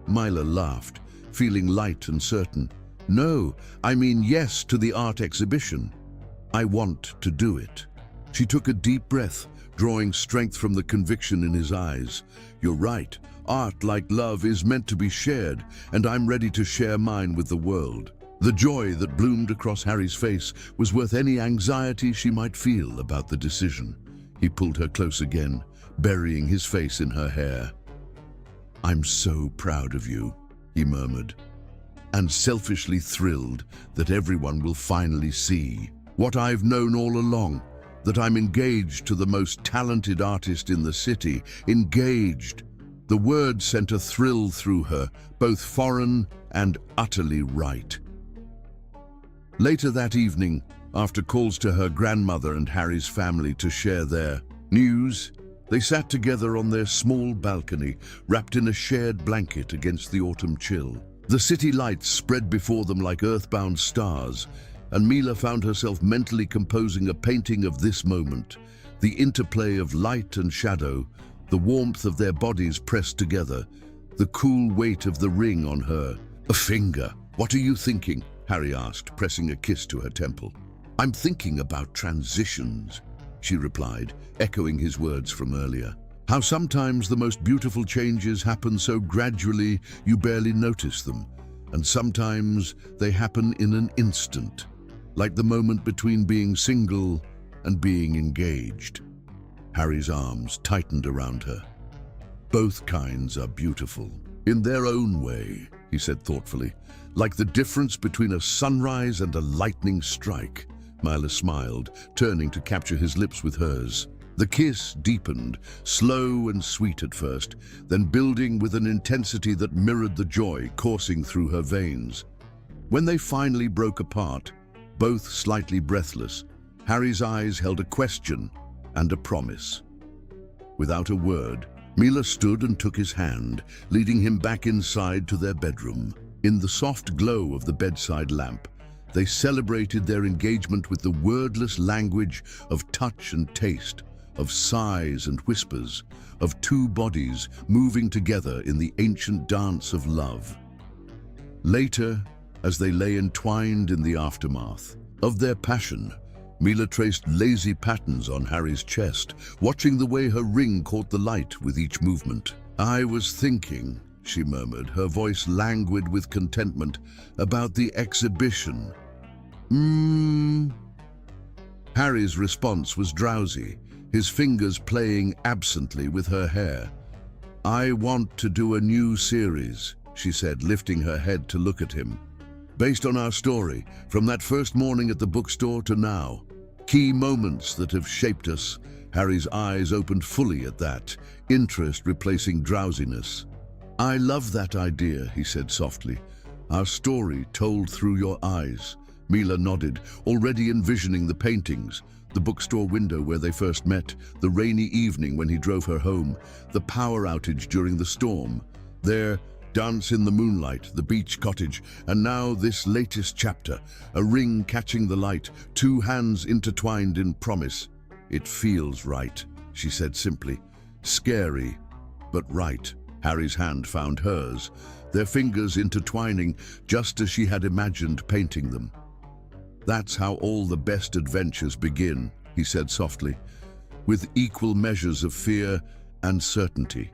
Mila laughed, feeling light and certain. "No, I mean yes to the art exhibition. I want to do it." She took a deep breath, drawing strength from the conviction in his eyes. "You're right. Art, like love, is meant to be shared, and I'm ready to share mine with the world." The joy that bloomed across Harry's face was worth any anxiety she might feel about the decision. He pulled her close again, burying his face in her hair. "I'm so proud of you," he murmured, "and selfishly thrilled that everyone will finally see what I've known all along, that I'm engaged to the most talented artist in the city. Engaged." The word sent a thrill through her, both foreign and utterly right. Later that evening, after calls to her grandmother and Harry's family to share their news, they sat together on their small balcony, wrapped in a shared blanket against the autumn chill. The city lights spread before them like earthbound stars, and Mila found herself mentally composing a painting of this moment, the interplay of light and shadow, the warmth of their bodies pressed together, the cool weight of the ring on her. "A finger. What are you thinking?" Harry asked, pressing a kiss to her temple. "I'm thinking about transitions," she replied, echoing his words from earlier. "How sometimes the most beautiful changes happen so gradually you barely notice them, and sometimes they happen in an instant, like the moment between being single and being engaged." Harry's arms tightened around her. "Both kinds are beautiful, in their own way," he said thoughtfully. "Like the difference between a sunrise and a lightning strike." Mila smiled, turning to capture his lips with hers. The kiss deepened, slow and sweet at first, then building with an intensity that mirrored the joy coursing through her veins. When they finally broke apart, both slightly breathless, Harry's eyes held a question, and a promise. Without a word, Mila stood and took his hand, leading him back inside to their bedroom. In the soft glow of the bedside lamp, they celebrated their engagement with the wordless language of touch and taste, of sighs and whispers, of two bodies moving together in the ancient dance of love. Later, as they lay entwined in the aftermath of their passion, Mila traced lazy patterns on Harry's chest, watching the way her ring caught the light with each movement. "I was thinking," she murmured, her voice languid with contentment, "about the exhibition." Harry's response was drowsy, his fingers playing absently with her hair. "I want to do a new series," she said, lifting her head to look at him. "Based on our story, from that first morning at the bookstore to now. Key moments that have shaped us." Harry's eyes opened fully at that, interest replacing drowsiness. "I love that idea," he said softly. "Our story told through your eyes." Mila nodded, already envisioning the paintings, the bookstore window where they first met, the rainy evening when he drove her home, the power outage during the storm, their dance in the moonlight, the beach cottage, and now this latest chapter, a ring catching the light, two hands intertwined in promise. "It feels right," she said simply. "Scary, but right." Harry's hand found hers, their fingers intertwining just as she had imagined painting them. "That's how all the best adventures begin," he said softly, "with equal measures of fear and certainty."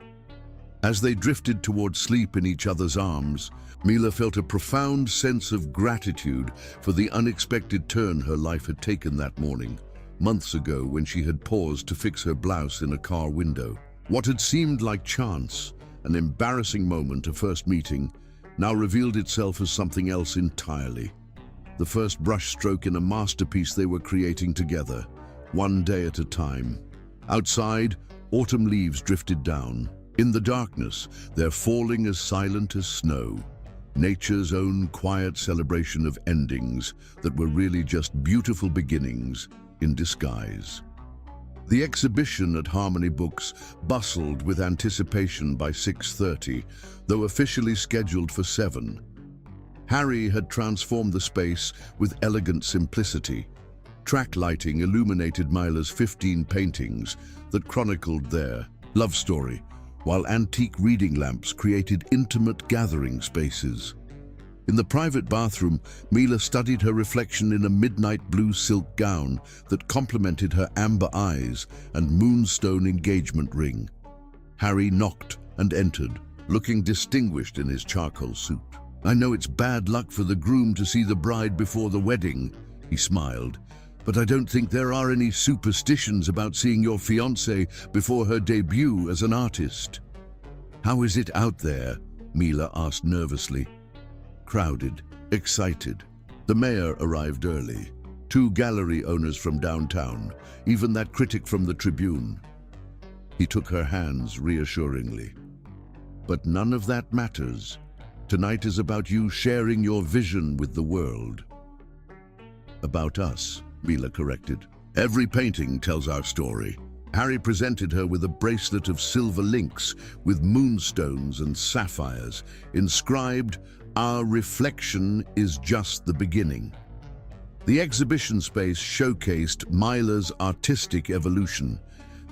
As they drifted toward sleep in each other's arms, Mila felt a profound sense of gratitude for the unexpected turn her life had taken that morning, months ago when she had paused to fix her blouse in a car window. What had seemed like chance, an embarrassing moment, a first meeting, now revealed itself as something else entirely. The first brushstroke in a masterpiece they were creating together, one day at a time. Outside, autumn leaves drifted down. In the darkness, their falling as silent as snow. Nature's own quiet celebration of endings that were really just beautiful beginnings in disguise. The exhibition at Harmony Books bustled with anticipation by 6:30, though officially scheduled for 7. Harry had transformed the space with elegant simplicity. Track lighting illuminated Mila's 15 paintings that chronicled their love story, while antique reading lamps created intimate gathering spaces. In the private bathroom, Mila studied her reflection in a midnight blue silk gown that complemented her amber eyes and moonstone engagement ring. Harry knocked and entered, looking distinguished in his charcoal suit. "I know it's bad luck for the groom to see the bride before the wedding," he smiled, "but I don't think there are any superstitions about seeing your fiancée before her debut as an artist." "How is it out there?" Mila asked nervously. "Crowded, excited. The mayor arrived early. 2 gallery owners from downtown, even that critic from the Tribune." He took her hands reassuringly. "But none of that matters. Tonight is about you sharing your vision with the world." "About us," Mila corrected. "Every painting tells our story." Harry presented her with a bracelet of silver links with moonstones and sapphires, inscribed, "Our reflection is just the beginning." The exhibition space showcased Mila's artistic evolution.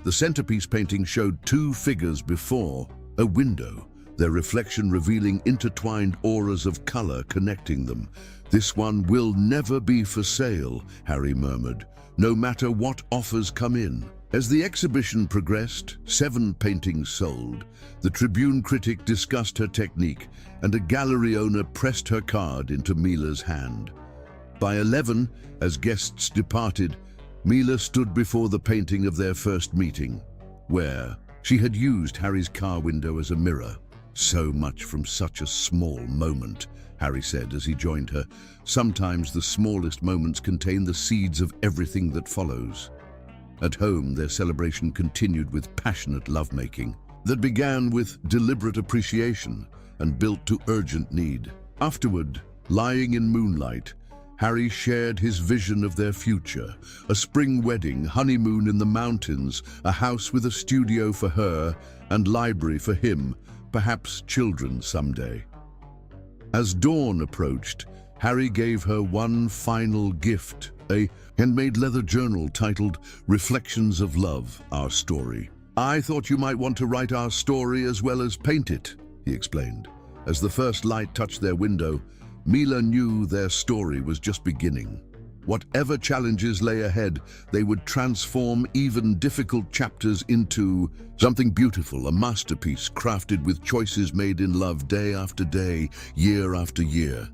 The centerpiece painting showed 2 figures before a window, their reflection revealing intertwined auras of color connecting them. "This one will never be for sale," Harry murmured, "no matter what offers come in." As the exhibition progressed, 7 paintings sold. The Tribune critic discussed her technique, and a gallery owner pressed her card into Mila's hand. By 11, as guests departed, Mila stood before the painting of their first meeting, where she had used Harry's car window as a mirror. "So much from such a small moment," Harry said as he joined her. "Sometimes the smallest moments contain the seeds of everything that follows." At home, their celebration continued with passionate lovemaking that began with deliberate appreciation and built to urgent need. Afterward, lying in moonlight, Harry shared his vision of their future: a spring wedding, honeymoon in the mountains, a house with a studio for her and library for him, perhaps children someday. As dawn approached, Harry gave her one final gift, a handmade leather journal titled "Reflections of Love, Our Story." "I thought you might want to write our story as well as paint it," he explained. As the first light touched their window, Mila knew their story was just beginning. Whatever challenges lay ahead, they would transform even difficult chapters into something beautiful, a masterpiece crafted with choices made in love day after day, year after year.